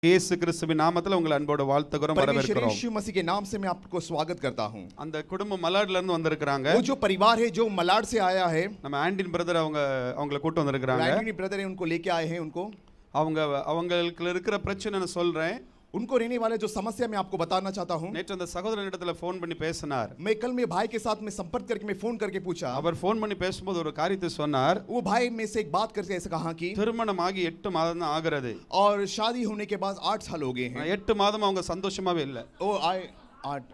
இயேசு கிறிஸ்துவின் நாமத்தில் உங்களை அன்போடு வாழ்த்துகிறோம் வரவேற்கிறோம். यीशु मसीह के नाम से मैं आपको स्वागत करता हूं. அந்த குடும்பம் மலாட்ல இருந்து வந்திருக்காங்க. वो जो परिवार है जो मलाड से आया है, நம்ம ஆண்டின் பிரதர் அவங்களை கூட்டி வந்திருக்காங்க. आंटी ब्रदर है उनको लेके आए हैं. उनको அவங்களுக்கு இருக்கிற பிரச்சனை நான் சொல்றேன். उनको रहने वाले जो समस्या मैं आपको बताना चाहता हूं. நேற்று அந்த சகோதரனிடத்துல ஃபோன் பண்ணி பேசினார். मैं कल मेरे भाई के साथ में संपर्क करके मैं फोन करके पूछा. அவர் ஃபோன் பண்ணி பேசும்போது ஒரு காரியத்தை சொன்னார். वो भाई में से एक बात करके ऐसे कहा कि திருமணம் ஆகி 8 மாதம் தான் ஆகிறது. और शादी होने के बाद 8 साल हो गए हैं. 8 மாதம் அவங்க சந்தோஷமாவே இல்ல. ओ 8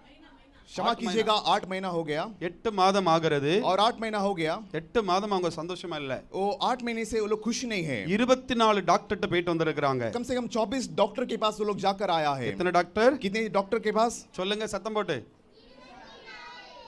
क्षमा कीजिएगा 8 महीना हो गया. 8 மாதம் ஆகிறது और 8 महीना हो गया. 8 மாதம் அவங்க சந்தோஷமா இல்ல. वो 8 महीने से वो लोग खुश नहीं है. 24 டாக்டர்ட்ட போயிட்டு வந்திருக்காங்க. कम से कम 24 डॉक्टर के पास वो लोग जाकर आया है. कितने डॉक्टर? कितने डॉक्टर के पास? சொல்லுங்க சத்தம் போட்டு.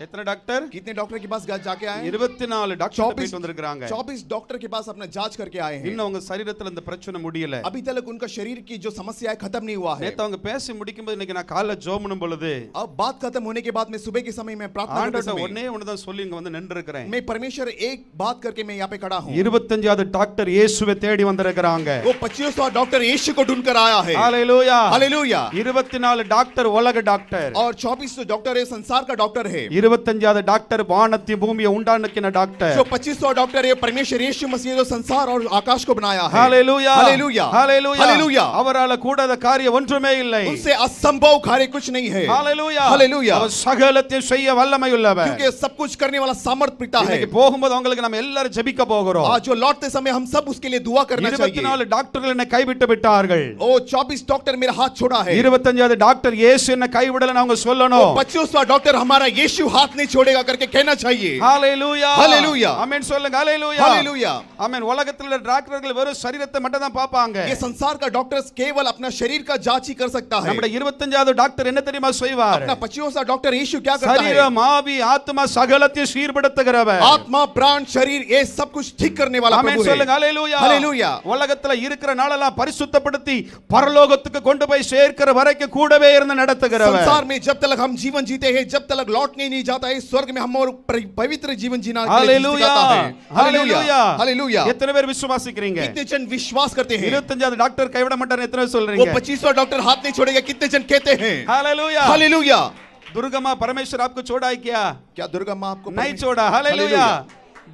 कितने डॉक्टर? कितने डॉक्टर के पास जाके आए हैं? 24 டாக்டர் போயிட்டு வந்திருக்காங்க. 24 डॉक्टर के पास अपना जांच करके आए हैं. இன்னும் அவங்க சரீரத்துல அந்த பிரச்சனை முடியல. अभी तक उनका शरीर की जो समस्या है खत्म नहीं हुआ है. நேத்து அவங்க பேசி முடிக்கும்போது இன்னைக்கு நான் காலைல ஜெபம் பண்ணும் பொழுது अब बात खत्म होने के बाद मैं सुबह के समय में प्रार्थना करते समय ஒண்ணே ஒண்ணுதான் சொல்லி இங்க வந்து நின்னுக்கிறேன். मैं परमेश्वर एक बात करके मैं यहां पे खड़ा हूं. 25வது டாக்டர் இயேசுவை தேடி வந்திருக்காங்க. वो 25वां डॉक्टर यीशु को ढूंढकर आया है. Hallelujah hallelujah. 24 டாக்டர் உலக டாக்டர். और 24 डॉक्टर है संसार का डॉक्टर है. 25வது டாக்டர் வானத்தை பூமியை உண்டாக்கின டாக்டர். जो 25वां डॉक्टर है परमेश्वर यीशु मसीह जो संसार और आकाश को बनाया है. Hallelujah hallelujah hallelujah hallelujah. அவரால கூடாத காரியம் ஒன்றுமே இல்லை. उनसे असंभव कार्य कुछ नहीं है. Hallelujah hallelujah. அவர் சகலத்தையும் செய்ய வல்லமை உள்ளவர். क्योंकि सब कुछ करने वाला सामर्थ पिता है. இன்னைக்கு போகும்போது உங்களுக்கு நம்ம எல்லாரும் ஜெபிக்க போகிறோம். आज जो लौटते समय हम सब उसके लिए दुआ करना चाहिए. 24 டாக்டர்கள் என்னை கைவிட்டு விட்டார்கள். ओ 24 डॉक्टर मेरा हाथ छोड़ा है. 25வது டாக்டர் இயேசு என்னை கைவிடலன்னு அவங்க சொல்லணும். 25वां डॉक्टर हमारा यीशु हाथ नहीं छोड़ेगा करके कहना चाहिए. Hallelujah hallelujah. आमेन சொல்லுங்க हालेलुया हालेलुया. आमेन. உலகத்துல டாக்டர்கள் வெறும் சரீரத்தை மட்டும் தான் பாப்பாங்க. ये संसार का डॉक्टर केवल अपना शरीर का जांच ही कर सकता है. நம்முடைய 25வது டாக்டர் என்ன தெரியுமா செய்வார்? अपना 25वां डॉक्टर यीशु क्या करता है? शरीर आवी आत्मा சகலத்தையும் சீர்படுத்துகிறவர். आत्मा प्राण शरीर ये सब कुछ ठीक करने वाला प्रभु है. आमेन சொல்லுங்க हालेलुया. हालेलुया. உலகத்துல இருக்கிற நாளெல்லாம் பரிசுத்தப்படுத்தி பரலோகத்துக்கு கொண்டு போய் சேர்க்கிற வரைக்கும் கூடவே இருந்து நடத்துகிறவர். संसार में जब तक हम जीवन जीते हैं जब तक लौटने नहीं जाता है स्वर्ग में हम और पवित्र जीवन जीना सिखाता है. Hallelujah hallelujah. எத்தனை பேர் விசுவாசிக்கிறீங்க? कितने जन विश्वास करते हैं? 25வது டாக்டர் கைவிட மாட்டார் எத்தனை பேர் சொல்றீங்க? वो 25वां डॉक्टर हाथ नहीं छोड़ेगा कितने जन कहते हैं? Hallelujah hallelujah. दुर्गा मां परमेश्वर आपको छोड़ा है क्या? क्या दुर्गा मां आपको नहीं छोड़ा. हालेलुया.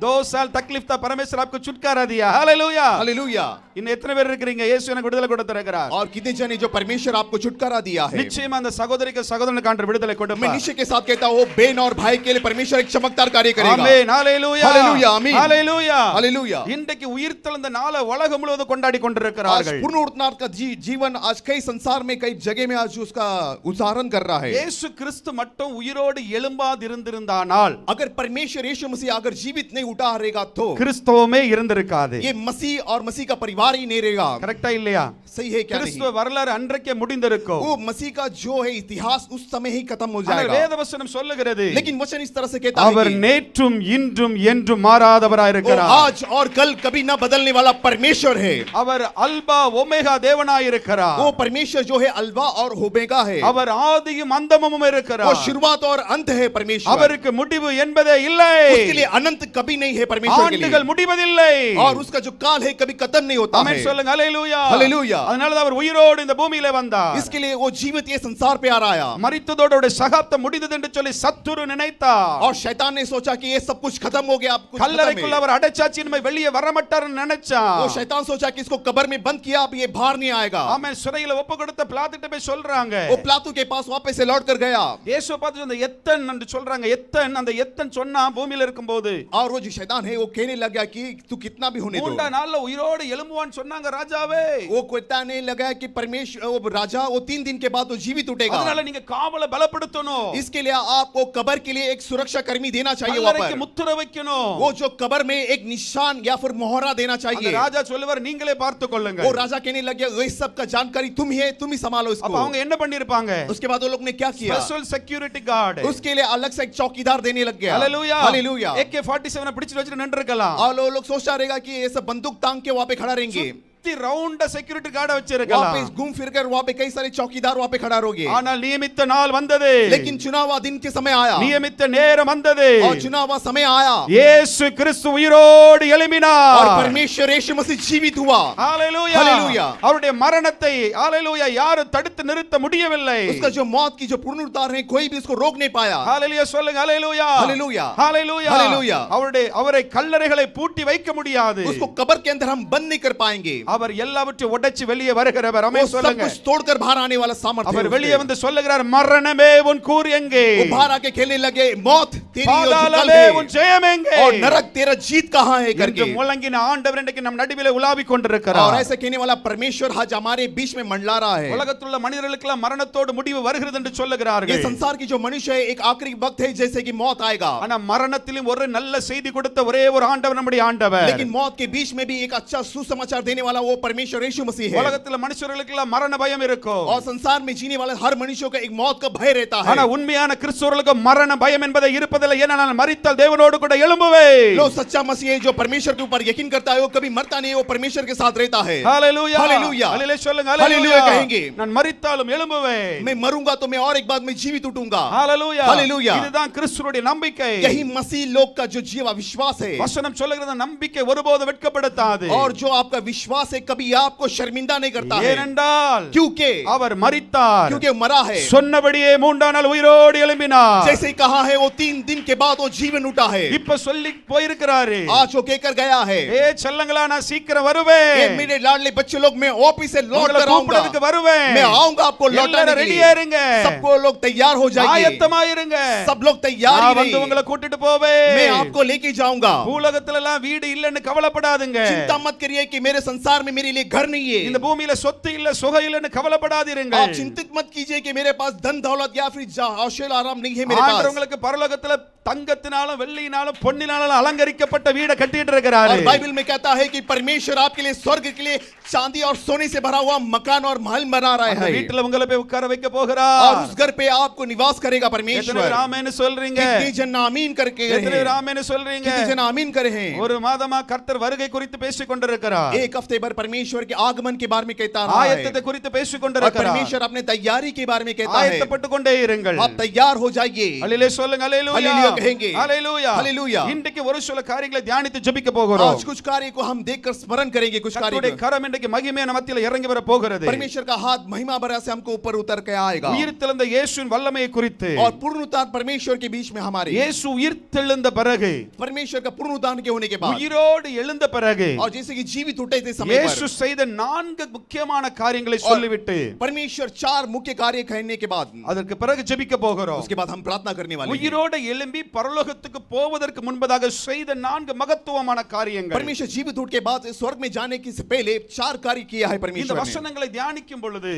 2 साल तकलीफ था परमेश्वर आपको छुटकारा दिया. Hallelujah hallelujah. இன்னும் எத்தனை பேர் இருக்கீங்க இயேசு எனக்கு விடுதலை கொடுத்திருக்கிறார்? और कितने जन जो परमेश्वर आपको छुटकारा दिया है? நிச்சயமா அந்த சகோதரிக்கு சகோதரனுக்கு ஆண்டவர் விடுதலை கொடுப்பார். मैं निश्चय के साथ कहता हूं बहन और भाई के लिए परमेश्वर एक चमत्कार कार्य करेगा. आमीन हालेलुया हालेलुया आमीन हालेलुया हालेलुया. இன்றைக்கு உயிர்த்தெழுந்த நாளை உலகம் முழுவதும் கொண்டாடி கொண்டிருக்கிறார்கள். आज पूर्ण उठनार का जीवन आज कई संसार में कई जगह में आज उसका उदाहरण कर रहा है. இயேசு கிறிஸ்து மட்டும் உயிரோடு எழும்பாதிருந்தானால் अगर परमेश्वर यीशु मसीह अगर जीवित नहीं उठा रहेगा तो கிறிஸ்துவமே இருந்திருக்காது. ये मसीह और मसीह का परिवार ही नहीं रहेगा. கரெக்ட்டா இல்லையா? सही है क्या नहीं? கிறிஸ்துவ வரலாறு அன்றைக்கே முடிந்திருக்கும். वो मसीह का जो है इतिहास उस समय ही खत्म हो जाएगा. வேதவசனம் சொல்லுகிறது. लेकिन वचन इस तरह से कहता है அவர் நேற்றும் இன்றும் என்றும் மாறாதவராய் இருக்கிறார். आज और कल कभी ना बदलने वाला परमेश्वर है. அவர் அல்பா ஓமேகா தேவனாய் இருக்கிறார். वो परमेश्वर जो है अल्फा और ओमेगा है. அவர் ஆதியும் அந்தமும் இருக்கிறார். वो शुरुआत और अंत है परमेश्वर. அவருக்கு முடிவு என்பதே இல்லை. उसके लिए अनंत कभी नहीं है परमेश्वर के लिए. ஆண்டுகள் முடிவதில்லை. और उसका जो काल है कभी खत्म नहीं होता है. ஆமென் சொல்லுங்க हालेलुया हालेलुया. அதனால தான் அவர் உயிரோடு இந்த பூமியிலே வந்தார். इसके लिए वो जीवित ये संसार पे आ रहा है. மரித்ததோடு சகாப்தம் முடிந்தது என்று சொல்லி சத்துரு நினைத்தார். और शैतान ने सोचा कि ये सब कुछ खत्म हो गया अब कुछ கல்லறைக்குள்ள அவர் அடைச்சாச்சு இனிமே வெளியே வர மாட்டார்னு நினைச்சான். वो शैतान सोचा कि इसको कब्र में बंद किया अब ये बाहर नहीं आएगा. ஆமென் சிறையில ஒப்பு கொடுத்த பிலாத்துட்ட போய் சொல்றாங்க. वो पिलातू के पास वापस से लौट कर गया. இயேசு பார்த்து அந்த எத்தன் என்று சொல்றாங்க. எத்தன் அந்த எத்தன் சொன்னா பூமியில இருக்கும்போது और वो जो शैतान है वो कहने लगा कि तू कितना भी होने दो. மூன்றாம் நாள்ல உயிரோடு எழும்புவான்னு சொன்னாங்க ராஜாவே. वो कहने लगा कि परमेश्वर वो राजा वो 3 दिन के बाद वो जीवित उठेगा. அதனால நீங்க காவலை பலப்படுத்தணும். इसके लिए आपको कब्र के लिए एक सुरक्षा कर्मी देना चाहिए वहां கல்லறைக்கு पर. முத்திரை வைக்கணும். वो जो कब्र में एक निशान या फिर मोहरा देना चाहिए. ராஜா சொல்லுவார் நீங்களே பார்த்து கொள்ளுங்க. वो राजा कहने लगे ये सब का जानकारी तुम ही है तुम ही संभालो इसको. அப்ப அவங்க என்ன பண்ணிருப்பாங்க? उसके बाद वो लोग ने क्या किया? स्पेशल सिक्योरिटी गार्ड उसके लिए अलग से एक चौकीदार देने लग गया. Hallelujah hallelujah. AK-47 பிடிச்சு வச்சிட்டு நின்னுக்கலாம். और लोग सोचता रहेगा कि ये सब बंदूक तांग के वहां पे खड़ा रहेंगे. சுத்தி ரவுண்டா செக்யூரிட்டி கார்ட वहाँ வச்சிருக்கலாம். पे घूम फिर कर वहाँ पे कई सारे चौकीदार वहाँ पे खड़ा रहोगे, ஆனால் நியமித்த நாள் வந்தது. लेकिन चुना हुआ दिन के समय आया நியமித்த நேரம் வந்தது. और चुना हुआ समय आया இயேசு கிறிஸ்து உயிரோடு எழும்பினார். और परमेश्वर यीशु मसीह जीवित हुआ। ஹalleluya. ஹalleluya. அவருடைய மரணத்தை ஹalleluya யாரும் தடுத்து நிறுத்த முடியவில்லை. उसका जो मौत की जो पुनरुत्थान है कोई भी उसको रोक नहीं पाया। ஹalleluya சொல்லுங்க ஹalleluya. ஹalleluya. ஹalleluya. ஹalleluya. அவரை கல்லறைகளை பூட்டி வைக்க முடியாது. उसको कब्र के अंदर हम बंद नहीं कर पाएंगे। அவர் எல்லாவற்றையும் உடைச்சு வெளியே வருகிறவர். वो ஆமென் सब சொல்லுங்க. कुछ तोड़कर बाहर आने वाला सामर्थ्य है அவர் उसमें। வெளியே வந்து சொல்லுகிறார் மரணமே உன் கூர் எங்கே? वो बाहर आके खेलने लगे मौत तेरी और जो कल பாதாளமே உன் है ஜெயம் எங்கே? और नरक तेरा जीत कहाँ है என்று करके। முழங்கின ஆண்டவர் இன்றைக்கு நம் நடுவிலே உலாவிக் और கொண்டிருக்கிறார். ऐसे कहने वाला परमेश्वर आज हमारे बीच में मंडला रहा है। உலகத்தில் உள்ள மனிதர்களுக்கெல்லாம் மரணத்தோடு முடிவு வருகிறது என்று ये சொல்லுகிறார்கள். संसार की जो मनुष्य है एक आखिरी वक्त है जैसे कि मौत आएगा, ஆனா மரணத்திலும் ஒரு நல்ல செய்தி கொடுத்த ஒரே ஒரு ஆண்டவர் நம்முடைய ஆண்டவர். लेकिन मौत के बीच में भी एक अच्छा सुसमाचार देने वाला वो परमेश्वर यीशु मसीह है। உலகத்தில் மனுஷர்களுக்கெல்லாம் மரண பயம் இருக்கும். और संसार में जीने वाले हर मनुष्य को एक मौत का भय रहता है। ஆனா உண்மையான கிறிஸ்தவர்களுக்கு மரண பயம் என்பதை இருப்பதில்லை. ஏனென்றால் மரித்தால் தேவனோடு கூட எழும்புவே. लो सच्चा मसीह है जो परमेश्वर के ऊपर यकीन करता है वो कभी मरता नहीं, वो परमेश्वर के साथ रहता है। ஹalleluya. हालेलुया। ஹalleluya சொல்லுங்க हालेलुया ஹalleluya. कहेंगे। நான் மரித்தாலும் எழும்புவேன். मैं मरूंगा तो मैं और एक बात में जीवित उठूंगा। ஹalleluya. हालेलुया। இதுதான் கிறிஸ்துவுடைய நம்பிக்கை. यही मसीह लोग का जो जीवा विश्वास है। வசனம் சொல்லுகிறது நம்பிக்கை ஒருபோதும் வெட்கப்படுத்தாது. और जो आपका विश्वास है कभी आपको शर्मिंदा नहीं करता है। ஏனென்றால் क्योंकि அவர் மரித்தார். क्योंकि मरा है, சொன்னபடியே மூன்றாம் நாள் உயிரோடு எழும்பினார். जैसे ही कहा है वो 3 दिन के बाद वो जीवन उठा है। இப்ப சொல்லி போயிருக்கிறாரு. आज वो कहकर गया है ஏ செல்லங்களா நான் சீக்கிரம் வருவேன். ये मेरे लाडले बच्चे लोग मैं ऑफिस से लौट உங்களை कर आऊंगा, கூப்பிடுறதுக்கு வருவேன். मैं आऊंगा आपको लौटाने எல்லாரும் के ரெடியா लिए। இருங்க. सबको लोग तैयार हो जाइए, ஆயத்தமாயிருங்க. सब लोग तैयार நான் ही வந்து रहिए, உங்களை கூட்டிட்டு போவேன். मैं आपको लेके जाऊंगा। பூலகத்துல எல்லாம் வீடு இல்லன்னு கவலைப்படாதுங்க. चिंता मत करिए कि मेरे संसार में मेरे लिए घर नहीं இந்த है। பூமியில சொத்து இல்ல சுகம் இல்லன்னு கவலைப்படாதீருங்க. आप चिंतित मत कीजिए कि मेरे पास धन दौलत या फिर आशेल आराम नहीं है मेरे ஆண்டவர் पास। உங்களுக்கு பரலோகத்துல தங்கத்தினாலும் வெள்ளியினாலும் பொன்னினாலும் அலங்கரிக்கப்பட்ட வீடை கட்டிட்டு இருக்கிறாரு. और बाइबल में कहता है कि परमेश्वर आपके लिए स्वर्ग के लिए चांदी और सोने से भरा हुआ मकान और महल बना रहा அந்த है, வீட்டுல உங்களை போய் உட்கார வைக்க और போகிறார். उस घर पे आपको निवास करेगा எத்தனை परमेश्वर। பேர் ஆமென்னு சொல்றீங்க? कितने जन आमीन करके எத்தனை गए பேர் हैं? ஆமென்னு சொல்றீங்க? कितने जन आमीन करे हैं? ஒரு மாதமா கர்த்தர் வருகை குறித்து பேசிக் கொண்டிருக்கிறார். एक हफ्ते भर परमेश्वर के आगमन के बारे में कहता रहा है, ஆயத்தத்தை குறித்து பேசிக் और கொண்டிருக்கிறார். परमेश्वर अपने तैयारी के बारे में कहता है। ஆயத்தப்பட்டு கொண்டே இருங்கள். आप तैयार हो जाइए। அல்லேலூயா சொல்லுங்க அல்லேலூயா. அல்லேலூயா कहेंगे। அல்லேலூயா. அல்லேலூயா। இன்றைக்கு ஒரு சில காரியங்களை தியானித்து ஜெபிக்க போகிறோம். आज कुछ कार्य को हम देखकर स्मरण करेंगे, कुछ कार्य கர்த்தருடைய கரம் இன்றைக்கு மகிமையான மத்தியில இறங்கி வர போகிறது. परमेश्वर का हाथ महिमा भरा से हमको ऊपर उतर के आएगा। உயிர்த்தெழுந்த இயேசுவின் வல்லமையை குறித்து, और पूर्ण उद्धार परमेश्वर के बीच में हमारे, இயேசு உயிர்த்தெழுந்த பிறகு, परमेश्वर का पूर्ण उद्धार के होने के बाद, உயிரோடு எழுந்த பிறகு, और जैसे कि जीवित उठे थे समय இயேசு पर, செய்த 4 முக்கியமான காரியங்களை சொல்லிவிட்டு परमेश्वर 4 मुख्य कार्य कहने के बाद, அதற்கு பிறகு ஜெபிக்க போகிறோம். उसके बाद हम प्रार्थना करने वाले हैं। உயிரோடு எழும்பி பரலோகத்துக்கு போவதற்கு முன்பதாக செய்த 4 மகத்துவமான காரியங்கள். परमेश्वर जीवित उठ के बाद स्वर्ग में जाने के से पहले 4 कार्य किया है இந்த परमेश्वर ने। வசனங்களை தியானிக்கும் பொழுது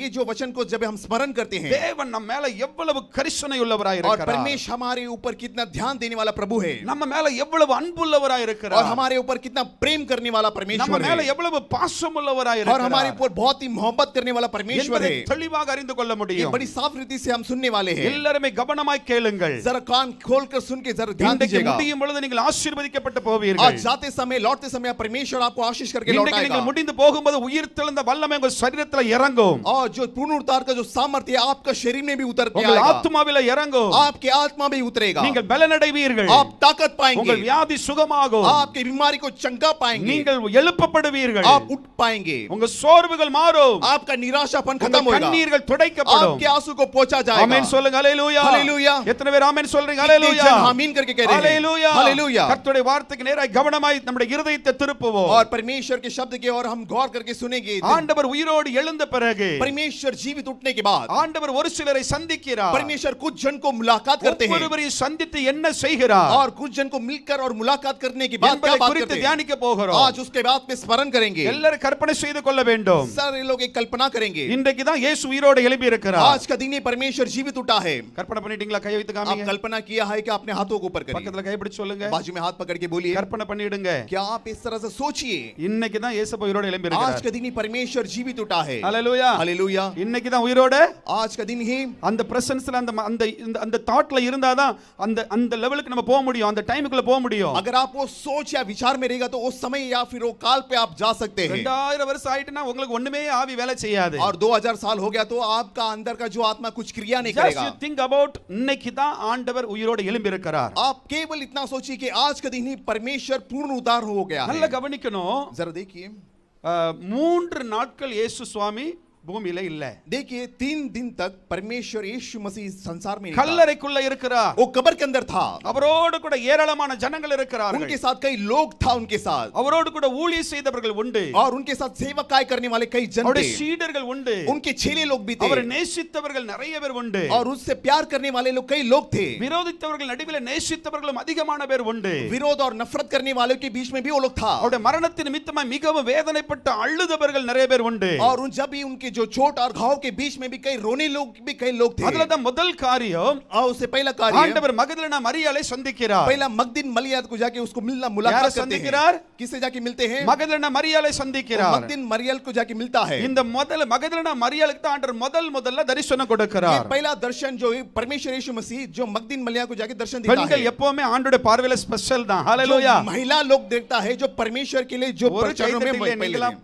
ये जो वचन को जब हम स्मरण करते हैं, தேவன் நம்ம மேல எவ்வளவு கரிசனை உள்ளவராய் और இருக்கிறார். परमेश्वर हमारे ऊपर कितना ध्यान देने वाला प्रभु है, நம்ம மேல எவ்வளவு அன்புள்ளவராய் और இருக்கிறார். हमारे ऊपर कितना प्रेम करने वाला நம்ம परमेश्वर மேல है, எவ்வளவு பாசம் உள்ளவராய் और हमारे இருக்கிறார். ऊपर बहुत ही मोहब्बत करने वाला परमेश्वर என்பதை है। தெளிவாக அறிந்து கொள்ள ये முடியும். बड़ी साफ रीति से हम सुनने वाले हैं। எல்லாரும் கவனமாய் கேளுங்கள். जरा कान खोलकर सुन के जरा ध्यान இன்றைக்கு दीजिएगा। முடியும் பொழுது நீங்கள் ஆசீர்வதிக்கப்பட்டு आज போவீர்கள். जाते समय लौटते समय परमेश्वर आपको आशीष करके இன்றைக்கு लौटाएगा। நீங்கள் முடிந்து போகும்போது உயிர்த்தெழுந்த வல்லமை உங்கள் சரீரத்தில் இறங்கும். और जो पूर्ण उद्धार का जो सामर्थ्य है आपका शरीर में भी उतर के உங்கள் आएगा, ஆத்மாவில இறங்கும். आपके आत्मा में उतरेगा, நீங்கள் பலனடைவீர்கள். आप ताकत पाएंगे, உங்கள் வியாதி சுகமாகும். आपकी बीमारी को चंगा पाएंगे, நீங்கள் எழுப்பப்படுவீர்கள். आप उठ पाएंगे, உங்க சோர்வுகள் மாறும். आपका निराशापन खत्म உங்கள் होगा, கண்ணீர்கள் துடைக்கப்படும். आपके आंसू को पोंछा जाएगा। ஆமென் சொல்லுங்க ஹalleluya. ஹalleluya. எத்தனை பேர் ஆமென் சொல்றீங்க कितने ஹalleluya. जन आमीन करके कह रहे हैं? ஹalleluya. हालेलुया। கர்த்தருடைய வார்த்தைக்கு நேராக கவனமாய் நம்முடைய இருதயத்தை திருப்புவோம். और परमेश्वर के शब्द के और हम गौर करके सुनेंगे। ஆண்டவர் உயிரோடு எழுந்த பிறகு परमेश्वर जीवित उठने के बाद ஆண்டவர் ஒரு சிலரை சந்திக்கிறார். परमेश्वर कुछ जन को मुलाकात करते हैं, ஒவ்வொருவரையும் சந்தித்து என்ன செய்கிறார் और कुछ जन को मिलकर और मुलाकात करने के बाद क्या என்பதை बात குறித்து करते हैं, தியானிக்க போகிறோம். आज उसके बाद में स्मरण करेंगे। எல்லாரும் கற்பனை செய்து கொள்ள வேண்டும். सारे लोग एक कल्पना करेंगे, இன்றைக்கு தான் இயேசு உயிரோடு எழும்பி இருக்கிறார். आज का दिन ही परमेश्वर जीवित उठा है। கற்பனை பண்ணிட்டீங்களா? கை வைத்து आप காமிங்க. कल्पना किया है कि अपने हाथों को ऊपर करिए, பக்கத்துல கை பிடிச்சு சொல்லுங்க. बाजू में हाथ पकड़ के बोलिए, கற்பனை பண்ணிடுங்க. क्या आप इस तरह से सोचिए, இன்னைக்கு தான் இயேசு உயிரோடு எழும்பி आज இருக்கிறார். का दिन ही परमेश्वर जीवित उठा है। ஹalleluya. हालेलुया। இன்னைக்கு தான் உயிரோடு आज का दिन ही அந்த பிரசன்ஸ்ல அந்த அந்த அந்த தாட்ல இருந்தாதான் அந்த அந்த லெவலுக்கு நம்ம போக முடியும், அந்த டைமுக்குள்ள போக முடியும். अगर आप वो सोच या विचार में रहेगा तो उस समय या फिर वो काल पे आप जा सकते हैं 2000 வருஷம் ஆயிட்டுனா உங்களுக்கு ஒண்ணுமே ஆவி வேலை செய்யாது. और 2000 साल हो गया तो आपका अंदर का जो आत्मा कुछ क्रिया नहीं Just करेगा. you think about இன்னைக்கு தான் ஆண்டவர் உயிரோடு எழும்பி இருக்கிறார். आप केवल इतना सोचिए कि आज के दिन ही परमेश्वर पूर्ण उद्धार हो गया நல்லா है. கவனிக்கணும். जरा देखिए 3 நாட்கள் இயேசு சுவாமி பூமியில இல்ல. देखिए 3 दिन तक परमेश्वर यीशु मसीह संसार में नहीं था. கல்லறைக்குள்ள இருக்கிறார். वो कब्र के अंदर था. அவரோடு கூட ஏராளமான ஜனங்கள் இருக்கிறார்கள். उनके साथ कई लोग था उनके साथ. அவரோடு கூட ஊழியம் செய்தவர்கள் உண்டு. और उनके साथ सेवकाई करने वाले कई जन அவருடைய थे. சீடர்கள் உண்டு. उनके चेले लोग भी थे. அவரை நேசித்தவர்கள் நிறைய பேர் உண்டு. और उससे प्यार करने वाले लोग कई लोग थे. விரோதித்தவர்கள் நடுவில் நேசித்தவர்களும் அதிகமான பேர் உண்டு. विरोध और नफरत करने वालों के बीच में भी वो लोग था. அவருடைய மரணத்தின் நிமித்தமாய் மிகவும் வேதனைப்பட்டு அழுதவர்கள் நிறைய பேர் உண்டு. और उन जब भी उनके जो चोट और घाव के बीच में भी कई रोने लोग भी कई लोग थे. அதுல தான் முதல் காரியம் और उससे पहला कार्य ஆண்டவர் மகதலேனா மரியாளை சந்திக்கிறார். पहला मगदलीन मरियम को जाके उसको मिलना मुलाकात करते சந்திக்கிறார்? हैं. किससे जाके मिलते हैं? மகதலேனா மரியாளை சந்திக்கிறார். मगदलीन मरियम को जाके मिलता है. இந்த முதல் மகதலேனா மரியாளுக்கு தான் ஆண்டவர் முதல்ல தரிசனம் ये கொடுக்கிறார். पहला दर्शन जो है परमेश्वर यीशु मसीह जो मगदलीन मरियम को जाके दर्शन देता பெண்கள் है. எப்பவுமே ஆண்டவருடைய பார்வையில ஸ்பெஷல் தான். जो ஹalleluya. महिला लोग देखता है जो परमेश्वर के लिए जो ஒரு चरणों में கைதட்டலே पहले நீங்களாம்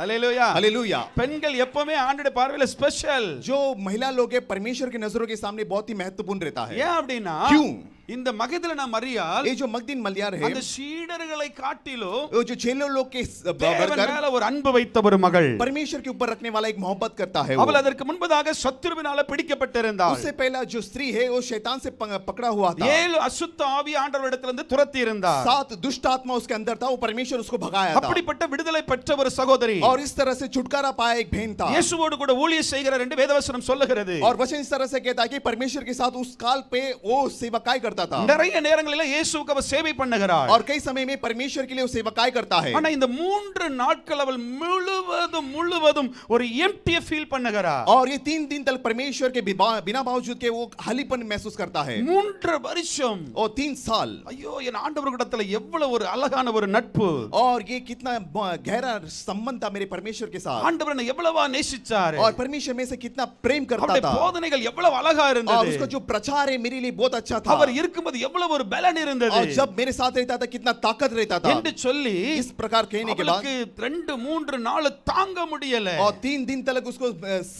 ஹalleluya. हालेलुया. பெண்கள் எப்பவுமே ஆண்டவருடைய பார்வையில ஸ்பெஷல். जो महिला लोग है परमेश्वर की नजरों के सामने बहुत ही महत्वपूर्ण रहता है. ஏன் அப்படினா क्यों? இந்த மகதலேனா மரியாள் ये जो मगदलीन मरियम है அந்த சீடர்களை காட்டிலும் वो जो चेलों लोग के தேவன் बढ़कर மேல ஒரு அன்பு வைத்த ஒரு மகள். परमेश्वर के ऊपर रखने वाला एक मोहब्बत करता है. அவள் அதற்கு முன்பதாக சத்துருவினால பிடிக்கப்பட்டிருந்தாள். उससे पहला जो स्त्री है वो शैतान से पकड़ा हुआ था. 7 அசுத்த ஆவி ஆண்டவரிடத்திலிருந்து துரத்தி இருந்தார். 7 दुष्ट आत्मा उसके अंदर था. वो परमेश्वर उसको भगाया था. அப்படிப்பட்ட விடுதலை பெற்ற ஒரு சகோதரி और इस तरह से छुटकारा पाया एक बहन था. இயேசுவோடு கூட ஊழியம் செய்கிறார் என்று வேதவசனம் சொல்லுகிறது. और वचन इस तरह से कहता है कि परमेश्वर के साथ उस काल पे वो सेवकाई करता था. நிறைய நேரங்களில் இயேசுவுக்கு அவர் சேவை பண்ணுகிறார். और कई समय में परमेश्वर के लिए वो सेवकाई करता है. ஆனா இந்த 3 நாட்கள் அவள் முழுவதும் ஒரு எம்ப்டியை ஃபீல் பண்ணுகிறார். और ये 3 दिन तक परमेश्वर के बिना बावजूद के वो खालीपन महसूस करता है. 3 வருஷம் और 3 साल. ஐயோ என் ஆண்டவரிடத்துல எவ்வளவு ஒரு அழகான ஒரு நட்பு. और ये कितना गहरा संबंध था मेरे परमेश्वर के साथ. ஆண்டவர் என்னை எவ்வளவா நேசிச்சார். और परमेश्वर में से कितना प्रेम करता அவருடைய था. போதனைகள் எவ்வளவு அழகா और இருந்தது. उसका जो प्रचार है मेरे लिए बहुत अच्छा था. அவர் இருக்கும்போது எவ்வளவு ஒரு பலன் இருந்தது. और जब मेरे साथ रहता था कितना ताकत रहता था. என்று சொல்லி इस प्रकार कहने के बाद 2-3 நாள் தாங்க முடியல. और 3 दिन तक उसको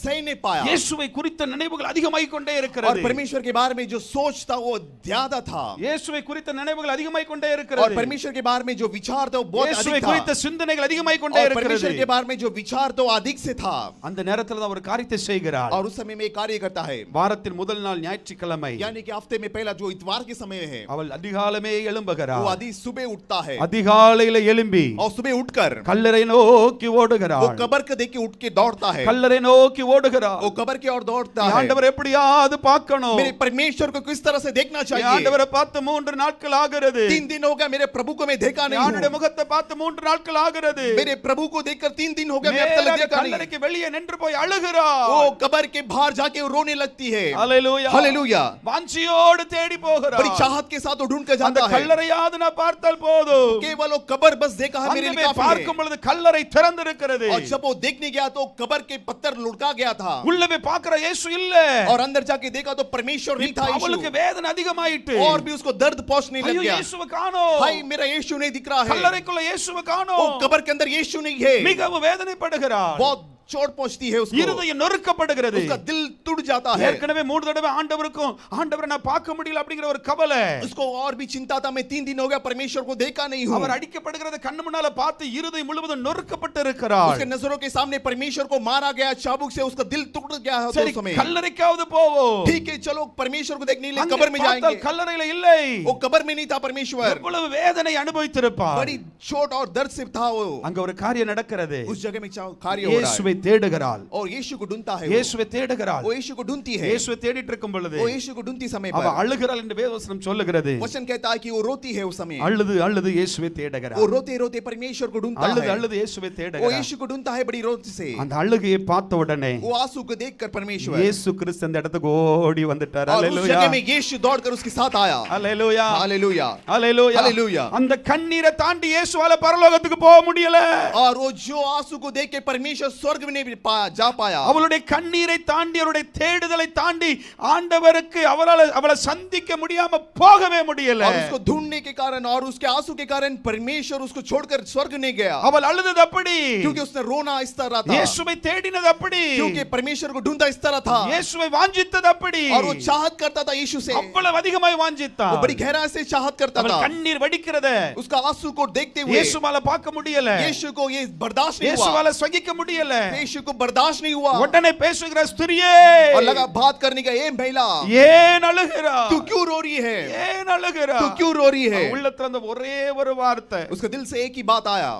सह नहीं पाया. இயேசுவை குறித்த நினைவுகள் அதிகமாகிக் கொண்டே और இருக்கிறது. परमेश्वर के बारे में जो सोच था वो ज्यादा था. இயேசுவை குறித்த நினைவுகள் அதிகமாகிக் கொண்டே और இருக்கிறது. परमेश्वर के बारे में जो विचार था वो बहुत இயேசுவை अधिक குறித்த था. சிந்தனைகள் அதிகமாகிக் கொண்டே और இருக்கிறது. परमेश्वर के बारे में जो विचार था वो अधिक से था. அந்த நேரத்துல தான் ஒரு காரியத்தை செய்கிறார். और उस समय में एक कार्य करता है. வாரத்தின் முதல் நாள் ஞாயிற்றுக்கிழமை यानी कि हफ्ते में पहला जो इतवार के समय है அவள் அதிகாலமே वो எழும்புகிறார். आदि सुबह उठता है. அதிகாலையில எழும்பி और सुबह उठकर கல்லறை நோக்கி वो ஓடுகிறார். कब्र को देख के उठ के दौड़ता है. கல்லறை நோக்கி ஓடுகிறார். वो कब्र की ओर दौड़ता है. ஆண்டவர் எப்படியாவது பார்க்கணும். मेरे परमेश्वर को किस तरह से देखना चाहिए. ஆண்டவரை பார்த்து 3 நாட்கள் ஆகிறது. 3 दिन हो गया मेरे प्रभु को मैं देखा नहीं ஆண்டவருடைய हूं. முகத்தை பார்த்து 3 நாட்கள் ஆகிறது. मेरे प्रभु को देखकर 3 दिन हो गया मैं अब तक देखा नहीं. கல்லறைக்கு வெளியே நின்று போய் அழுகிறார். वो कब्र के बाहर जाके वो रोने लगती है. ஹalleluya हालेलुया. வாஞ்சியோடு தேடி போகிறார். बड़ी चाहत के साथ वो ढूंढ कर அந்த जाता है. கல்லறையாவது நான் பார்த்தால் போதும். केवल वो कब्र बस देखा है मेरे लिए அங்கே काफी பார்க்கும் है. பொழுது கல்லறை திறந்திருக்கிறது. और जब वो देखने गया तो कब्र के पत्थर लुढ़का गया था. உள்ள போய் பார்க்கிற இயேசு இல்ல. और अंदर जाके देखा तो परमेश्वर नहीं था. அவளுக்கு यीशु. வேதனை அதிகமாயிட்டு. और भी उसको दर्द पहुंचने लग ஐயோ गया. இயேசுவை காணோம். भाई मेरा यीशु नहीं दिख रहा है. கல்லறைக்குள்ள இயேசுவை वो காணோம். कब्र के अंदर यीशु नहीं है. மிகவும் வேதனைப்படுகிறார். बहुत चोट पहुंचती है उसको. இருதயம் நொறுக்கப்படுகிறது. उसका दिल टूट जाता है. ஏற்கனவே 3 தடவை ஆண்டவருக்கும் ஆண்டவரை நான் பார்க்க முடியல அப்படிங்கிற ஒரு கவலை. उसको और भी चिंता था मैं 3 दिन हो गया परमेश्वर को देखा नहीं हूं. அவர் அடிக்கப்படுகிறத கண்ணு முன்னால பார்த்து இருதயம் முழுவதும் நொறுக்கப்பட்டு இருக்கிறார். उसके नजरों के सामने परमेश्वर को मारा गया चाबुक से. उसका दिल टूट गया था சரி उस समय. கல்லறைக்காவது போவோம். ठीक है चलो परमेश्वर को देखने के लिए அங்கே कब्र में பார்த்தால் जाएंगे. கல்லறையில இல்லை. वो कब्र में नहीं था परमेश्वर. எவ்வளவு வேதனை அனுபவித்திருப்பார். बड़ी चोट और दर्द से था वो. அங்க ஒரு காரியம் நடக்கிறது. उस जगह में कार्य हो रहा है. இயேசுவை தேடுகிறாள். और यीशु को ढूंढता है. இயேசுவை தேடுகிறாள். वो यीशु को ढूंढती है. இயேசுவை தேடிட்டு இருக்கும் பொழுது वो यीशु को ढूंढती समय அவ पर அழுகிறாள் என்று வேதவசனம் சொல்லுகிறது. वचन कहता है कि वो रोती है उस समय. அழுது இயேசுவை தேடுகிறாள். वो रोते रोते परमेश्वर को ढूंढता है. அழுது இயேசுவை वो தேடுகிறாள். यीशु को ढूंढता है बड़ी रोते से. அந்த அழுகையை பார்த்த உடனே वो आंसू को देखकर परमेश्वर இயேசு கிறிஸ்து அந்த இடத்துக்கு ஓடி வந்துட்டார். और उस ஹalleluya जगह में यीशु दौड़कर उसके साथ आया. ஹalleluya हालेलुया. ஹalleluya हालेलुया. அந்த கண்ணீரை தாண்டி இயேசுவால பரலோகத்துக்கு போக முடியல. और वो जो आंसू को देख के परमेश्वर स्वर्ग में भी नहीं जा पाया। அவளுடைய கண்ணீரை தாண்டி அவளுடைய தேடுதலை தாண்டி ஆண்டவருக்கு அவளை சந்திக்க முடியாம போகவே முடியல. और उसको ढूंढने के कारण और उसके आंसू के कारण परमेश्वर उसको छोड़कर स्वर्ग नहीं गया। அவள் அழுதது அப்படி, क्योंकि उसने रोना इस तरह था। இயேசுவை தேடினது அப்படி, क्योंकि परमेश्वर को ढूंढता इस तरह था। இயேசுவை வாஞ்சித்தது அப்படி, और वो चाहत करता था यीशु से। அவ்வளவு அதிகமாய் வாஞ்சித்தான். वो बड़ी गहराई से चाहत करता அவள் था। கண்ணீர் வடிக்கிறத उसका आंसू को देखते हुए இயேசுவால பார்க்க முடியல, यीशु को ये बर्दाश्त नहीं हुआ। இயேசுவால சகிக்க முடியல. यीशु को बर्दाश्त नहीं हुआ। உடனே பேசுகிற ஸ்திரியே, और लगा बात करने का, ए महिला ஏன் அழுகிறா, तू क्यों रो रही है? ஏன் அழுகிறா, तू क्यों रो रही है? உள்ளத்துல அந்த ஒரே ஒரு வார்த்தை, उसके दिल से एक ही बात आया,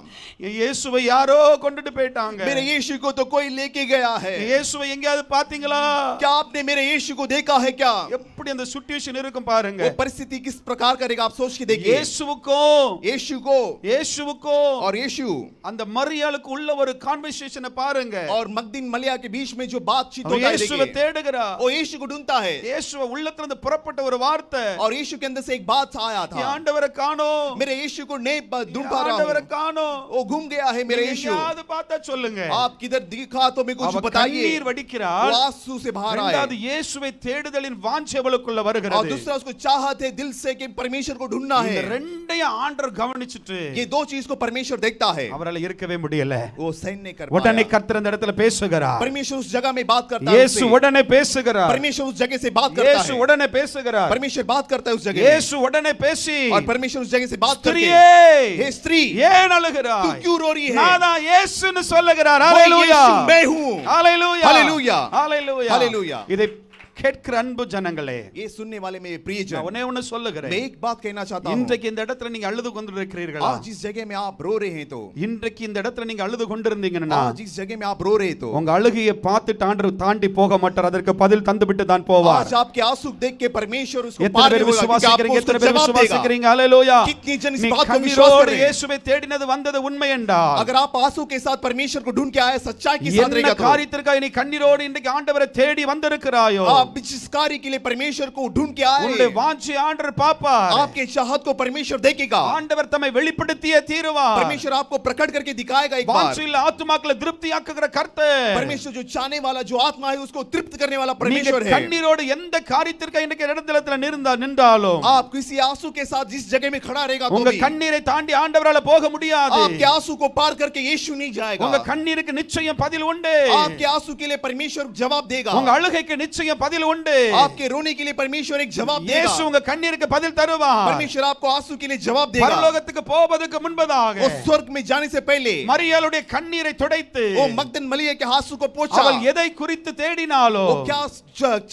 இயேசுவை யாரோ கொண்டுட்டு போயிட்டாங்க. मेरे यीशु को तो कोई लेके गया है। இயேசுவை எங்கயாவது பாத்தீங்களா? क्या आपने मेरे यीशु को देखा है क्या? எப்படி அந்த சிச்சுவேஷன் இருக்கும் பாருங்க. वो परिस्थिति किस प्रकार करेगा आप सोच के देखिए। இயேசுவுக்கோ और यीशु அந்த மரியாளுக்கு உள்ள ஒரு கான்வர்சேஷனை பாருங்க. और मगदलीन मरियम के बीच में जो बातचीत होता है, இயேசுவை தேடுகிறா, वो यीशु को ढूंढता है। இயேசுவை உள்ளத்துல இருந்து புறப்பட்ட ஒரு வார்த்தை, और यीशु के अंदर से एक बात आया था, ஆண்டவரை காணோம், मेरे यीशु को नहीं ढूंढ पा रहा ஆண்டவரை हूं, காணோம், वो घूम गया है मेरे यीशु। எங்கயாவது பார்த்தா சொல்லுங்க. आप किधर दिखा तो मेरे को அவ बताइए। கண்ணீர் வடிக்கிறாள், वो आंसू से बाहर आए। இரண்டாவது இயேசுவை தேடுதலின் வாஞ்சை அவளுக்குள்ள और வருகிறது. दूसरा उसको चाहत है दिल से कि परमेश्वर को ढूंढना है। இந்த ரெண்டையும் ஆண்டவர் கவனிச்சிட்டு ये दो चीज को परमेश्वर देखता है, அவரால இருக்கவே முடியல. वो सहन नहीं कर உடனே पाया। கர்த்தர் அந்த இடத்துல பேசுகிறார். परमेश्वर उस जगह में बात करता है, இயேசு உடனே பேசுகிறார். परमेश्वर उस जगह से बात करता இயேசு है, உடனே பேசுகிறார். परमेश्वर बात करता है उस जगह में। இயேசு உடனே பேசி, और परमेश्वर उस जगह से बात करके, ஸ்திரியே, हे स्त्री ஏன் तू அழுகிறாய்? क्यों रो रही है? நான் தான் இயேசுன்னு சொல்லுகிறார். वो ஹalleluya, यीशु मैं हूं। ஹalleluya, ஹalleluya, ஹalleluya, ஹalleluya। இதை கேட்கிற அன்பு ஜனங்களே, ये सुनने वाले मेरे प्रियजन, நான் ஒண்ணே ஒண்ணு சொல்லுகிறேன். मैं एक बात कहना चाहता हूं। இன்றைக்கு இந்த இடத்துல நீங்க அழுது கொண்டிருக்கிறீர்களா? आज जिस जगह में आप रो रहे हैं तो, இன்றைக்கு இந்த இடத்துல நீங்க அழுது கொண்டிருந்தீங்கன்னா, आज जिस जगह में आप रो रहे तो, உங்க அழுகையை பார்த்துட்டு ஆண்டவர் தாண்டி போக மாட்டார், அதற்கு பதில் தந்துவிட்டு தான் போவார். आज आपके आंसू देख के परमेश्वर उसको எத்தனை पार பேர் नहीं होगा, क्योंकि விசுவாசிக்கிறீங்க? आपको எத்தனை उसको பேர் जवाब देगा। விசுவாசிக்கிறீங்க? ஹalleluya. कितनी जन इस நீ बात को विश्वास कर கண்ணீரோடு रहे हैं? இயேசுவை தேடினது வந்தது உண்மை என்றால், अगर आप आंसू के साथ परमेश्वर को ढूंढ के आए, सच्चाई के साथ என்ன रहेगा तो, காரியத்திற்காக நீ கண்ணீரோடு இன்றைக்கு ஆண்டவரை தேடி வந்திருக்கிறாயோ, आप जिस कार्य के लिए परमेश्वर को ढूंढ के உன்னுடைய आए, வாஞ்சை ஆண்டவர் பாப்பார். आपके चाहत को परमेश्वर देखेगा। ஆண்டவர் தம்மை வெளிப்படுத்தியே தீருவார். परमेश्वर आपको प्रकट करके दिखाएगा एक बार। வாஞ்சையில் ஆத்துமாக்களை திருப்தியாக்குகிற கர்த்தர். परमेश्वर जो चाहने वाला, जो आत्मा है उसको तृप्त करने वाला நீங்க परमेश्वर है। கண்ணீரோடு எந்த காரியத்திற்காக இன்றைக்கு இடத்துல நின்றாலும், आप किसी आंसू के साथ जिस जगह में खड़ा रहेगा तो உங்க भी, கண்ணீரை தாண்டி ஆண்டவரால போக முடியாது. आपके आंसू को पार करके यीशु नहीं जाएगा। உங்க கண்ணீருக்கு நிச்சயம் பதில் உண்டு. आपके आंसू के लिए परमेश्वर जवाब देगा। உங்க அழுகைக்கு நிச்சயம் பதில் உண்டு. आपके रोने के लिए परमेश्वर एक जवाब देगा। இயேசு உங்க கண்ணீருக்கு பதில் தருவார். परमेश्वर आपको आंसू के लिए जवाब देगा। பரலோகத்துக்கு போவதற்கு முன்பதாக वो स्वर्ग में जाने से पहले மரியாளுடைய கண்ணீரை துடைத்து, वो मगदन मरियम के आंसू को पोंछा। அவள் எதை குறித்து தேடினாலோ, वो क्या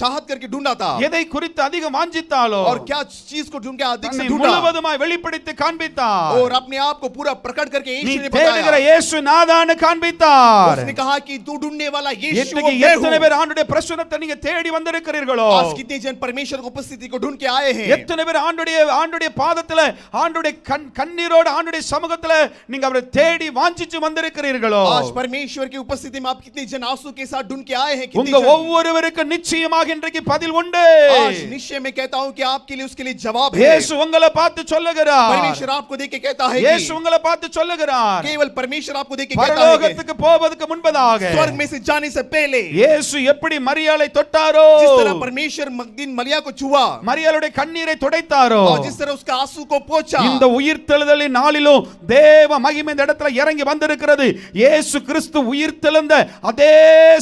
चाहत करके ढूंढा था, எதை குறித்து அதிகம் வாஞ்சித்தாலோ, और क्या चीज को ढूंढ के अधिक से தன்னை ढूंढा, முழுவதுமாய் வெளிப்படுத்தி காண்பித்தார். और अपने आप को पूरा प्रकट करके நீ यीशु ने தேடுகிற बताया। இயேசு நாதான்னு காண்பித்தார். उसने कहा कि तू ढूंढने वाला यीशु இன்றைக்கு मैं எத்தனை हूं। பேர் ஆண்டுடைய பிரசன்னத்தை நீங்க தேடி வந்திருக்கிறீர்களோ? आज कितने जन परमेश्वर की उपस्थिति को ढूंढ के आए हैं? எத்தனை பேர் ஆண்டுடைய பாதத்துல, ஆண்டுடைய கண்ணீரோடு ஆண்டுடைய சமூகத்துல நீங்க அவரை தேடி வாஞ்சிச்சு வந்திருக்கிறீர்களோ? आज परमेश्वर की उपस्थिति में आप कितने जन आंसू के साथ ढूंढ के आए हैं? कितने உங்க जन? ஒவ்வொருவருக்கு நிச்சயமாக இன்றைக்கு பதில் உண்டு. आज निश्चय में कहता हूं कि आपके लिए उसके लिए जवाब है। இயேசு உங்களை பார்த்து சொல்லுகிறார். परमेश्वर आपको देख के कहता है இயேசு कि உங்களை பார்த்து சொல்லுகிறார். केवल परमेश्वर आपको देख के कहता है कि பரலோகத்துக்கு போவதற்கு முன்பதாக स्वर्ग में से जाने से पहले இயேசு எப்படி மரியாளை தொட்டாரோ, जिस तरह परमेश्वर मगदलीन मरियम को छुआ, மரியாளுடைய கண்ணீரை துடைத்தாரோ, और जिस तरह उसका आंसू को पोंछा, இந்த உயிர்த்தெழுதலின் நாளிலும் தேவ மகிமை இந்த இடத்துல இறங்கி வந்திருக்கிறது. இயேசு கிறிஸ்து உயிர்த்தெழுந்த அதே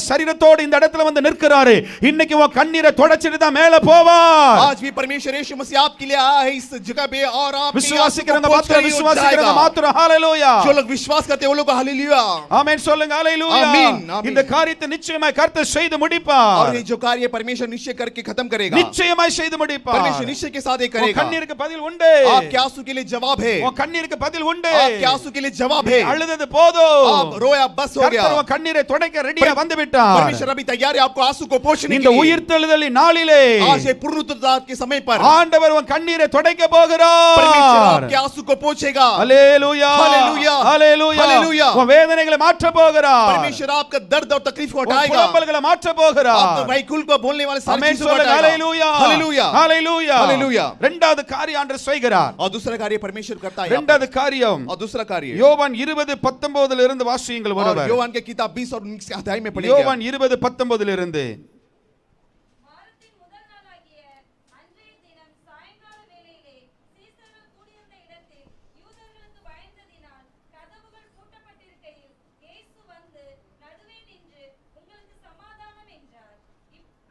சரீரத்தோடு இந்த இடத்துல வந்து நிற்கிறாரு. இன்னைக்கு உன் கண்ணீரை தொடச்சிட்டு தான் மேல போவார். आज भी परमेश्वर यीशु मसीह आपके लिए आया है इस जगह पे, और आप விசுவாசிக்கிறவங்க மாத்திரம், விசுவாசிக்கிறவங்க மாத்திரம் ஹalleluya. जो लोग विश्वास करते हैं वो लोग हालेलुया, ஆமென் சொல்லுங்க ஹalleluya. ஆமென், ஆமென். இந்த காரியத்தை நிச்சயமாய் கர்த்தர் செய்து முடிப்பார். और ये जो कार्य परमेश्वर निश्चय करके खत्म करेगा, நிச்சயமாய் செய்து முடிப்பார். परमेश्वर निश्चय के साथ ये உன் करेगा। கண்ணீருக்கு பதில் உண்டு. आपके आंसू के लिए जवाब है, உன் கண்ணீருக்கு பதில் உண்டு. आपके आंसू के लिए जवाब है। அழுதது போதும். आप रोया बस हो गया। கர்த்தர் உன் கண்ணீரை துடைக்க ரெடியா வந்து விட்டார். परमेश्वर अभी तैयार है आपको आंसू को पोंछने இந்த के लिए। உயிர்த்தெழுதலின் நாளிலே आज ये पुनरुत्थान के समय पर ஆண்டவர் உன் கண்ணீரை துடைக்க परमेश्वर போகிறார். आपके आंसू को पोंछेगा। ஹalleluya, ஹalleluya, ஹalleluya, ஹalleluya. உன் வேதனைகளை மாற்ற போகிறார். परमेश्वर आपका दर्द और तकलीफ को உன் हटाएगा, புலம்பல்களை மாற்ற போகிறார். आपको वैकुल को बोलने बोलने वाले सारी ஆமென் चीजों को சொல்லுங்க. हटाएगा। ஹalleluya हालेलुया ஹalleluya हालेलुया। இரண்டாவது காரியம் ஆண்டவர் செய்கிறார். और दूसरा कार्य परमेश्वर करता है यहाँ இரண்டாவது காரியம் पर। और दूसरा कार्य யோவான் 20:19 இருந்து வாசியுங்கள் और ஒருவர். योहान के किताब 20 और 19 के अध्याय में पढ़ेंगे। யோவான் 20:19 இருந்து வாரத்தின் முதல் நாளாகிய அன்றைய தினம் சாயங்கால வேளையிலே சீசர்கள் கூடியிருந்த இடத்தில் யூதர்களுக்கு பயந்ததினால் கதவுகள் பூட்டப்பட்டிருக்கையில் இயேசு வந்து நடுவே நின்று உங்களுக்கு சமாதானம் என்றார்.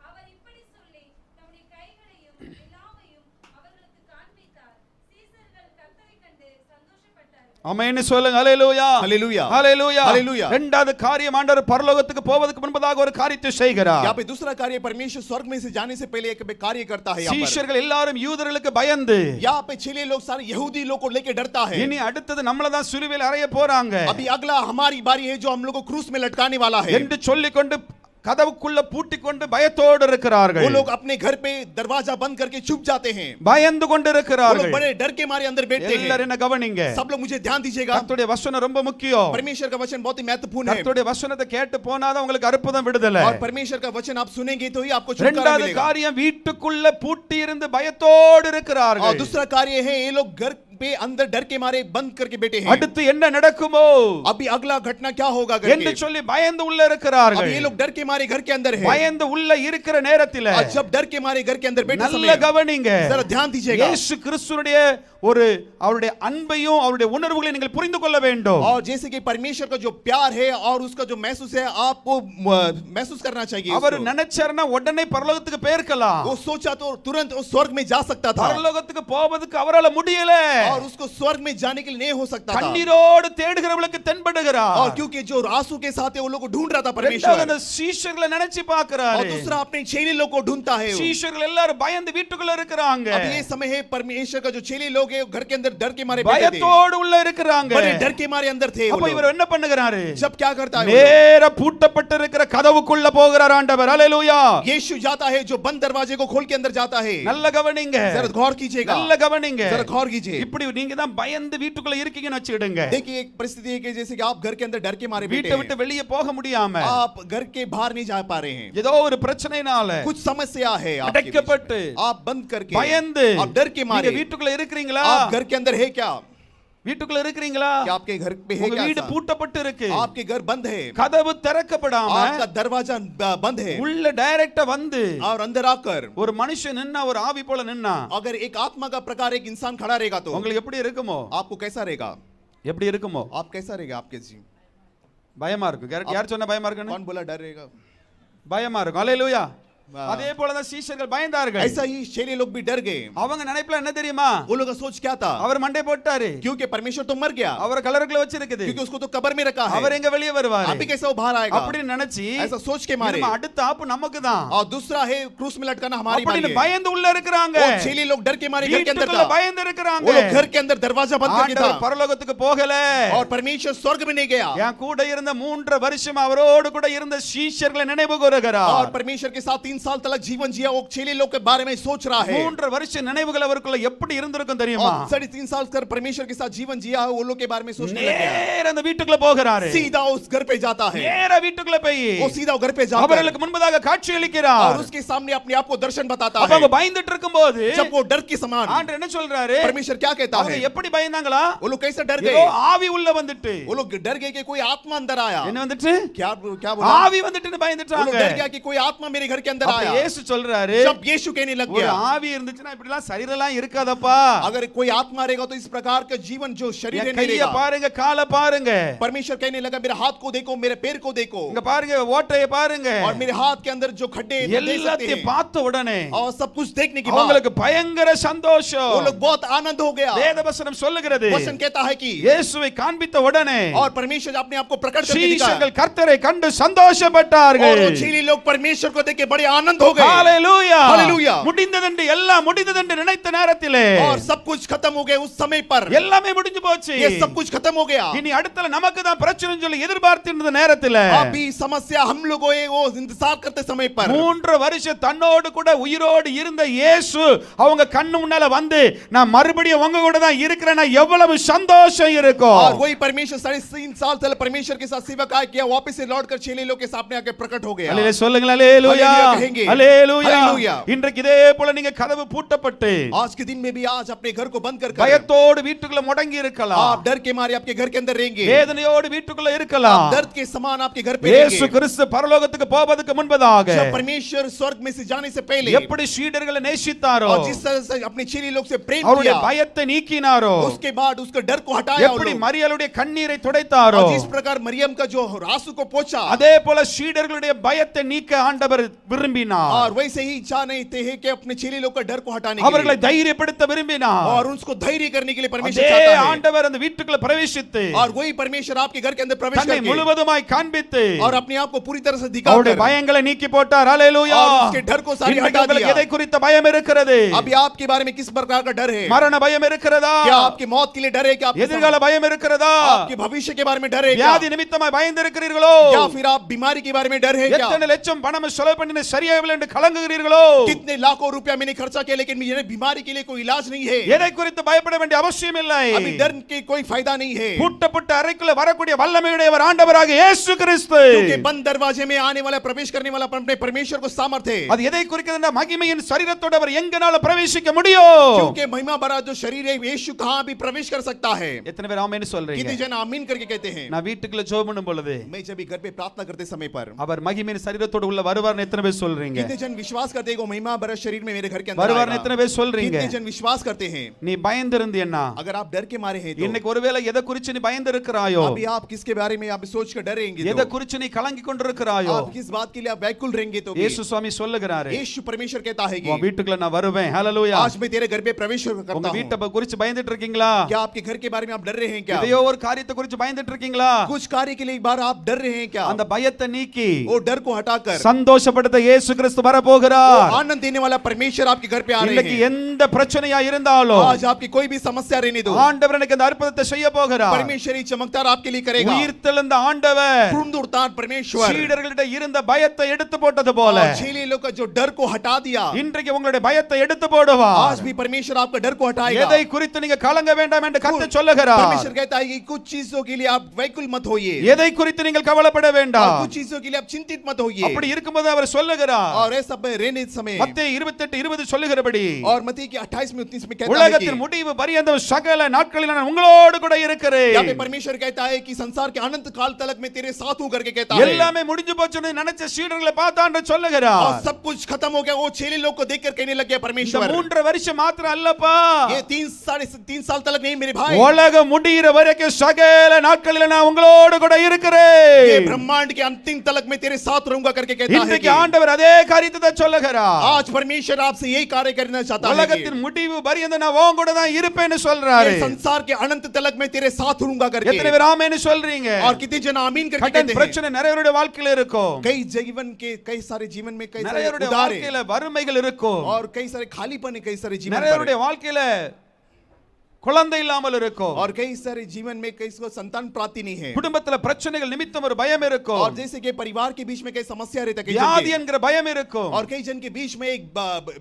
அவர் இப்படி சொல்லி தம்முடைய கைகளையும் விலாவையும் அவர்களுக்கு காண்பித்தார். சீசர்கள் கர்த்தரைக் கண்டு சந்தோஷப்பட்டார்கள். ஆமென் சொல்லுங்க. ஹalleluya हालेलुया ஹalleluya हालेलुया। இரண்டாவது காரியம் ஆண்டவர் பரலோகத்துக்கு போவதற்கு முன்பதாக ஒரு காரியத்தை செய்கிறார். यहाँ पे दूसरा कार्य परमेश्वर स्वर्ग में से जाने से पहले एक कार्य करता है यहाँ पर। சீஷர்கள் எல்லாரும் யூதர்களுக்கு பயந்து यहाँ पे चेले लोग सारे यहूदी लोग को लेके डरता है। இனி அடுத்தது நம்மள தான் சிலுவையில் அறைய போறாங்க अभी अगला हमारी बारी है जो हम लोग को क्रूस में लटकाने वाला है। என்று சொல்லிக்கொண்டு கதவுக்குள்ள பூட்டிக்கொண்டு பயத்தோடு वो இருக்கிறார்கள். लोग अपने घर पे दरवाजा बंद करके छुप जाते हैं। பயந்து கொண்டு वो लोग இருக்கிறார்கள். बड़े डर के मारे अंदर बैठते हैं। எல்லாரும் என்ன கவனிங்க. सब लोग मुझे ध्यान दीजिएगा। கர்த்தருடைய வசனம் ரொம்ப முக்கியம். परमेश्वर का वचन बहुत ही महत्वपूर्ण है। கர்த்தருடைய வசனத்தை கேட்டு போனாதான் உங்களுக்கு அற்புதம் விடுதலை. और परमेश्वर का वचन आप सुनेंगे तो ही आपको छुटकारा இரண்டாவது मिलेगा। காரியம் வீட்டுக்குள்ள பூட்டி இருந்து பயத்தோடு और இருக்கிறார்கள். दूसरा कार्य है ये लोग घर पे अंदर डर के मारे बंद करके बैठे हैं। அடுத்து என்ன நடக்குமோ अभी अगला घटना क्या होगा என்று करके। சொல்லி பயந்து உள்ள अब இருக்கிறார்கள். ये लोग डर के मारे घर के अंदर है। பயந்து உள்ள இருக்கிற நேரத்தில் और जब डर के मारे घर के अंदर बैठे நல்ல समय கவனிங்க. जरा ध्यान दीजिएगा। இயேசு கிறிஸ்துவுடைய ஒரு அவருடைய அன்பையும் அவருடைய உணர்வுகளை நீங்கள் புரிந்து கொள்ள வேண்டும். और जैसे कि परमेश्वर का जो प्यार है और उसका जो महसूस है आपको महसूस करना चाहिए। அவர் उसको। நினைச்சாருன்னா உடனே பரலோகத்துக்கு போயிருக்கலாம். वो सोचा तो तुरंत उस स्वर्ग में जा सकता था பரலோகத்துக்கு போவதுக்கு அவரால முடியல. और उसको स्वर्ग में जाने के लिए नहीं हो सकता था। கண்ணீரோடு தேடுகிறவளுக்கு தென்படுகிறார். और क्योंकि जो आंसू के साथ है वो लोग को ढूंढ रहा था இரண்டாவது परमेश्वर। அந்த சீஷர்களை நினைச்சு और பார்க்கிறாரு. दूसरा अपने चेले लोग को ढूंढता है वो। சீஷர்கள் எல்லாரும் பயந்து வீட்டுக்குள்ள இருக்கிறாங்க. अब ये समय है परमेश्वर का जो चेले लोग है घर के अंदर डर के मारे बैठे थे। பயத்தோடு உள்ள இருக்கிறாங்க. बड़े डर के मारे अंदर थे वो அப்ப लोग। இவர் என்ன பண்ணுகிறாரு? जब क्या करता है वो लोग? நேர பூட்டப்பட்டிருக்கிற கதவுக்குள்ள போகிறார் ஆண்டவர். ஹalleluya. यीशु जाता है जो बंद दरवाजे को खोल के अंदर जाता है। நல்ல கவனிங்க. जरा गौर कीजिएगा। நல்ல கவனிங்க. जरा गौर कीजिए। இப்படி நீங்க தான் பயந்து வீட்டுக்குள்ள இருக்கீங்கன்னு வச்சுக்கிடுங்க. देखिए एक परिस्थिति है कि जैसे कि आप घर के अंदर डर के मारे बैठे வீட்டை விட்டு हैं। வெளியே போக முடியாம आप घर के बाहर नहीं जा पा रहे हैं। ஏதோ ஒரு பிரச்சனைனால कुछ समस्या है आपके बीच में। அடைக்கப்பட்டு आप बंद करके பயந்து आप डर के நீங்க मारे வீட்டுக்குள்ள இருக்கிறீங்களா? आप घर के अंदर है क्या? வீட்டுக்குள்ள இருக்கிறீங்களா? क्या आपके घर पे है உங்க क्या வீடு ऐसा? பூட்டப்பட்டு இருக்கு. आपके घर बंद है। கதவு திறக்கப்படாம आपका दरवाजा बंद है। உள்ள டைரக்டா வந்து और अंदर आकर ஒரு மனுஷன் நின்னா ஒரு ஆவி போல நின்னா अगर एक आत्मा का प्रकार एक इंसान खड़ा रहेगा तो உங்களுக்கு எப்படி இருக்குமோ? आपको कैसा रहेगा? எப்படி இருக்குமோ? आप कैसा रहेगा आपके जी? பயமா இருக்கும். யார் சொன்னா பயமா இருக்குன்னு? कौन बोला डर रहेगा? பயமா இருக்கும். ஹalleluya. वाह। அதே போல தான் சீஷர்கள் பயந்தார்கள். ऐसा ही चेले लोग भी डर गए। அவங்க நினைப்புல என்ன தெரியுமா? वो लोग का सोच क्या था? அவர் மண்டை போட்டாரு. क्योंकि परमेश्वर तो मर गया। அவர் கலருக்குள்ள வச்சிருக்குது. क्योंकि उसको तो कब्र में रखा है। அவர் எங்க வெளியே வருவாரு? अभी कैसे वो बाहर आएगा? அப்படி நினைச்சி ऐसा सोच के मारे। நம்ம அடுத்த ஆப்பு நமக்கு தான். और दूसरा है क्रूस में लटकाना हमारी बारी அப்படின்னு है। பயந்து உள்ள இருக்கிறாங்க. वो चेले लोग डर के मारे घर के अंदर வீட்டுக்குள்ள था। பயந்து இருக்கிறாங்க. वो लोग घर के अंदर दरवाजा बंद करके था। ஆண்டவர் பரலோகத்துக்கு போகல. और परमेश्वर स्वर्ग में नहीं गया। என் கூட இருந்த 3 வருஷம் அவரோடு கூட இருந்த சீஷர்களை நினைவு கூறுகிறார். और परमेश्वर के साथ 3 साल तक जीवन जिया वो चेले लोग के बारे में सोच रहा है। 3 வருஷ நினைவுகள் அவருக்குள்ள எப்படி இருந்திருக்கும் தெரியுமா? और 3.5 साल कर परमेश्वर के साथ जीवन जिया है वो लोग के बारे में सोचने लग गया। நேர அந்த வீட்டுக்குள்ள போகிறாரு. सीधा उस घर पे जाता है। நேர வீட்டுக்குள்ள போய் वो सीधा घर पे जाकर அவர்களுக்கு முன்பதாக காட்சி அளிக்கிறார். और उसके सामने अपने आप को दर्शन बताता அப்ப है। அவங்க பயந்துட்டு இருக்கும்போது जब वो डर के समान ஆண்டவர் என்ன சொல்றாரு? परमेश्वर क्या कहता அவங்க है? எப்படி பயந்தாங்களா? वो लोग कैसे डर ஏதோ गए? ஆவி உள்ள வந்துட்டு. वो लोग डर गए कि कोई आत्मा अंदर आया। என்ன வந்துட்டு? क्या क्या बोला? ஆவி வந்துட்டுன்னு वो लोग பயந்துட்டாங்க. डर गया कि कोई आत्मा मेरे घर के अंदर அப்ப आया। இயேசு சொல்றாரு, जब यीशु कहने लग ஒரு गया ஆவி இருந்துச்சுன்னா இப்படிலாம் சரீரம்லாம் இருக்காதப்பா. अगर कोई आत्मा रहेगा तो इस प्रकार का जीवन जो शरीर என் नहीं கைய रहेगा। பாருங்க, காலை பாருங்க, परमेश्वर कहने लगा मेरे हाथ को देखो मेरे पैर को देखो இங்க பாருங்க ஓட்டைய பாருங்க. और मेरे हाथ के अंदर जो खड्डे हैं, वो देख सकते எல்லாத்தையும் हैं। பார்த்த உடனே और सब कुछ देखने के बाद அவங்களுக்கு பயங்கர वो சந்தோஷம். लोग बहुत आनंद हो गया। வேதவசனம் சொல்லுகிறது, वचन कहता है कि இயேசுவை காண்பித்த உடனே और परमेश्वर अपने आप को प्रकट करके दिखाया சீஷர்கள் கர்த்தரை கண்டு और சந்தோஷப்பட்டார்கள். वो चेले लोग परमेश्वर को देख के बड़े आनंद हो गए। ஹalleluya. ஹalleluya. முடிந்ததென்று எல்லாம் முடிந்ததென்று நினைத்த நேரத்திலே और सब कुछ खत्म हो गया उस समय पर। எல்லாமே முடிஞ்சு போச்சு. ये सब कुछ खत्म हो गया। இனி அடுத்தல நமக்கு தான் பிரச்சனை சொல்லி எதிர்பார்த்திருந்த நேரத்திலே अभी समस्या हम लोगों है वो इंतजार करते समय पर 3 வருஷம் தன்னோடு கூட உயிரோடு இருந்த இயேசு அவங்க கண்ணு முன்னால வந்து நான் மறுபடியும் உங்க கூட தான் இருக்கிறேன்னா எவ்வளவு சந்தோஷம் இருக்கும். और वही परमेश्वर 3.5 साल तक परमेश्वर के साथ सेवा किया वापस से लौटकर चेले लोग के सामने आके प्रकट हो गया। அல்லேலூயா சொல்லுங்க, அல்லேலூயா. हालेलुया रहेंगे। அல்லேலூயா हालेलुया। இன்றைக்கு இதே போல நீங்க கதவு பூட்டப்பட்டு आज के दिन में भी आज अपने घर को बंद कर பயத்தோடு வீட்டுக்குள்ள முடங்கி இருக்கலாம் आप डर के मारे आपके घर के अंदर रहेंगे, வேதனையோடு வீட்டுக்குள்ள இருக்கலாம் दर्द के समान आपके घर पे இயேசு रहेंगे। கிறிஸ்து பரலோகத்துக்கு போவதற்கு முன்பதாக जब परमेश्वर स्वर्ग में से जाने से पहले எப்படி சீடர்களை நேசித்தாரோ और जिस तरह से अपने चेले लोग से प्रेम அவருடைய किया, பயத்தை நீக்கினாரோ उसके बाद उसका डर को हटाया वो எப்படி लोग। மரியாளுடைய கண்ணீரை துடைத்தாரோ और जिस प्रकार मरियम का जो आंसू को पोंछा, அதே போல சீடர்களுடைய பயத்தை நீக்க ஆண்டவர் விரும்பினார் और वैसे ही इच्छा नहीं थे कि अपने चेले लोग का डर को हटाने के அவர்களை लिए, தைரியப்படுத்த விரும்பினார் और उसको धैर्य करने के लिए परमेश्वर அதே चाहता है। ஆண்டவர் அந்த வீட்டுக்குள்ள பிரவேசித்து और वही परमेश्वर आपके घर के अंदर प्रवेश தன்னை करके முழுவதுமாய் காண்பித்து और अपने आप को पूरी तरह से அவருடைய दिखाकर பயங்களை நீக்கி போட்டார் ஹalleluya और उसके डर को सारी இன்றைக்கு हटा உங்களுக்கு दिया। எதை குறித்த பயம் இருக்கிறது अभी आपके बारे में किस प्रकार का डर है? மரண பயம் இருக்கிறதா क्या आपकी मौत के लिए डर है? क्या எதிர்கால பயம் இருக்கிறதா आपके भविष्य के बारे में डर है क्या? வியாதி நிமித்தமாய் பயந்திருக்கிறீர்களோ या फिर आप बीमारी के बारे में डर है क्या? எத்தனை லட்சம் பணம் செலவு பண்ணின சரியாகவில்லை என்று கலங்குகிறீர்களோ कितने लाखों रुपया मैंने खर्चा किया लेकिन मेरे बीमारी के लिए कोई इलाज नहीं है। எதை குறித்து பயப்பட வேண்டிய அவசியம் இல்லை अभी डर के कोई फायदा नहीं है, பூட்டப்பட்ட அறைக்குள்ள வரக்கூடிய வல்லமையுடையவர் ஆண்டவராக இயேசு கிறிஸ்து क्योंकि बंद दरवाजे में आने वाला प्रवेश करने वाला अपने परमेश्वर को सामर्थ्य है। அது எதை குறிக்கிறதுனா மகிமையின் சரீரத்தோடு அவர் எங்கனால பிரவேசிக்க முடியும் क्योंकि महिमा भरा जो शरीर है यीशु कहां भी प्रवेश कर सकता है। எத்தனை பேர் ஆமென் சொல்றீங்க कितने जन आमीन करके कहते हैं? நான் வீட்டுக்குள்ள ஜெபம் பண்ணும் பொழுது मैं जब भी घर पे प्रार्थना करते समय पर அவர் மகிமையின் சரீரத்தோடு உள்ள வருவார்னு எத்தனை பேர் சொல்றீங்க कितने जन विश्वास करते हैं कि वो महिमा भरा शरीर में मेरे घर के अंदर வருவார்னு आएगा? எத்தனை பேர் சொல்றீங்க कितने जन विश्वास करते हैं? நீ பயந்திருந்தேன்னா अगर आप डर के मारे हैं तो இன்னைக்கு ஒருவேளை எதை குறித்து நீ பயந்திருக்கிறாயோ अभी आप किसके बारे में आप सोच कर डरेंगे எதை तो குறித்து நீ கலங்கி கொண்டிருக்கிறாயோ आप किस बात के लिए आप व्याकुल रहेंगे तो இயேசு சுவாமி சொல்லுகிறாரு यीशु परमेश्वर कहता है உன் कि வீட்டுக்குள்ள நான் வருவேன் ஹalleluya आज मैं तेरे घर पे प्रवेश करता உங்க हूं। வீட்டை குறித்து பயந்துட்டு இருக்கீங்களா क्या आपके घर के बारे में आप डर रहे हैं क्या? எதையோ ஒரு காரியத்தை குறித்து பயந்துட்டு இருக்கீங்களா कुछ कार्य के लिए एक बार आप डर रहे हैं क्या? அந்த பயத்தை நீக்கி वो डर को हटाकर சந்தோஷப்படுத்த இயேசு கிறிஸ்து வர போகிறார் आनंद देने वाला परमेश्वर आपके घर पे आ रहे இன்னைக்கு हैं। எந்த பிரச்சனையா இருந்தாலும் आज आपकी कोई भी समस्या रहने दो, ஆண்டவர் எனக்கு அந்த அற்புதத்தை செய்ய போகிறார் परमेश्वर ही चमत्कार आपके लिए करेगा। உயிர்த்தெழுந்த ஆண்டவர் पुनरुत्थान परमेश्वर சீடர்களிட இருந்த பயத்தை எடுத்து போட்டது போல और चेले लोग का जो डर को हटा दिया, இன்றைக்கு உங்களுடைய பயத்தை எடுத்து போடுவார் आज भी परमेश्वर आपका डर को हटाएगा। எதை குறித்து நீங்க கலங்க வேண்டாம் என்று கர்த்தர் சொல்லுகிறார் परमेश्वर कहता है कि कुछ चीजों के लिए आप व्याकुल मत होइए எதை குறித்து நீங்கள் கவலைப்பட और வேண்டாம் कुछ चीजों के लिए आप चिंतित मत होइए। அப்படி இருக்கும்போது அவர் சொல்லுகிறார் और ऐसा रहने समय மத்தேயு 28:20 சொல்லுகிறபடி और मत्ती की 28 में 29 में कहता है உலகத்தின் कि முடிவு பரியந்தம் சகல நாட்களில் நான் உங்களோடு கூட இருக்கிறேன் यहाँ पे परमेश्वर कहता है कि संसार के अनंत काल तक में तेरे साथ हूं करके कहता है। எல்லாமே முடிஞ்சு போச்சுன்னு நினைச்ச சீடர்களை பார்த்தான்னு சொல்லுகிறார் और सब कुछ खत्म हो गया, वो चेले लोग को देखकर कहने लग गया இந்த परमेश्वर 3 வருஷம் மாத்திரம் அல்லப்பா ये 3 साल तक नहीं मेरे भाई, உலகம் முடிகிற வரைக்கும் சகல நாட்களில் நான் உங்களோடு கூட ये இருக்கிறேன் ब्रह्मांड के अंतिम तलक में तेरे साथ रहूंगा करके कहता है இன்றைக்கு कि ஆண்டவர் அதே காரியத்தை தான் சொல்லுகிறார் आज परमेश्वर आपसे यही कार्य करना चाहता है உலகத்தின் முடிவு பரியந்தம் நான் உன் கூட தான் இருப்பேன்னு சொல்றாரு कि संसार के अनंत तलक में तेरे साथ रहूंगा எத்தனை करके। பேர் ஆமென்னு சொல்றீங்க और कितने जन आमीन करके கடன் कहते हैं? பிரச்சனை நிறையவருடைய வாழ்க்கையில இருக்கும் कई जीवन के कई सारे जीवन में कई सारे நிறையவருடைய उदार है வாழ்க்கையில வறுமைகள் இருக்கும் और कई सारे खालीपन है, कई सारे जीवन पर நிறையவருடைய வாழ்க்கையில குழந்தை இல்லாமல் இருக்கும் और कई सारे जीवन में कई को संतान प्राप्ति नहीं है குடும்பத்துல பிரச்சனைகள் நிமித்தம் ஒரு பயம் இருக்கும் और जैसे कि परिवार के बीच में कई समस्या रहता है कई जन வியாதி के, என்கிற பயம் இருக்கும் और कई जन के बीच में एक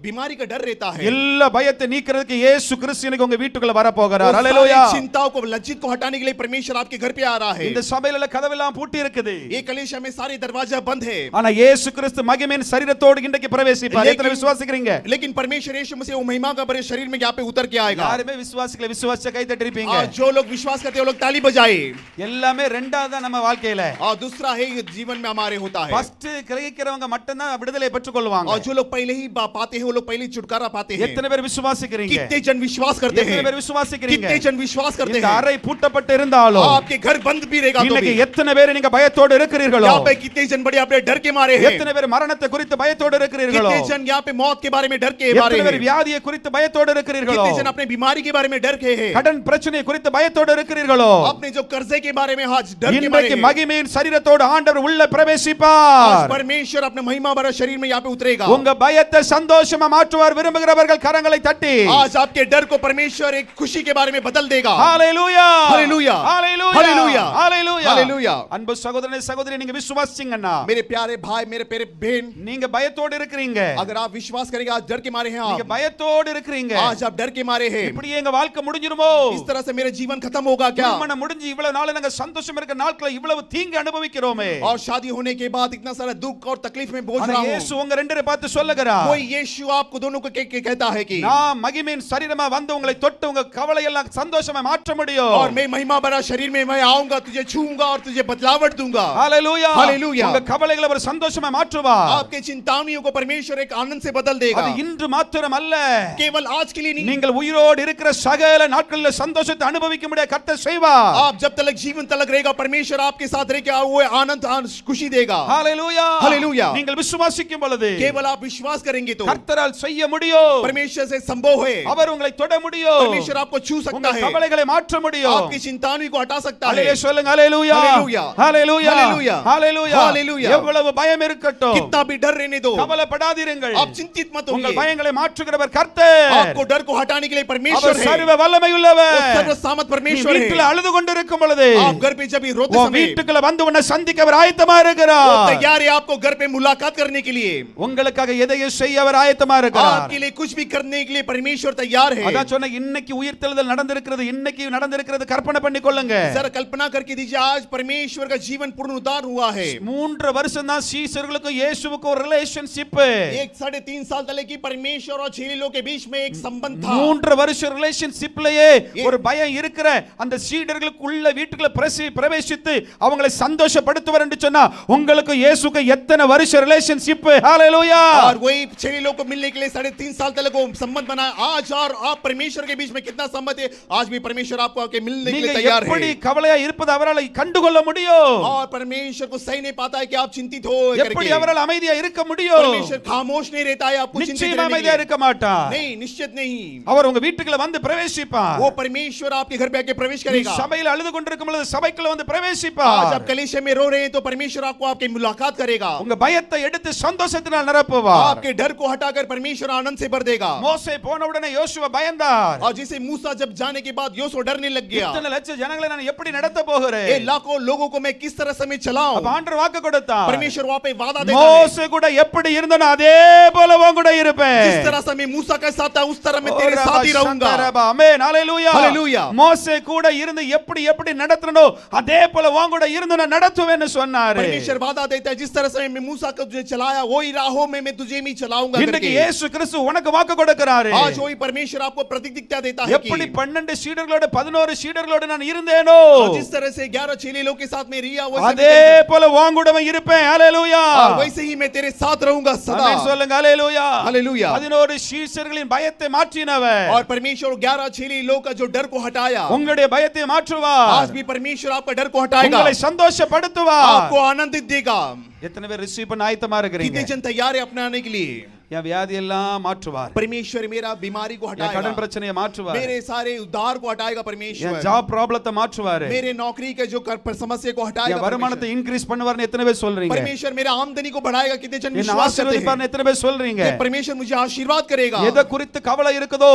बीमारी का डर रहता है। எல்லா பயத்தை நீக்கிறதுக்கு இயேசு கிறிஸ்து இன்னைக்கு உங்க வீட்டுக்குள்ள வர वो போகிறார் सारी ஹalleluya चिंताओं को लज्जित को हटाने के लिए परमेश्वर आपके घर पे आ रहा है। இந்த சபையில கதவெல்லாம் பூட்டி இருக்குது ये कलीसिया में सारे दरवाजा बंद है, ஆனா இயேசு கிறிஸ்து மகிமையின் சரீரத்தோடு இன்றைக்கு பிரவேசிப்பார் எத்தனை लेकिन- விசுவாசிக்கிறீங்க लेकिन परमेश्वर यीशु मसीह वो महिमा का बड़े शरीर में यहाँ पे उतर के आएगा। யாருமே விசுவாசிக்கல விசுவாசிச்ச கை தட்டி இருப்பீங்க और जो लोग विश्वास करते हैं वो लोग ताली बजाए। எல்லாமே ரெண்டாவது நம்ம வாழ்க்கையில और दूसरा है ये जीवन में हमारे होता है, ஃபர்ஸ்ட் கிரகிக்கிறவங்க மட்டும் தான் விடுதலை பெற்றுக்கொள்வாங்க और जो लोग पहले ही पाते हैं वो लोग पहले ही छुटकारा पाते हैं। எத்தனை பேர் விசுவாசிக்கிறீங்க कितने जन विश्वास करते எத்தனை हैं? பேர் விசுவாசிக்கிறீங்க कितने जन विश्वास करते இந்த हैं? அறை பூட்டப்பட்டு இருந்தாலும் आपके घर बंद भी रहेगा तो இன்னைக்கு भी எத்தனை பேர் நீங்க பயத்தோடு இருக்கிறீர்களோ यहाँ पे कितने जन बड़े अपने डर के मारे हैं, எத்தனை பேர் மரணத்தை குறித்து பயத்தோடு இருக்கிறீர்களோ कितने जन यहाँ पे मौत के बारे में डर के मारे எத்தனை பேர் हैं, வியாதியை குறித்து பயத்தோடு இருக்கிறீர்களோ कितने जन अपने बीमारी के बारे में डर के हैं, கடன் பிரச்சனை குறித்து பயத்தோடு இருக்கிறீர்களோ अपने जो कर्जे के बारे में आज डर के मारे இன்றைக்கு हैं। மகிமையின் சரீரத்தோடு ஆண்டவர் உள்ள आज பிரவேசிப்பார் परमेश्वर अपने महिमा भरा शरीर में यहाँ पे उतरेगा। உங்க பயத்தை சந்தோஷமா மாற்றுவார் விரும்புகிறவர்கள் கரங்களை தட்டி आज आपके डर को परमेश्वर एक खुशी के बारे में बदल देगा। ஹalleluya हालेलुया ஹalleluya हालेलुया ஹalleluya हालेलुया। அன்பு சகோதரனே சகோதரி நீங்க விசுவாசிச்சீங்கன்னா मेरे प्यारे भाई मेरे प्यारे बहन, நீங்க பயத்தோடு இருக்கிறீங்க अगर आप विश्वास करेंगे आज डर के मारे हैं நீங்க आप, பயத்தோடு இருக்கிறீங்க आज आप डर के मारे हैं, இப்படியே எங்க வாழ்க்கை முடிஞ்சிருமோ? इस तरह से मेरा जीवन खत्म होगा क्या? திருமணம் முடிஞ்சு இவ்வளவு நாள் நாங்க சந்தோஷமா இருக்க நாட்களை இவ்வளவு தீங்கு அனுபவிக்கிறோமே. और शादी होने के बाद इतना सारा दुख और तकलीफ में बोझ रहा हूं. இயேசு உங்க ரெண்டரை பார்த்து சொல்லுகிறார். कोई यीशु आपको दोनों को कहता है कि நான் மகிமையின் சரீரமா வந்து உங்களை தொட்டு உங்க கவலை எல்லாம் சந்தோஷமா மாற்ற முடியும். और मैं महिमा भरा शरीर में मैं आऊंगा, तुझे छूऊंगा और तुझे बदलावट दूंगा. हालेलुया. हालेलुया. உங்க கவலைகளை அவர் சந்தோஷமா மாற்றுவார். आपके चिंताओं को परमेश्वर एक आनंद से बदल देगा. அது இன்று மாத்திரம் அல்ல, केवल आज के लिए नहीं. நீங்கள் உயிரோடு இருக்கிற சகல நாட்களில் சந்தோஷத்தை அனுபவிக்க முடிய கர்த்தர் செய்வார். आप जब तक जीवन तक रहेगा परमेश्वर आपके साथ रहेगा, वो आनंद खुशी देगा. हालेलुया. हालेलुया. நீங்கள் விசுவாசிக்கும் பொழுது केवल आप विश्वास करेंगे तो கர்த்தரால் செய்ய முடியும். परमेश्वर से संभव है. அவர் உங்களை தொட முடியும். परमेश्वर आपको छू सकता உங்கள் है. கவலைகளை மாற்ற முடியும். आपकी चिंताओं को हटा सकता है. ஹalleluya சொல்லுங்க. ஹalleluya. हालेलुया. ஹalleluya. हालेलुया. ஹalleluya. हालेलुया. எவ்வளவு பயம் இருக்கட்டும், कितना भी डर रहने दो, கவலைப்படாதீர்கள். आप चिंतित मत உங்கள் होइए. பயங்களை மாற்றுகிறவர் கர்த்தர். आपको डर को हटाने के लिए परमेश्वर அவர் है. சர்வ வல்லமை உள்ளவர். वो सर्वसामर्थ परमेश्वर है. வீட்டில் அழுது கொண்டிருக்கும் பொழுது आप घर पे जब भी रोते உன் समय வீட்டுக்குள்ள வந்து உன்னை சந்திக்க அவர் ஆயத்தமா वो இருக்கிறார். तैयार है आपको घर पे मुलाकात करने के लिए. உங்களுக்காக எதையும் செய்ய அவர் ஆயத்தமா இருக்கிறார். आपके लिए कुछ भी करने के लिए परमेश्वर तैयार है. அதான் சொன்ன இன்னைக்கு உயிர்த்தெழுதல் நடந்திருக்கிறது, இன்னைக்கு நடந்திருக்கிறது கற்பனை பண்ணி கொள்ளுங்க. सर कल्पना करके दीजिए आज परमेश्वर का जीवन पूर्ण उद्धार हुआ है. 3 வருஷம் தான் சீஷர்களுக்கும் இயேசுவுக்கும் ஒரு ரிலேஷன்ஷிப். 1.5 साल तक की परमेश्वर और चेलों के बीच में एक संबंध था. 3 வருஷ ரிலேஷன்ஷிப்லயே ஒரு பயம் இருக்கிற அந்த சீடர்களுக்குள்ள வீட்டுக்குள்ள பிரவேசித்து அவங்களை சந்தோஷப்படுத்துவார் என்று சொன்னா உங்களுக்கு இயேசுக்கு எத்தனை வருஷ ரிலேஷன்ஷிப். ஹalleluya. और वही चेलों को मिलने के लिए 3.5 साल तक को संबंध बना. आज और आप परमेश्वर के बीच में कितना संबंध है? आज भी परमेश्वर आपको आके मिलने के लिए तैयार है. எப்படி கவலையா இருப்பது அவரால் கண்டுகொள்ள முடியும்? और परमेश्वर को सही नहीं पाता है कि आप चिंतित हो எப்படி करके. அவரால் அமைதியா இருக்க முடியும்? परमेश्वर खामोश नहीं रहता है आपको चिंतित நிச்சயமா रहने के அமைதியா लिए. இருக்க மாட்டார். नहीं, निश्चित नहीं. அவர் உங்க வீட்டுக்குள்ள வந்து பிரவேசிப்பார். वो परमेश्वर आपके घर पे आके प्रवेश करेगा. சபையில அழுது கொண்டிருக்கும் பொழுது சபைக்குள்ள வந்து आज பிரவேசிப்பார். आप कलीसिया में रो रहे हैं तो परमेश्वर आपको आपके मुलाकात करेगा. உங்க பயத்தை எடுத்து சந்தோஷத்தினால் நிரப்புவார். आपके डर को हटाकर परमेश्वर आनंद से भर देगा. மோசே போன உடனே யோசுவா பயந்தார். और जैसे मूसा जब जाने के बाद योशुआ डरने लग गया. இத்தனை லட்சம் ஜனங்களை நான் எப்படி நடத்த போகிறேன்? ये लाखों लोगों को मैं किस तरह से मैं चलाऊं? அப்ப ஆண்டவர் வாக்கு கொடுத்தார். परमेश्वर वहां पे वादा देता है. மோசே கூட எப்படி இருந்தனோ அதே போல உன் கூட இருப்பேன். जिस तरह से मैं मूसा के साथ था उस तरह मैं तेरे साथ ही रहूंगा. ஆமென். ஹalleluya. ஹalleluya. மோசே கூட இருந்து எப்படி நடத்தனோ அதே போல உன் கூட இருந்து நான் நடத்துவேன்னு சொன்னாரு. परमेश्वर वादा देता है जिस तरह से मैं मूसा को तुझे चलाया वही राहों में मैं तुझे भी चलाऊंगा இன்னைக்கு करके. இயேசு கிறிஸ்து உனக்கு வாக்கு கொடுக்கிறாரு. आज वही परमेश्वर आपको प्रतिज्ञा देता है எப்படி कि 12 சீடர்களோட 11 சீடர்களோட நான் இருந்தேனோ जिस तरह से 11 चेलों के साथ मैं रिया அதே போல உன் கூட இருப்பேன். ஹalleluya. वैसे ही मैं तेरे साथ रहूंगा सदा. ஆமென் சொல்லுங்க. ஹalleluya. हालेलुया. 11 சீஷர்களின் பயத்தை மாற்றினவர் और परमेश्वर 11 चेलों का जो डर को हटाया உங்களுடைய பயத்தை மாற்றுவார். आज भी परमेश्वर आपका डर को हटाएगा. உங்களை சந்தோஷப்படுத்துவார். आपको आनंदित देगा. எத்தனை பேர் ரிசீவ் பண்ண ஆயத்தமா இருக்கிறீங்க? कितने जन तैयार है अपनाने के लिए? என் வியாதி எல்லாம் மாற்றுவார். परमेश्वर मेरा बीमारी को என் கடன் हटाएगा. பிரச்சனையை மாற்றுவார். मेरे सारे उद्धार को हटाएगा என் परमेश्वर. ஜாப் ப்ராப்ளத்தை மாற்றுவார். मेरे नौकरी के जो समस्या को हटाएगा என் வருமானத்தை இன்க்ரீஸ் பண்ணுவார்னு எத்தனை பேர் சொல்றீங்க? परमेश्वर मेरा आमदनी को बढ़ाएगा. कितने जन என்ன विश्वास करते हैं ஆசீர்வதிப்பார்னு எத்தனை பேர் சொல்றீங்க? कि परमेश्वर मुझे आशीर्वाद करेगा? எதை குறித்து கவலை இருக்குதோ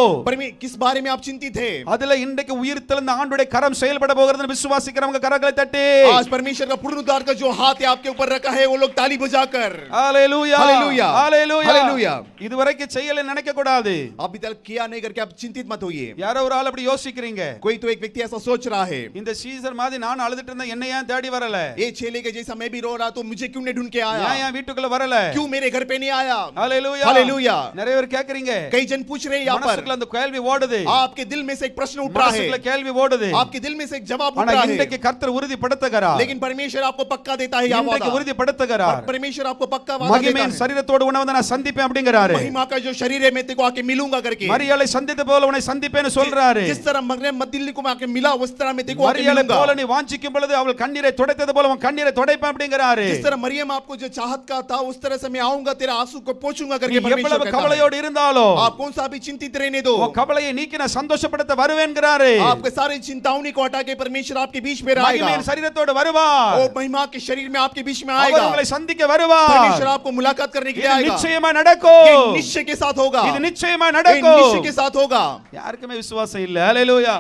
किस बारे में आप चिंतित हैं? அதுல இன்றைக்கு உயிர்த்தெழுந்த ஆண்டவருடைய கரம் செயல்பட போகிறதுன்னு விசுவாசிக்கிறவங்க கரங்களை தட்டி आज परमेश्वर का पूर्ण उद्धार का जो हाथ है आपके ऊपर रखा है वो लोग ताली बजाकर ஹalleluya. हालेलुया. ஹalleluya. हालेलुया. இதுவரைக்கும் செய்யல நினைக்க கூடாது. अभी तक किया नहीं करके आप चिंतित मत होइए. யாரோ ஒரு ஆள் அப்படி யோசிக்கிறீங்க. कोई तो एक व्यक्ति ऐसा सोच रहा है இந்த சீசர் மாதிரி நான் அழுதுட்டு இருந்தேன் என்ன ஏன் தேடி வரல? ये चेले के जैसा मैं भी रो रहा तो मुझे क्यों नहीं ढूंढ के आया? ஏன் வீட்டுக்குள்ள வரல? क्यों मेरे घर पे नहीं आया? ஹalleluya. हालेलुया. நிறைய பேர் கேக்குறீங்க. कई जन पूछ रहे हैं यहाँ पर. மனசுக்குள்ள அந்த கேள்வி ஓடுது. आपके दिल में से एक प्रश्न उठ रहा மனசுக்குள்ள है. கேள்வி ஓடுது. आपके दिल में से एक जवाब उठ ஆனா रहा இன்றைக்கு है. கர்த்தர் உறுதிப்படுத்துகிறார். लेकिन परमेश्वर आपको पक्का देता है यह இன்றைக்கு वादा. உறுதிப்படுத்துகிறார். परमेश्वर आपको पक्का वादा देता மகிமையின் है. சரீரத்தோடு உன்னை வந்து நான் சந்திப்பேன் அப்படிங்கறாரு. महिमा का जो शरीर है मैं तेरे को आके मिलूंगा करके. மரியாளை சந்தித்த போல உன்னை சந்திப்பேன்னு சொல்றாரு. जिस तरह मगने मदिल्ली को मैं आके मिला उस तरह मैं तेरे को आके மரியாளை मिलूंगा. போல நீ வாஞ்சிக்கும் பொழுது அவள் கண்ணீரை துடைத்தது போல உன் கண்ணீரை துடைப்பேன் அப்படிங்கறாரு. जिस तरह मरियम आपको जो चाहत का था उस तरह से मैं आऊंगा तेरा आंसू को पोंछूंगा நீ करके परमेश्वर எவ்வளவு कहता है. கவலையோடு இருந்தாலும் आप कौन सा भी चिंतित रहने दो. உன் கவலையை நீக்கி நான் சந்தோஷப்படுத்த வருவேன்ங்கறாரு. आपके सारे चिंताओं को हटा के परमेश्वर आपके बीच में रहेगा. மகிமையின் சரீரத்தோடு வருவார். वो महिमा के शरीर में आपके बीच में அவர் आएगा. உங்களை சந்திக்க வருவார். परमेश्वर आपको मुलाकात करने के लिए இது आएगा. நிச்சயமா நடக்கும். ये निश्चय के साथ होगा. இது நிச்சயமா ये நடக்கும். निश्चय के साथ होगा. யாருக்குமே விசுவாசம் இல்ல. ஹalleluya.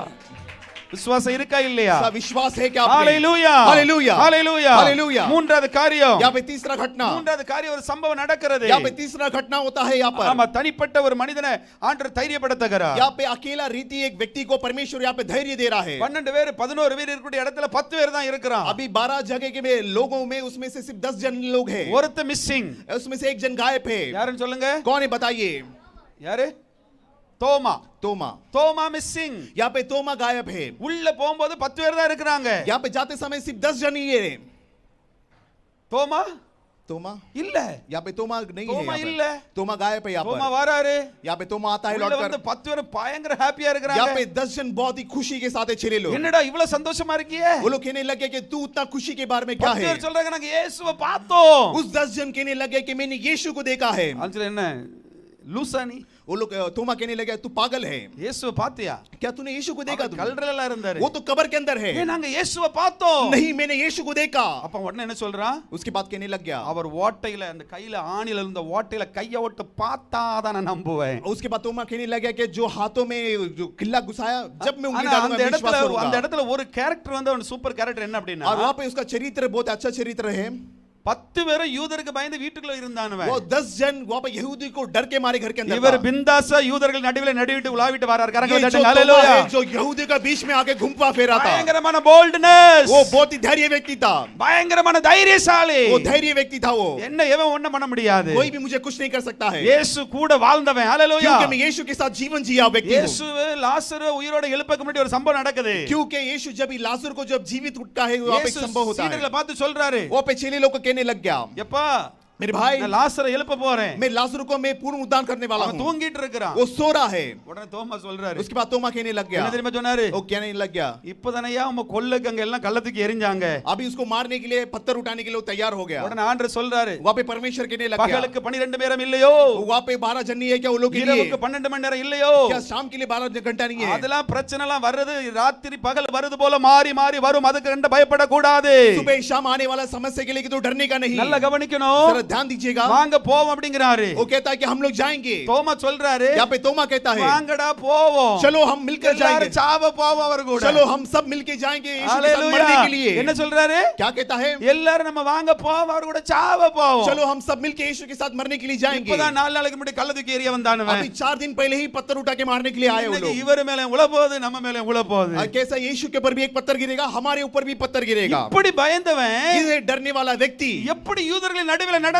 விசுவாசம் இருக்கா இல்லையா? ऐसा विश्वास है क्या आपने? ஹalleluya हालेलूया ஹalleluya हालेलूया। மூன்றாவது காரியம், यहाँ पे तीसरा घटना, மூன்றாவது காரியம் ஒரு சம்பவம் நடக்கிறது. यहाँ पे तीसरा घटना होता है। यहाँ पर ஆமா, தனிப்பட்ட ஒரு மனிதனை ஆண்டவர் தைரியப்படுத்துகிறார். यहाँ पे अकेला रीति एक व्यक्ति को परमेश्वर यहाँ पे धैर्य दे रहा है। 12 பேர் 11 பேர் இருக்கக்கூடிய இடத்துல 10 பேர் தான் இருக்கிறான். अभी 12 जगह के लोगों में उसमें से सिर्फ 10 जन लोग हैं। ஒருத்த மிஸ்ஸிங். उसमें से एक जन गायब है। யாருன்னு சொல்லுங்க? कौन है बताइए? யாரு? தோமா. तोमा। தோமா மிஸ்ஸிங். यहाँ पे तोमा गायब है। உள்ள போகும்போது 10 பேர் தான் இருக்கிறாங்க. यहाँ पे जाते समय सिर्फ 10 जन ही है। தோமா तोमा இல்ல. यहाँ पे तोमा नहीं தோமா है। இல்ல. तोमा गायब है। यहाँ தோமா पर வராரு. यहाँ पे तोमा आता है உள்ள लौटकर। வந்து 10 பேர் பயங்கர ஹாப்பியா यहाँ இருக்கிறாங்க. पे 10 जन बहुत ही खुशी के साथ है। छह लोग என்னடா இவ்வளவு சந்தோஷமா இருக்கியே? वो लोग कहने लगे कि तू उतना खुशी के बारे में क्या 10 है? பேர் சொல்றாங்க நாங்க இயேசுவை பார்த்தோம். उस 10 जन कहने लगे कि मैंने यीशु को देखा है। ஆன்சர் என்ன? லூசா நீ? वो लोग तोमा कहने लगे तू पागल है இயேசுவை பாத்தியா? क्या? तूने यीशु को देखा? கல்லறையில இருந்தாரு. वो तो कब्र के अंदर है। நாங்க இயேசுவை பார்த்தோம். नहीं, मैंने यीशु को देखा। அப்ப உடனே என்ன சொல்றான்? उसके बाद कहने लग गया, அவர் ஓட்டையில அந்த கையில ஆணில இருந்த ஓட்டையில கைய விட்டு பார்த்தாதான் நான் நம்புவேன். उसके बाद तोमा कहने लगा कि जो हाथों में जो किल्ला घुसाया, जब मैं उंगली ஆனா डालूंगा அந்த मैं विश्वास இடத்துல அந்த करूंगा। இடத்துல ஒரு கேரக்டர் வந்து அவன் சூப்பர் கேரக்டர் என்ன அப்படின்னா, और वहां पे उसका चरित्र बहुत अच्छा चरित्र है। 10 பேரும் யூதருக்கு பயந்து வீட்டுக்குள்ள இருந்தானவன். वो 10 जन वहां पे यहूदी को डर के मारे घर के अंदर இவர் था। பிந்தாச யூதர்கள் நடுவுல நடுவிட்டு உலாவிட்டு வரார். கரங்களை ये जो தட்டுங்க. तोमा ஹalleluya. है, जो यहूदी का बीच में आके घूमता फेरा था, பயங்கரமான போல்ட்னஸ். वो बहुत ही धैर्य व्यक्ति था। பயங்கரமான தைரியசாலி. वो धैर्य व्यक्ति था। वो என்ன எவன் ஒண்ணும் பண்ண முடியாது. कोई भी मुझे कुछ नहीं कर सकता है, இயேசு கூட வாழ்ந்தவன். ஹalleluya. क्योंकि मैं यीशु के साथ जीवन जिया व्यक्ति हूं। இயேசு லாசரு உயிரோட எழுப்பக்கு முன்னாடி ஒரு சம்பவம் நடக்குது. क्योंकि यीशु जब लाजर को जब जीवित उठता है, वहां पे एक இயேசு संभव होता है। சீடர்களை பார்த்து சொல்றாரு, वो पे चेले लोग को कहने लग गया, எப்பா मेरे भाई நான் லாசரை எழுப்ப போறேன். मैं लाजर को मैं पूर्ण उद्धार करने वाला அவன் हूं। தூங்கிட்டு இருக்கிறான். वो सो रहा है। உடனே தோமா சொல்றாரு, उसके बाद तोमा कहने लग गया, என்ன தெரியுமா சொன்னாரு? वो कहने लग गया, இப்பதானயா உம்ம கொல்லுக்கு அங்க எல்லாம் கள்ளத்துக்கு எரிஞ்சாங்க. अभी उसको मारने के लिए पत्थर उठाने के लिए वो तैयार हो गया। உடனே ஆண்டவர் சொல்றாரு, वहां पे परमेश्वर कहने लग गया, பகலுக்கு 12 நேரம் இல்லையோ? वहां पे 12 जन नहीं है क्या वो लोग के लिए? இரவுக்கு 12 மணி நேரம் இல்லையோ? क्या शाम के लिए 12 घंटा नहीं है? அதெல்லாம் பிரச்சனை எல்லாம் வருது, ராத்திரி பகல் வருது போல மாறி மாறி வரும். அதுக்கு கண்டு பயப்பட கூடாது. सुबह शाम आने वाला समस्या के लिए तो डरने का नहीं। நல்லா கவனிக்கணும். जरा ध्यान दीजिएगा। வாங்க போவோம் அப்படிங்கறாரு. वो कहता है कि हम लोग जाएंगे। தோமா சொல்றாரு, यहाँ पे तोमा कहता है, வாங்கடா போவோம். चलो हम मिलकर जाएंगे। எல்லாரும் சாவ போவோம் அவர் கூட. चलो हम सब मिलके जाएंगे यीशु के साथ मरने के लिए। என்ன சொல்றாரு? क्या कहता है? எல்லாரும் நம்ம வாங்க போவோம் அவர் கூட சாவ போவோம். चलो हम सब मिलके यीशु के साथ मरने के लिए जाएंगे। இப்பதான் 4 நாளைக்கு முன்னாடி கள்ளத்துக்கு ஏறிய வந்தானவன். अभी 4 दिन पहले ही पत्थर उठा के मारने के लिए आए वो இன்னைக்கு लोग। இவர் மேல உள போகுது, நம்ம மேல உள போகுது. कैसा यीशु के ऊपर भी एक पत्थर गिरेगा, हमारे ऊपर भी पत्थर गिरेगा। இப்படி பயந்தவன் ये डरने वाला व्यक्ति எப்படி யூதர்களின் நடுவில் நடந்தான்?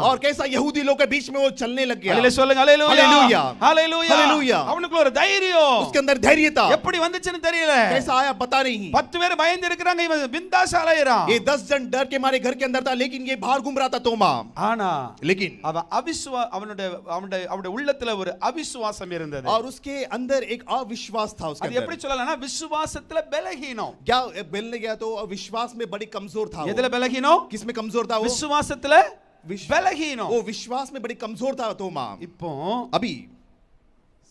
और कैसा यहूदी लोग के बीच में वो चलने लग गया। அல்லேலூயா சொல்லுங்க. அல்லேலூயா हालेलूया அல்லேலூயா हालेलूया। அவனுக்குள்ள ஒரு தைரியம், उसके अंदर धैर्य था। எப்படி வந்துச்சுன்னு தெரியல. कैसा आया पता नहीं। 10 பேர் பயந்து இருக்காங்க, இவன் பிந்தாஸ் அலையறான். ये 10 जन डर के मारे घर के अंदर था, लेकिन ये बाहर घूम रहा था तोमा। ஆனா लेकिन அவன் அவனுடைய உள்ளத்துல ஒரு அவிசுவாசம் இருந்தது. और उसके अंदर एक अविश्वास था उसके அது எப்படி अंदर। சொல்லலாம்னா விசுவாசத்துல பலஹீனம். क्या बोलने गया तो विश्वास में बड़ी कमजोर था वो। எதுல பலஹீனம்? किसमें कमजोर था वो? விசுவாசத்துல பலஹீனம். वो विश्वास में बड़ी कमजोर था तोमा। இப்போ अभी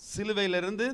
சிலுவையில இருந்து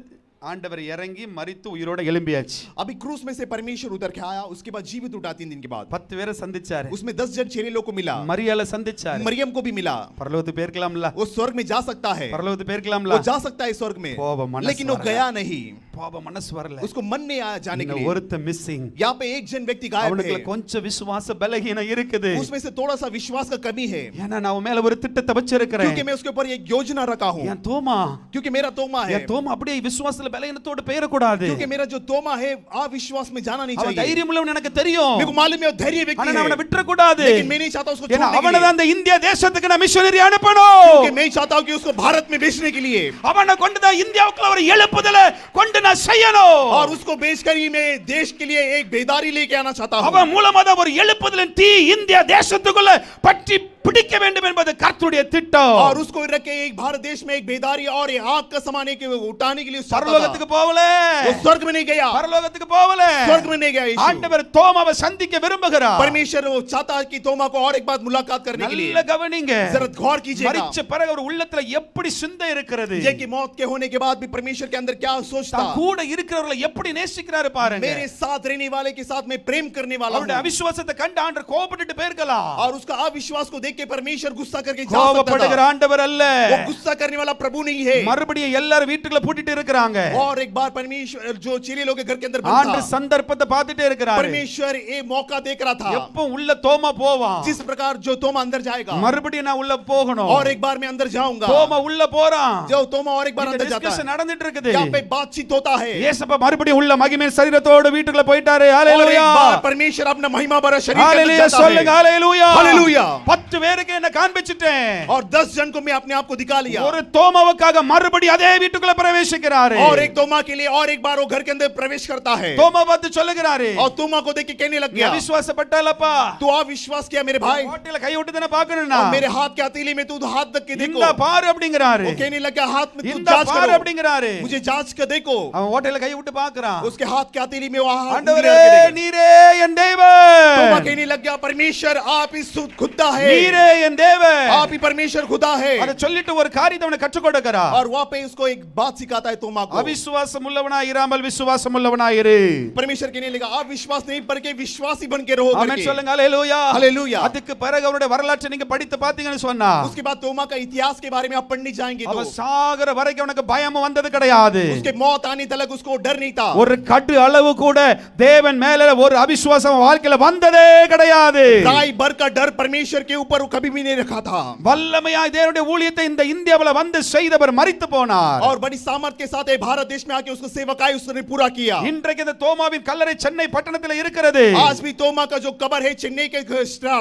ஆண்டவர் இறங்கி மரித்து உயிரோட எழும்பியாச்சு. अभी क्रूस में से परमेश्वर उतर के आया, उसके बाद जीवित उठा 3 दिन के बाद। 10 பேரை சந்திச்சாரு. उसमें 10 जन चेले लोग को मिला, மரியாளை சந்திச்சாரு. मरियम को भी मिला। பரலோகத்துக்கு போயிருக்கலாம்ல? वो स्वर्ग में जा सकता है, பரலோகத்துக்கு போயிருக்கலாம்ல? वो जा सकता है स्वर्ग में, போக மனசு लेकिन वो வரல. गया नहीं। போக மனசு வரல. उसको मन नहीं आया जाने के இன்னும் लिए। ஒருத்த மிஸ்ஸிங். यहाँ पे एक जन व्यक्ति गायब அவனுக்குள்ள है, கொஞ்சம் விசுவாச பலஹீனம் இருக்குது. उसमें से थोड़ा सा विश्वास का कमी है, ஏன்னா நான் உன் மேல ஒரு திட்டத்தை வச்சிருக்கிறேன். क्योंकि मैं उसके ऊपर एक योजना रखा हूँ। என் தோமா, क्योंकि मेरा तोमा है, என் தோமா அப்படியே விசுவாசத்துல பலஹீனத்தோட பெயரக்கூடாது. क्योंकि मेरा जो तोमा है अविश्वास में जाना नहीं அவன் चाहिए। தைரியம் உள்ளவன் எனக்கு தெரியும். मेरे को मालूम है वो धैर्य ஆனா व्यक्ति நான் அவனை है, விட்டுறக்கூடாது. लेकिन मैं नहीं चाहता उसको ஏன்னா छोड़ने के அவனை लिए। தான் இந்த இந்தியா தேசத்துக்கு நான் மிஷனரி அனுப்பணும். क्योंकि मैं चाहता हूँ कि उसको भारत में बेचने के लिए, அவனை கொண்டு தான் இந்தியாவுக்குள்ள ஒரு எழுப்புதலை கொண்டு நான் செய்யணும். और उसको बेचकर ही मैं देश के लिए एक बेदारी लेके आना चाहता हूँ। அவன் மூலமா தான் ஒரு எழுப்புதலின் தீ இந்தியா தேசத்துக்குள்ள பற்றி பிடிக்க வேண்டும் என்பது கர்த்தருடைய திட்டம். और उसको रख के एक भारत देश में एक बेदारी और एक आग का समाने के उठाने के लिए चाहता था। பரலோகத்துக்கு போகல, वो स्वर्ग में नहीं गया, பரலோகத்துக்கு போகல, स्वर्ग में नहीं गया यीशु। ஆண்டவர் தோமாவை சந்திக்க விரும்புகிறார். परमेश्वर वो चाहता है कि तोमा को और एक बार मुलाकात करने के लिए। நல்ல கவனிங்க. जरा गौर कीजिएगा, மரிச்ச பிறகு ஒரு உள்ளத்துல எப்படி சிந்தை இருக்கிறது. ये कि मौत के होने के बाद भी परमेश्वर के अंदर क्या सोचता, தான் கூட இருக்கிறவர்களை எப்படி நேசிக்கிறாரு பாருங்க. मेरे साथ रहने वाले के साथ मैं प्रेम करने वाला அவருடைய हूँ। அவிசுவாசத்தை கண்டு ஆண்டவர் கோபப்பட்டு போயிருக்கலாம். और उसका अविश्वास को देख के परमेश्वर गुस्सा करके जा सकता கோபப்படுகிற था। ஆண்டவர் அல்ல. वो गुस्सा करने वाला प्रभु नहीं है। மறுபடியும் எல்லாரும் வீட்டுக்குள்ள பூட்டிட்டு இருக்காங்க. और एक बार परमेश्वर जो चेले लोग के घर के अंदर बंद ஆண்டு था, சந்தர்ப்பத்தை பார்த்துட்டே இருக்கிறாரு. परमेश्वर ये मौका देख रहा था। எப்போ உள்ள தோமா போவான், जिस प्रकार जो तोमा अंदर जाएगा மறுபடியும் நான் உள்ள போகணும். और एक बार मैं अंदर जाऊंगा। தோமா உள்ள போறான். जो तोमा और एक बार இந்த अंदर जाता டிஸ்கஷன் है, நடந்துட்டு இருக்குது. यहाँ पे बातचीत होता है। இயேசுப்பா மறுபடியும் உள்ள மகிமை சரீரத்தோட வீட்டுக்குள்ள போயிட்டாரு. और एक ஹalleluya. बार परमेश्वर अपना महिमा भरा शरीर के अंदर ஹalleluya जाता சொல்லுங்க. है। ஹalleluya. हालेलुया। 10 பேருக்கு என்ன காண்பிச்சிட்டேன். और 10 जन को मैं अपने आप को दिखा लिया। ஒரு தோமாவுக்காக மறுபடியும் அதே வீட்டுக்குள்ள பிரவேசிக்கிறாரு. और एक तोमा के लिए और एक बार वो घर के अंदर प्रवेश करता है। தோமா பார்த்து சொல்லுகிறாரு, और तोमा को देख के कहने लग நீ गया, அவிசுவாசப்பட்டலப்பா. तू अविश्वास किया मेरे भाई, ஹோட்டல்ல கை விட்டு தான பார்க்கணும்னா और मेरे हाथ के हथेली में तू हाथ रख के देखो। இந்த பாரு அப்படிங்கறாரு. वो कहने लगा हाथ में तू இந்த जांच பாரு करो, அப்படிங்கறாரு. मुझे जांच कर देखो। அவன் ஹோட்டல்ல கை விட்டு பார்க்கறான். उसके हाथ के हथेली में वहां ஆண்டவரே நீரே என் तोमा தேவன். कहने लग गया, परमेश्वर आप ही खुदा है, நீரே என் தேவன். आप ही परमेश्वर खुदा है। அத சொல்லிட்டு ஒரு காரியத்தை அவனுக்கு கற்றுக் கொடுக்கறார். और वहां पे उसको एक बात सिखाता है तोमा को। அவிசுவாசம் உள்ளவனாய் இராமல் விசுவாசம் உள்ளவனாய் இரு. परमेश्वर कहने लगा, आप विश्वास नहीं बल्कि विश्वासी बन के रहो ஆமென் करके। சொல்லுங்க. ஹalleluya. हालेलुया। அதுக்கு பிறகு அவருடைய வரலாற்றை நீங்க படித்து பாத்தீங்கன்னு சொன்னா उसके बाद तोमा का इतिहास के बारे में आप पढ़ने जाएंगे அவன் तो சாகர வரைக்கும் அவனுக்கு பயம் வந்தது கிடையாது. उसके मौत आने तक उसको डर नहीं था। ஒரு கட்டு அளவு கூட தேவன் மேல ஒரு அவிசுவாசம் வாழ்க்கையில வந்ததே கிடையாது. राई भर का डर परमेश्वर के ऊपर वो कभी भी नहीं रखा था। வல்லமையாய் தேவனுடைய ஊழியத்தை இந்த இந்தியாவுல வந்து செய்தவர் மரித்து போனார். और बड़ी सामर्थ के साथ ये भारत देश में आके उसको सेवकाई उसने पूरा किया। இன்றைக்கு இந்த தோமாவின் கல்லறை சென்னை பட்டணத்தில் இருக்கிறது. आज भी तोमा का जो कब्र है चेन्नई के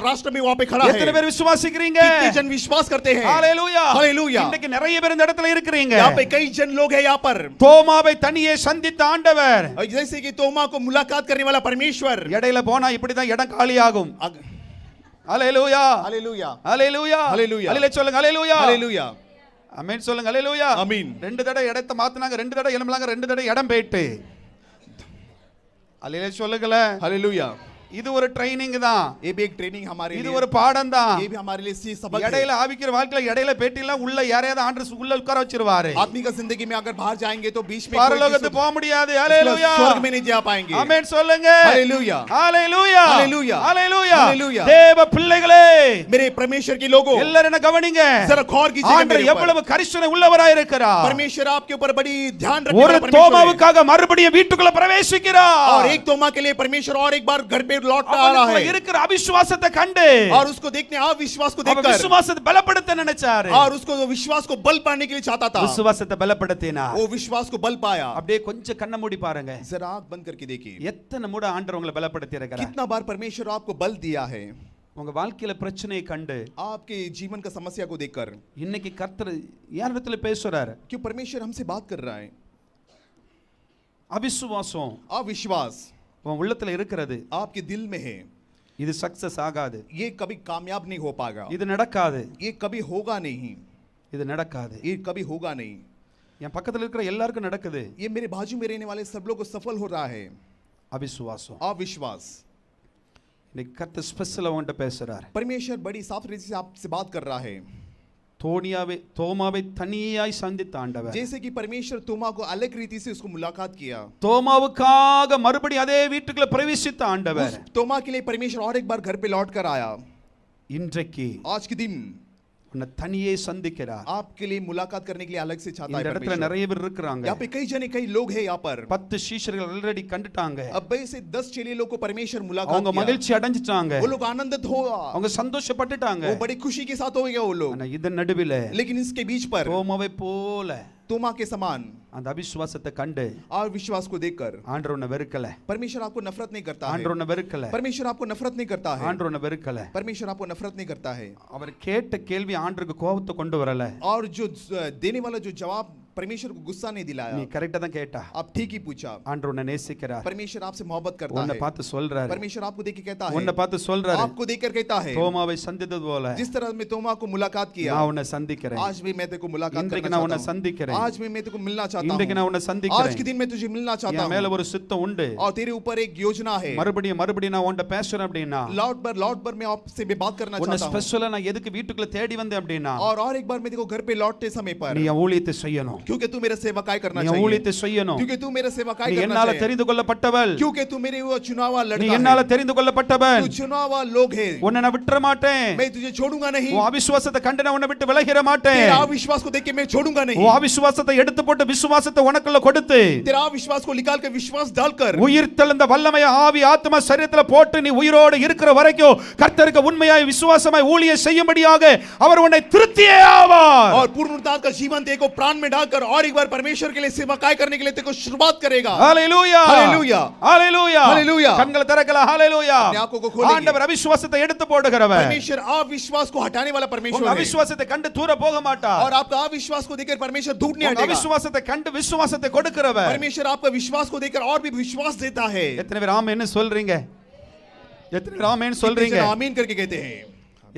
राष्ट्र में वहां पे खड़ा எத்தனை है। பேர் விசுவாசிக்கிறீங்க? कितने जन विश्वास करते हैं? ஹalleluya. हालेलुया। இன்றைக்கு நிறைய பேர் இந்த இடத்துல இருக்கிறீங்க. यहाँ पे कई जन लोग हैं यहाँ पर। தோமாவை தனியே சந்தித்த ஆண்டவர் और जैसे कि तोमा को मुलाकात करने वाला परमेश्वर இடையில போனா இப்படிதான் இடம் காலியாகும். ஹalleluya. हालेलुया ஹalleluya. ஹalleluya. ஹalleluya சொல்லுங்க. ஹalleluya. हालेलुया ஆமென் சொல்லுங்க. ஹalleluya. ஆமீன். 2 தடவை இடத்தை மாத்துனாங்க, 2 தடவை எழும்பலாங்க, 2 தடவை இடம் போயிட்டு. ஹalleluya சொல்லுங்களே. हालेलुया। இது ஒரு ட்ரைனிங் தான். ये भी एक ट्रेनिंग हमारे இது लिए, ஒரு பாடம் தான். ये भी हमारे लिए सबक है। இடையில ஆவிக்கிற வாழ்க்கையில இடையில பேட்டிலாம் உள்ள யாரையாவது ஆண்டவர் உள்ள உட்கார வச்சிருவாரு. आदमी का जिंदगी में अगर बाहर जाएंगे तो बीच में பரலோகத்துக்கு போக முடியாது. ஹalleluya. स्वर्ग में नहीं जा पाएंगे। ஆமென் சொல்லுங்க. हालेलुया। ஹalleluya. हालेलुया। ஹalleluya. हालेलुया। தேவ பிள்ளைகளே, मेरे परमेश्वर के लोगों, எல்லாரும் என்ன கவனிங்க. जरा गौर कीजिए ஆண்டவர் मेरे ऊपर। எவ்வளவு கரிசனை உள்ளவராய் இருக்கிறார். परमेश्वर आपके ऊपर बड़ी ध्यान रखने ஒரு वाला परमेश्वर है। தோமாவுக்காக மறுபடியும் வீட்டுக்குள்ள பிரவேசிக்கிறார். और एक तोमा के लिए परमेश्वर और एक बार घर पे लौट कर आ रहा அவனுக்குள்ள है। இருக்கிற அவிசுவாசத்தை கண்டு और उसको देखने अविश्वास को அவன் देखकर விசுவாசத்தை பலப்படுத்த நினைச்சாரு. और उसको वो विश्वास को बल पाने के लिए चाहता था। விசுவாசத்தை பலப்படுத்தினார். वो विश्वास को बल पाया। அப்படியே கொஞ்சம் கண்ண மூடி பாருங்க. जरा आंख बंद करके देखिए, எத்தனை முறை ஆண்டவர் உங்களை பலப்படுத்தி இருக்கிறார். कितना बार परमेश्वर आपको बल दिया है। உங்க வாழ்க்கையில பிரச்சனையை கண்டு आपके जीवन का समस्या को देखकर இன்னைக்கு கர்த்தர் யாரிடத்துல பேசுறாரு? क्यों परमेश्वर हमसे बात कर रहा है। அவிசுவாசம் अविश्वास உன் உள்ளத்துல இருக்கிறது. आपके दिल में है, இது சக்சஸ் ஆகாது. ये कभी कामयाब नहीं हो पाएगा, இது நடக்காது. ये कभी होगा नहीं, இது நடக்காது. ये कभी होगा नहीं। என் பக்கத்துல இருக்கிற எல்லாருக்கும் நடக்குது. ये मेरे बाजू में रहने वाले सब लोग को सफल हो रहा है। அவிசுவாசம். अविश्वास। இன்னைக்கு கர்த்தர் ஸ்பெஷலா உன்கிட்ட பேசுறாரு. परमेश्वर बड़ी साफ रीति से आपसे बात कर रहा है। தோமாவை தனியாய் சந்தித்த ஆண்டவர் जैसे कि परमेश्वर तोमा को अलग रीति से उसको मुलाकात किया, தோமாவுக்காக மறுபடியும் அதே வீட்டுக்குள்ள பிரவேசித்த ஆண்டவர் उस तोमा के लिए परमेश्वर और एक बार घर पे लौट कर आया। இன்றைக்கு आज के दिन உன்னை தனியே சந்திக்கிறார். आपके लिए मुलाकात करने के लिए अलग से चाहता இந்த है இடத்துல परमेश्वर। நிறைய பேர் இருக்காங்க. यहाँ पे कई जने कई लोग हैं यहाँ पर। 10 சீஷர்கள் ஆல்ரெடி கண்டுட்டாங்க. अब से 10 चेले लोग को परमेश्वर मुलाकात அவங்க किया। மகிழ்ச்சி அடைஞ்சிட்டாங்க. वो लोग आनंदित हुआ, அவங்க சந்தோஷப்பட்டுட்டாங்க. वो बड़ी खुशी के साथ हो गया वो लोग। ஆனா இதன் நடுவில लेकिन इसके बीच पर தோமாவை போல तोमा के समान அந்த அவிசுவாசத்தை கண்டு और विश्वास को देखकर ஆண்டவர் உன்னை வெறுக்கல. परमेश्वर आपको नफरत नहीं करता है। ஆண்டவர் உன்னை வெறுக்கல. परमेश्वर आपको नफरत नहीं करता है। ஆண்டவர் உன்னை வெறுக்கல. परमेश्वर आपको नफरत नहीं करता है। அவர் கேட்ட கேள்வி ஆண்டருக்கு கோபத்தை கொண்டு வரல. और जो देने वाला जो जवाब परमेश्वर को गुस्सा नहीं दिलाया। நீ கரெக்ட்டா தான் கேட்டா. आप ठीक ही पूछा। ஆண்டவர் உன்னை நேசிக்கிறார். परमेश्वर आपसे मोहब्बत करता உன்னை है। பார்த்து சொல்றாரு. परमेश्वर आपको देख के कहता है, உன்னை பார்த்து சொல்றாரு. आपको देखकर कहता है, தோமாவை சந்தித்தது போல जिस तरह मैं तोमा को मुलाकात किया, நான் உன்னை சந்திக்கிறேன். आज भी मैं तेरे को मुलाकात இன்றைக்கு करना நான் உன்னை चाहता हूं। சந்திக்கிறேன். आज भी मैं तेरे को मिलना चाहता இன்றைக்கு हूं। நான் உன்னை आज சந்திக்கிறேன். के दिन मैं तुझे मिलना चाहता என் மேல हूं। ஒரு சித்தம் உண்டு. और तेरे ऊपर एक योजना है। மறுபடியும் நான் உன்கிட்ட பேசுறேன் அப்படினா लौट बर मैं आपसे भी बात करना உன்னை चाहता हूं। ஸ்பெஷலா நான் எதுக்கு வீட்டுக்குள்ள தேடி வந்தேன் அப்படினா और एक बार मैं तेरे को घर पे लौटते समय पर நீ ஊழியத்தை செய்யணும். क्योंकि तू मेरा सेवकाई करना நீ चाहिए, ஊழியத்தை செய்யணும். क्योंकि तू मेरा सेवकाई நீ करना என்னால चाहिए, தெரிந்து கொள்ளப்பட்டவள். क्योंकि तू मेरे वो चुनावा நீ लड़का என்னால है, தெரிந்து கொள்ளப்பட்டவன். तू चुनावा लोग है, உன்னை நான் விட்டுற மாட்டேன். मैं तुझे छोड़ूंगा नहीं, உன் அவிசுவாசத்தை கண்டு நான் உன்னை விட்டு விலகிற மாட்டேன். तेरा अविश्वास को देख के मैं छोड़ूंगा नहीं, உன் அவிசுவாசத்தை எடுத்து போட்டு விசுவாசத்தை உனக்குள்ள கொடுத்து तेरा अविश्वास को निकाल के विश्वास डालकर உயிர் தெழுந்த வல்லமைய ஆவி ஆத்மா சரீரத்துல போட்டு நீ உயிரோடு இருக்கிற வரைக்கும் கர்த்தருக்கு உண்மையாய் விசுவாசமாய் ஊழியம் செய்யும்படியாக அவர் உன்னை திருத்தியே ஆவார். और पूर्णता का जीवन तेको प्राण में डालकर और एक बार परमेश्वर के लिए सेवकाई करने के लिए तेको शुरुआत करेगा. ஹalleluya ஹalleluya ஹalleluya ஹalleluya. கண்களை திறக்கலாம். ஹalleluya. अपनी आंखों को खोलिए. ஆண்டவர் அவிசுவாசத்தை எடுத்து போடுகிறவர். परमेश्वर अविश्वास को हटाने वाला परमेश्वर உங்க है, அவிசுவாசத்தை கண்டு தூர போக மாட்டார். और आपका अविश्वास को देखकर परमेश्वर दूर नहीं உங்க हटेगा. அவிசுவாசத்தை கண்டு விசுவாசத்தை கொடுக்கிறவர். परमेश्वर आपका विश्वास को देखकर और भी विश्वास देता है. எத்தனை பேர் ஆமென்னு சொல்றீங்க? எத்தனை பேர் ஆமென்னு कितने சொல்றீங்க? जन आमीन करके कहते हैं,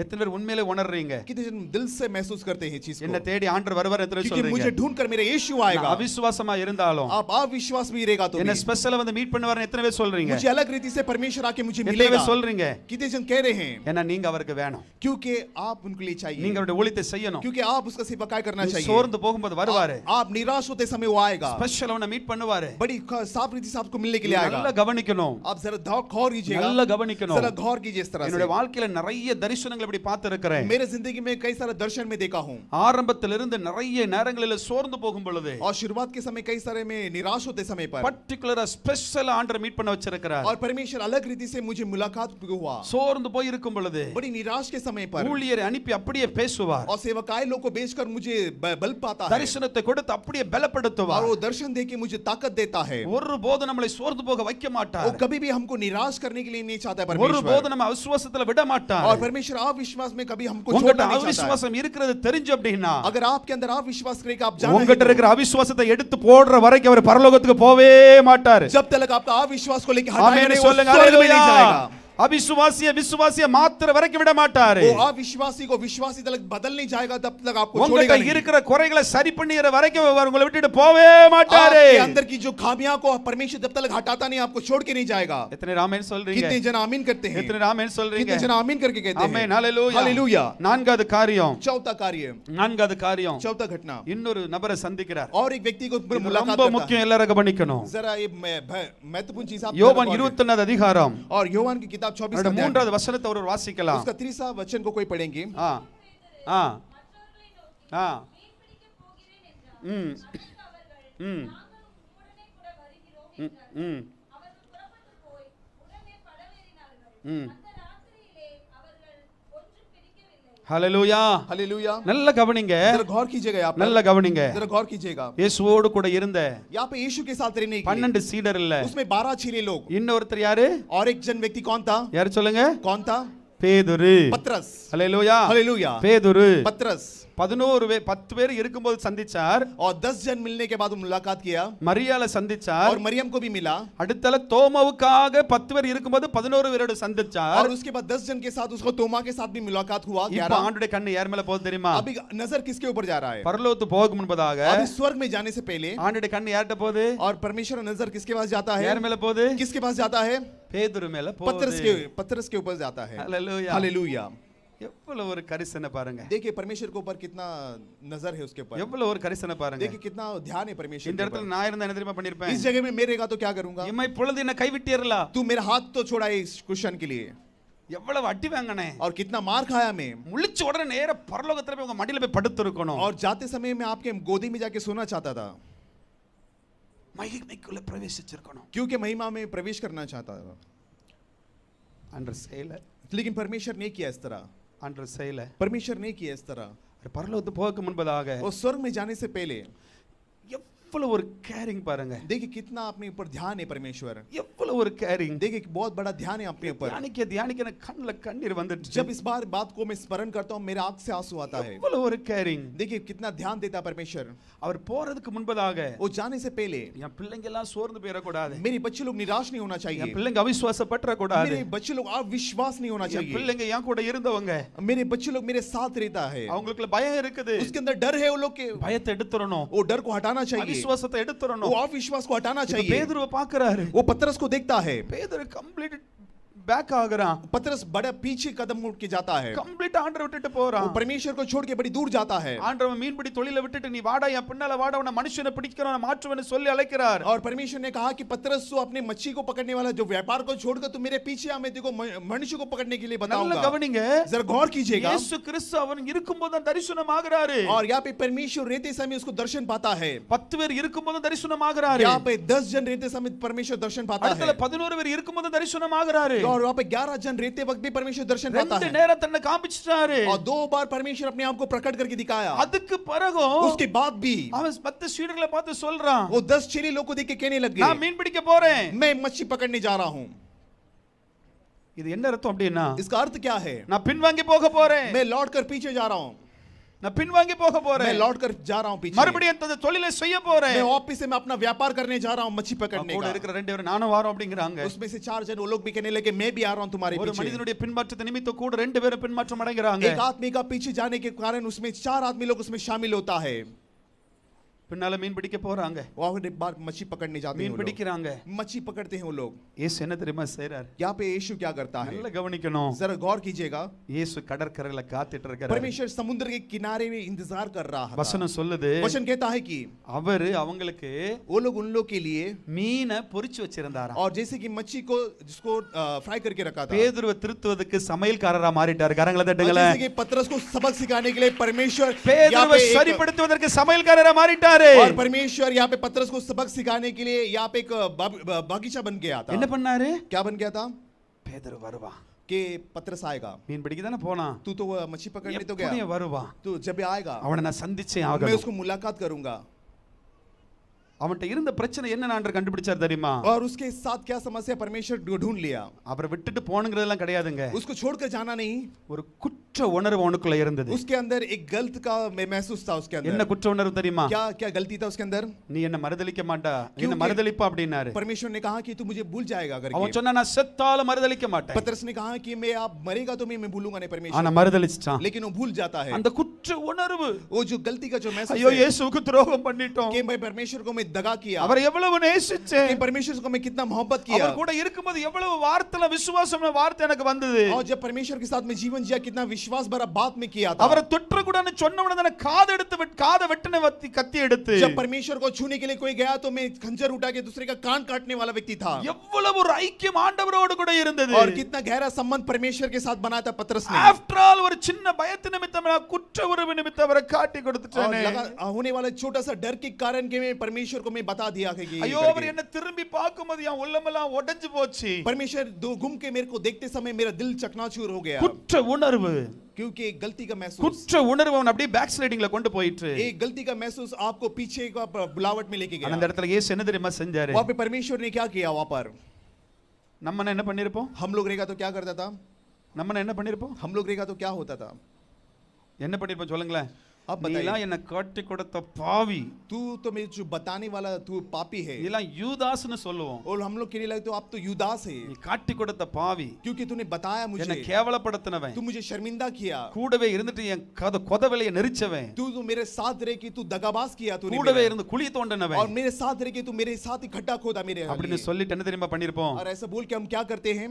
எத்தனை பேர் உண்மையிலே உணர்றீங்க? कितने जन दिल से महसूस करते हैं चीज என்ன को, தேடி ஆண்டவர் வருவார் எத்தனை क्योंकि சொல்றீங்க? मुझे ढूंढकर मेरा यीशु आएगा. அவிசுவாசமா இருந்தாலும் आप अविश्वास भी रहेगा तो என்ன भी ஸ்பெஷலா வந்து மீட் பண்ணுவார் எத்தனை பேர் சொல்றீங்க? मुझे अलग रीति से परमेश्वर आके मुझे எத்தனை मिलेगा. பேர் சொல்றீங்க? कितने जन कह रहे हैं, ஏன்னா நீங்க அவருக்கு வேணும். क्योंकि आप उनके लिए चाहिए, நீங்க அவருடைய ஊழியத்தை செய்யணும். क्योंकि आप उसका सेवकाई करना चाहिए. சோர்ந்து போகும்போது வருவாரு. आप निराश होते समय वो आएगा, ஸ்பெஷலா உன்னை மீட் பண்ணுவாரு. बड़ी साफ रीति से आपको मिलने के लिए आएगा. நல்லா கவனிக்கணும். आप जरा गौर कीजिएगा, நல்லா கவனிக்கணும். जरा गौर कीजिए इस तरह என்னுடைய से. வாழ்க்கையில நிறைய தரிசனங்கள் இப்படி பார்த்திருக்கிறேன். मेरे जिंदगी में कई सारे दर्शन में देखा हूँ, ஆரம்பத்திலிருந்து நிறைய நேரங்களில் சோர்ந்து போகும் பொழுது और शुरुआत के समय कई सारे में निराश होते समय पर பர்టిகுலரா ஸ்பெஷல் ஆண்டர் மீட் பண்ண வச்சிருக்கிறார். और परमेश्वर अलग रीति से मुझे मुलाकात हुआ. சோர்ந்து போய் இருக்கும் பொழுது बड़ी निराश के समय पर ஊழியரை அனுப்பி அப்படியே பேசுவார். और सेवकाई लोग को बेचकर मुझे बल पाता है, தரிசனத்தை கொடுத்து அப்படியே பலப்படுத்துவார். और वो दर्शन दे के मुझे ताकत देता है. ஒருபோது நம்மளை சோர்ந்து போக வைக்க वो மாட்டார். कभी भी हमको निराश करने के लिए नहीं चाहता है ஒருபோது परमेश्वर, நம்ம அவிசுவாசத்துல விட மாட்டார். और परमेश्वर अविश्वास में कभी हमको உங்ககிட்ட छोड़ना नहीं चाहता है. அவிசுவாசம் இருக்கிறது தெரிஞ்சு அப்படின்னா अगर आपके अंदर अविश्वास करेगा, आप जाना உங்ககிட்ட है இருக்கிற அவிசுவாசத்தை எடுத்து போடுற வரைக்கும் அவர் பரலோகத்துக்கு போவே மாட்டார். जब तक आपका अविश्वास को लेकर हटाएगा ஆமென் नहीं, वो சொல்லுங்க. स्वर्ग में नहीं ஹalleluya. जाएगा. விசுவாசிய மாத்திர வரைக்கும் விட மாட்டாரு. वो अविश्वासी को विश्वासी तक बदल नहीं जाएगा, तब तक आपको छोड़ेगा உங்ககிட்ட नहीं. இருக்கிற குறைகளை சரி பண்ணிற வரைக்கும் அவர் உங்களை விட்டுட்டு போவே மாட்டாரு. आपके अंदर की जो खामियां को परमेश्वर जब तक हटाता नहीं, आपको छोड़ के नहीं जाएगा. எத்தனை ராமேன் சொல்றீங்க? कितने जन आमीन करते हैं, எத்தனை ராமேன் சொல்றீங்க? कितने जन आमीन करके कहते हैं. ஆமென். ஹalleluya. हालेलुया. நான்காவது காரியம், चौथा कार्य, चौथा घटना, இன்னொரு நபரை சந்திக்கிறார். और एक व्यक्ति को இது मुलाकात ரொம்ப करता है. முக்கியம், எல்லாரும் கவனிக்கணும். जरा ये महत्वपूर्ण चीज आप யோவான் 21 அதிகாரம் और योहान की किताब 24 அதோட अध्याय, மூன்றாவது வசனத்தை ஒரு வாசிக்கலாம். उसका 30वां वचन को कोई पढ़ेंगे. ஆ ஆ மற்றவர்களை நோக்கி ஆ மீன் பிடிக்கப் போகிறேன் என்றார். ம் அதற்கு அவர்கள், ம் நாங்களும் உடனே கூட வருகிறோம் ம் என்றார்கள். ம் அவர்கள் புறப்பட்டு போய் உடனே படவேறினார்கள். ம். அந்த ராத்திரியிலே அவர்கள் ஒன்றும் பிடிக்கவில்லை. ஹalleluya. हालेलुया. நல்ல கவனிங்க, जरा गौर कीजिएगा यहाँ पर, நல்ல கவனிங்க. जरा गौर कीजिएगा. இயேசுவோடு கூட இருந்த यहाँ पे यीशु के साथ रहने के लिए 12 சீடர் இல்ல, उसमें 12 चेले लोग, இன்னொருத்தர் யாரு? और एक जन व्यक्ति कौन था? யாரு சொல்லுங்க? कौन था? பேதுரு. पतरस. ஹalleluya. हालेलुया. பேதுரு पतरस. 10 பேர் இருக்கும்போது சந்திச்சார். और 10 जन मिलने के बाद वो मुलाकात किया, மரியாளை சந்திச்சார். और मरियम को भी मिला, அடுத்தல தோமாவுக்காக 10 பேர் இருக்கும்போது 11 பேரோட சந்திச்சார். और उसके बाद 10 जन के साथ उसको तोमा के साथ भी मुलाकात हुआ. இப்ப 11. ஆண்டவருடைய கண்ணு யார் மேல போகுது தெரியுமா? अभी नजर किसके ऊपर जा रहा है? பரலோகத்துக்கு போக முன்பதாக अभी स्वर्ग में जाने से पहले ஆண்டவருடைய கண்ணு யார்ட்ட போகுது? और परमेश्वर का नजर किसके पास जाता है? யார் மேல போகுது? किसके पास जाता है? பேதுரு மேல पतरस போகுது. के ऊपर जाता है. ஹalleluya. हालेलुया. எவ்வளவு ஒரு கரிசனை பாருங்க, देखिए परमेश्वर के ऊपर कितना नजर है उसके ऊपर. எவ்வளவு ஒரு கரிசனை பாருங்க. देखिए कितना ध्यान है परमेश्वर இந்த के இடத்துல ऊपर. நான் இருந்தா என்ன தெரியுமா इस பண்ணிருப்பேன்? जगह में मैं रहेगा तो क्या करूंगा? இம்மை பொழுது என்ன கைவிட்டீர்களா? तू मेरा हाथ तो छोड़ा इस क्वेश्चन के लिए, எவ்வளவு அடி வாங்கினே, और कितना मार खाया मैं, முழிச்ச உடனே நேர பரலோகத்துல போய் உங்க மடியில போய் படுத்து இருக்கணும். और जाते समय मैं आपके गोदी में जाके सोना चाहता था, மகிமைக்குள்ள பிரவேசிச்சிருக்கணும். क्योंकि महिमा में प्रवेश करना चाहता था. அன்று செய்யல, लेकिन परमेश्वर ने किया इस तरह, அன்று செய்யல. परमेश्वर ने किया इस तरह. பரலோகத்துக்கு போக முன்பதாக और स्वर्ग में जाने से पहले எவ்வளவு ஒரு கேரிங் பாருங்க, देखिए कितना अपने ऊपर ध्यान है परमेश्वर. எவ்வளவு ஒரு கேரிங். देखिए बहुत बड़ा ध्यान है अपने ऊपर. தியானிக்க எனக்கு கண்ணுல கண்ணீர் வந்துச்சு. जब इस बात को मैं स्मरण करता हूँ, मेरे आंख से आंसू आता है. எவ்வளவு ஒரு கேரிங். देखिए कितना ध्यान देता परमेश्वर. அவர் போறதுக்கு முன்பதாக वो जाने से पहले என் பிள்ளைங்க எல்லாம் சோர்ந்து போயிட கூடாது, मेरे बच्चे लोग निराश नहीं होना என் चाहिए, பிள்ளைங்க அவிசுவாசப்பற்ற கூடாது, मेरे बच्चे लोग अविश्वास नहीं होना என் चाहिए. பிள்ளைங்க என் கூட இருந்தவங்க मेरे बच्चे लोग मेरे साथ रहता है, அவங்களுக்குள்ள பயம் இருக்குது, उसके अंदर डर है, वो लोग के பயத்தை எடுத்துறணும், वो डर को हटाना चाहिए, அவிசுவாசத்தை எடுத்துறணும். वो अविश्वास को हटाना இப்ப चाहिए. பேதுருவை பார்க்கறாரு. वो पतरस को देखता है, பேதுரு கம்ப்ளீட் பேக் ஆகுறான். पतरस बड़ा पीछे कदम उठ के जाता है, கம்ப்ளீட் ஆண்டரை விட்டுட்டு वो போறான். परमेश्वर को छोड़ के बड़ी दूर जाता है। ஆண்டவன் மீன்பிடி தொழிலை விட்டுட்டு நீ வாடா என் பின்னால வாடா உன்னை மனுஷனை பிடிக்கிறவனை மாற்றுவன்னு சொல்லி அழைக்கிறார். और परमेश्वर ने कहा कि पतरस तू अपने मच्छी को पकड़ने वाला जो व्यापार को छोड़कर तू मेरे पीछे आ, मैं तेरे को मनुष्य को पकड़ने के लिए நல்ல बताऊंगा। கவனிங்க, जरा गौर कीजिएगा। இயேசு கிறிஸ்து அவன் இருக்கும்போது தான் தரிசனம் ஆகுறாரு. और यहाँ पे परमेश्वर रहते समय उसको दर्शन पाता है। 10 பேர் இருக்கும்போது தரிசனம் ஆகுறாரு. यहाँ पे 10 जन रहते समय परमेश्वर दर्शन पाता அடுத்தல है। 11 பேர் இருக்கும்போது தரிசனம் ஆகுறாரு. और वहाँ पे 11 जन रहते वक्त भी परमेश्वर दर्शन पाता ரெண்டு है। நேரம் தன்னை காமிச்சிட்டாரு. और 2 बार परमेश्वर अपने आप को प्रकट करके दिखाया। அதுக்கு பிறகும் उसके बाद भी அவன் 10 சீடர்களை பார்த்து சொல்றான், वो 10 चेले लोग को देख के कहने लग நான் गए, மீன் பிடிக்க போறேன். मैं मच्छी पकड़ने जा रहा हूँ। இது என்ன அர்த்தம் அப்படின்னா, इसका अर्थ क्या है? நான் பின்வாங்கி போக போறேன். मैं लौट कर पीछे जा रहा हूँ, நான் பின்வாங்கி போக मैं போறேன். लौट कर जा रहा हूँ पीछे, மறுபடியும் அந்த தொழிலை செய்ய போறேன். मैं वापस से मैं अपना व्यापार करने जा रहा हूँ, मच्छी पकड़ने கூட का। இருக்கிற ரெண்டு பேரும் நானும் வாரோம் அப்படிங்கறாங்க. उसमें से 4 जन वो लोग भी कहने लगे, मैं भी आ रहा हूँ तुम्हारे ஒரு पीछे। மனிதனுடைய பின்மாற்றத்தை நிமித்தம் கூட ரெண்டு பேரும் பின்மாற்றம் அடைகிறாங்க. एक आदमी का पीछे जाने के कारण उसमें 4 आदमी लोग उसमें शामिल होता है। பின்னால மீன் பிடிக்க போறாங்க. वहां एक बार मच्छी पकड़ने जाते हैं மீன் वो लोग, பிடிக்கிறாங்க. मच्छी पकड़ते हैं वो लोग। இயேசு என்ன தெரியுமா செய்றார்? यहाँ पे यीशु क्या करता है? நல்ல கவனிக்கணும். जरा गौर कीजिएगा। இயேசு கடற்கரையில காத்துட்டு இருக்காரு. परमेश्वर समुद्र के किनारे में इंतजार कर रहा था। வசனம் சொல்லுது, वचन कहता है कि அவரு அவங்களுக்கு वो लोग उन लोग के लिए மீனை பொரிச்சு வச்சிருந்தாராம். और जैसे कि मच्छी को जिसको फ्राई करके रखा था, பேதுருவை திருத்துவதற்கு சமையல்காரரா மாறிட்டாரு. கரங்களை और தட்டுங்களேன். जैसे कि पतरस को सबक सिखाने के लिए परमेश्वर यहाँ பேதுருவை पे एक- சரிப்படுத்துவதற்கு சமையல்காரரா மாறிட்டாரு. और परमेश्वर यहाँ पे पतरस को सबक सिखाने के लिए यहाँ पे एक बगीचा बन गया था। என்ன பண்ணாரு? क्या बन गया था? பேதுரு வருவான். कि पतरस आएगा, மீன் பிடிக்க தானே போனான். तू तो मच्छी पकड़ने तो எப்படியும் गया, வருவான். तू जब आएगा அவனை நான் சந்திச்சே मैं ஆகணும். उसको मुलाकात करूंगा। அவன்கிட்ட இருந்த பிரச்சனை என்ன ஆண்டவர் கண்டுபிடிச்சார் தெரியுமா? और उसके साथ क्या समस्या परमेश्वर ढूंढ लिया। அவரை விட்டுட்டு போணுங்கிறதெல்லாம் கிடையாதுங்க. उसको छोड़कर जाना नहीं, ஒரு குற்ற உணர்வு அவனுக்குள்ள இருந்தது. उसके अंदर एक गलत का महसूस था। उसके என்ன अंदर குற்ற உணர்வு தெரியுமா? क्या क्या गलती था उसके अंदर? நீ என்ன மறுதலிக்க மாட்டா, என்ன क्योंकि- மறுதலிப்பா அப்படினாரு. परमेश्वर ने कहा कि तू मुझे भूल जाएगा அவன் करके। சொன்னா நான் செத்தாலும் மறுதலிக்க மாட்டேன். पतरस ने कहा कि मैं आप मरेगा तो मैं भूलूंगा नहीं ஆனா परमेश्वर, மறுதலிச்சிட்டான். लेकिन वो भूल जाता है। அந்த குற்ற உணர்வு, वो जो गलती का जो महसूस ஐயோ है இயேசுவுக்கு துரோகம் பண்ணிட்டோம், कि मैं परमेश्वर को मैं दगा किया, அவரை எவ்வளவு நேசிச்சேன், कि परमेश्वर को मैं कितना मोहब्बत किया, அவர் கூட இருக்கும்போது எவ்வளவு வார்த்தைல விசுவாசம்ன வார்த்தை எனக்கு வந்தது, और जब परमेश्वर के साथ में जीवन जिया कितना विश्वास भरा बात में किया था। அவரை தொற்ற கூடன்னு சொன்ன உடனே காதை எடுத்து காதை வெட்டின கத்தி எடுத்து जब परमेश्वर को छूने के लिए कोई गया तो मैं खंजर उठा के दूसरे का कान काटने वाला व्यक्ति था। எவ்வளவு ஒரு ஐக்கியம் ஆண்டவரோடு கூட இருந்தது. और कितना गहरा संबंध परमेश्वर के साथ बनाया था पतरस ने। ஆஃப்டர் ஆல் ஒரு சின்ன பயத்து நிமித்தம் நான் குற்ற உறவு நிமித்தம் அவரை காட்டி और கொடுத்துட்டேனே. होने वाला छोटा सा डर के कारण के मैं परमेश्वर को मैं बता दिया कि ये ஐயோ அவர் करके। என்ன திரும்பி பார்க்கும்போது என் உள்ளமெல்லாம் உடைஞ்சு போச்சு. परमेश्वर दो घूम के मेरे को देखते समय मेरा दिल चकनाचूर हो गया, குற்ற உணர்வு, क्योंकि एक गलती का महसूस, குற்ற உணர்வு அவன் அப்படியே பேக் ஸ்லைடிங்ல கொண்டு போயிட்டு एक गलती का महसूस आपको पीछे का बुलावट में लेके அந்த गया। இடத்துல இயேசு என்ன தெரியுமா செஞ்சாரு? वहाँ पे परमेश्वर ने क्या किया? वहाँ पर நம்ம என்ன பண்ணிருப்போம்? हम लोग रहेगा तो क्या करता था? நம்ம என்ன பண்ணிருப்போம்? हम लोग रहेगा तो क्या होता था? என்ன பண்ணிருப்போம் சொல்லுங்களேன். आप बताइए। நீலாம் என்ன காட்டி கொடுத்த பாவி, तू तो मेरे जो बताने वाला तू पापी है, நீலாம் யூதாஸ்னு சொல்லுவோம். और हम लोग कहने लगे तो आप तो युदास है, நீ காட்டி கொடுத்த பாவி, क्योंकि तूने बताया என்ன मुझे, கேவலப்படுத்தினவன், तू मुझे शर्मिंदा किया, கூடவே இருந்துட்டு என் கொதவிலைய நெரிச்சவன், तू तो मेरे साथ रह के तू दगाबाज किया तूने கூடவே मेरा, இருந்து குழி और தோண்டினவன் मेरे साथ रह के तू मेरे साथ ही खड्डा खोदा मेरे அப்படின்னு लिए। சொல்லிட்டு என்ன தெரியுமா பண்ணிருப்போம்? और ऐसा बोल के हम क्या करते हैं?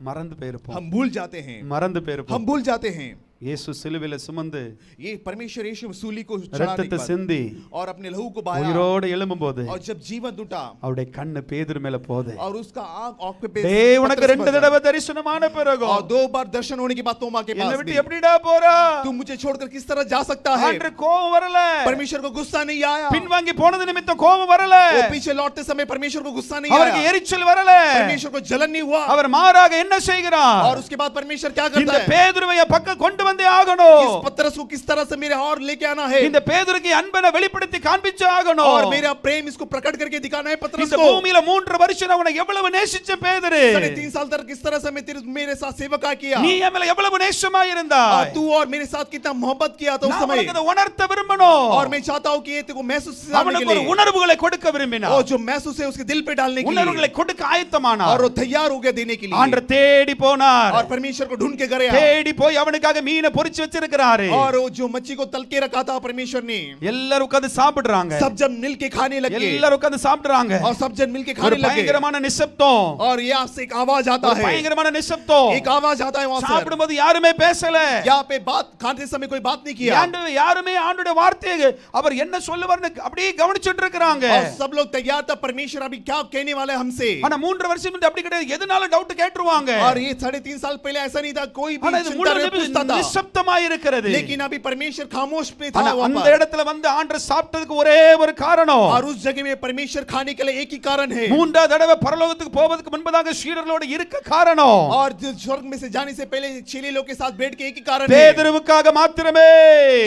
மறந்து போயிருப்போம். हम भूल जाते हैं, மறந்து போயிருப்போம். हम भूल जाते हैं। இயேசு சிலுவையில சுமந்து ये परमेश्वर यीशु सूली को चढ़ाने ரத்தத்தை के बाद சிந்தி और अपने लहू को बहाया, உயிரோடு எழும்பும்போது और जब जीवन टूटा அவருடைய கண்ணு பேதுரு மேல போதே, और उसका आंख पे டேய் உனக்கு पत्थर से ரெண்டு बजा। தடவை தரிசனமான பிறகு और 2 बार दर्शन होने के बाद तोमा के என்ன पास விட்டு भी, எப்படிடா போறா? तू मुझे छोड़कर किस तरह जा सकता है? ஆண்டவர் கோபம் வரல, परमेश्वर को गुस्सा नहीं आया, பின்வாங்கி போனது நிமித்தம் கோபம் வரல, वो पीछे लौटते समय परमेश्वर को गुस्सा नहीं அவருக்கு आया, எரிச்சல் வரல, परमेश्वर को जलन नहीं हुआ। அவர் மாறாக என்ன செய்கிறார்? और उसके बाद परमेश्वर क्या இந்த करता है? பேதுருவை என் பக்கம் கொண்டு வந்தே ஆகணும். इस पतरस को किस तरह से मेरे और लेके आना है, இந்த பேதுருக்கு அன்பனை வெளிப்படுத்தி காண்பிச்சு ஆகணும். और मेरा प्रेम इसको प्रकट करके दिखाना है पतरस இந்த को। பூமியில 3 வருஷம் உன்னை எவ்வளவு நேசிச்ச பேதுரு, 3.5 साल तक किस तरह से मैं मेरे साथ सेवका किया, நீ என் மேல எவ்வளவு நேசமா இருந்தாய், और तू और मेरे साथ कितना मोहब्बत किया था उस நான் समय। உனக்கு அதை உணர்த்த விரும்பணும். और मैं चाहता हूं कि ये तेरे को महसूस करने के அவனுக்கு ஒரு लिए, உணர்வுகளை கொடுக்க விரும்பினார். और जो महसूस है उसके दिल पे डालने के लिए, உணர்வுகளை கொடுக்க ஆயத்தமானார். और वो तैयार हो गया देने के लिए। ஆண்டவர் தேடி போனார். और परमेश्वर को ढूंढ के गया, தேடி போய் அவனுக்காக மீன் மீனை பொரிச்சு வச்சிருக்கிறாரு और वो जो मच्छी को तल के रखा था परमेश्वर ने, எல்லாரும் உட்கார்ந்து சாப்பிடுறாங்க सब जब मिल के खाने लगे எல்லாரும் உட்கார்ந்து சாப்பிடுறாங்க और सब जन मिल के ஒரு खाने लगे பயங்கரமான நிசப்தம் और यहाँ से एक आवाज आता ஒரு है, பயங்கரமான நிசப்தம் एक आवाज आता है वहां से। சாப்பிடும்போது யாருமே பேசல यहाँ पे बात खाते समय कोई बात नहीं किया ஆண்டவர் யாருமே ஆண்டவருடைய வார்த்தையை அவர் என்ன சொல்லுவார்னு அப்படியே கவனிச்சிட்டு இருக்காங்க और सब लोग तैयार था परमेश्वर अभी क्या कहने वाला है हमसे। ஆனா 3 வருஷம் முன்னாடி அப்படி கிடையாது எதனால டவுட் கேட்றுவாங்க और ये 3.5 साल पहले ऐसा नहीं था, कोई भी ஆனா இது चिंता नहीं पूछता था, நிசப்தமாய் இருக்கிறது लेकिन अभी परमेश्वर खामोश पे था ஆனா वहां அந்த पर। இடத்துல வந்து ஆண்டவர் சாப்பிட்டதுக்கு ஒரே ஒரு காரணம் और उस जगह में परमेश्वर खाने के लिए एक ही कारण है, மூன்றாவது தடவை பரலோகத்துக்கு போவதற்கு முன்பதாக சீடர்களோடு இருக்க காரணம் और जो स्वर्ग में से जाने से पहले चेले लोग के साथ बैठ के एक ही कारण है, பேதுருவுக்காக மாத்திரமே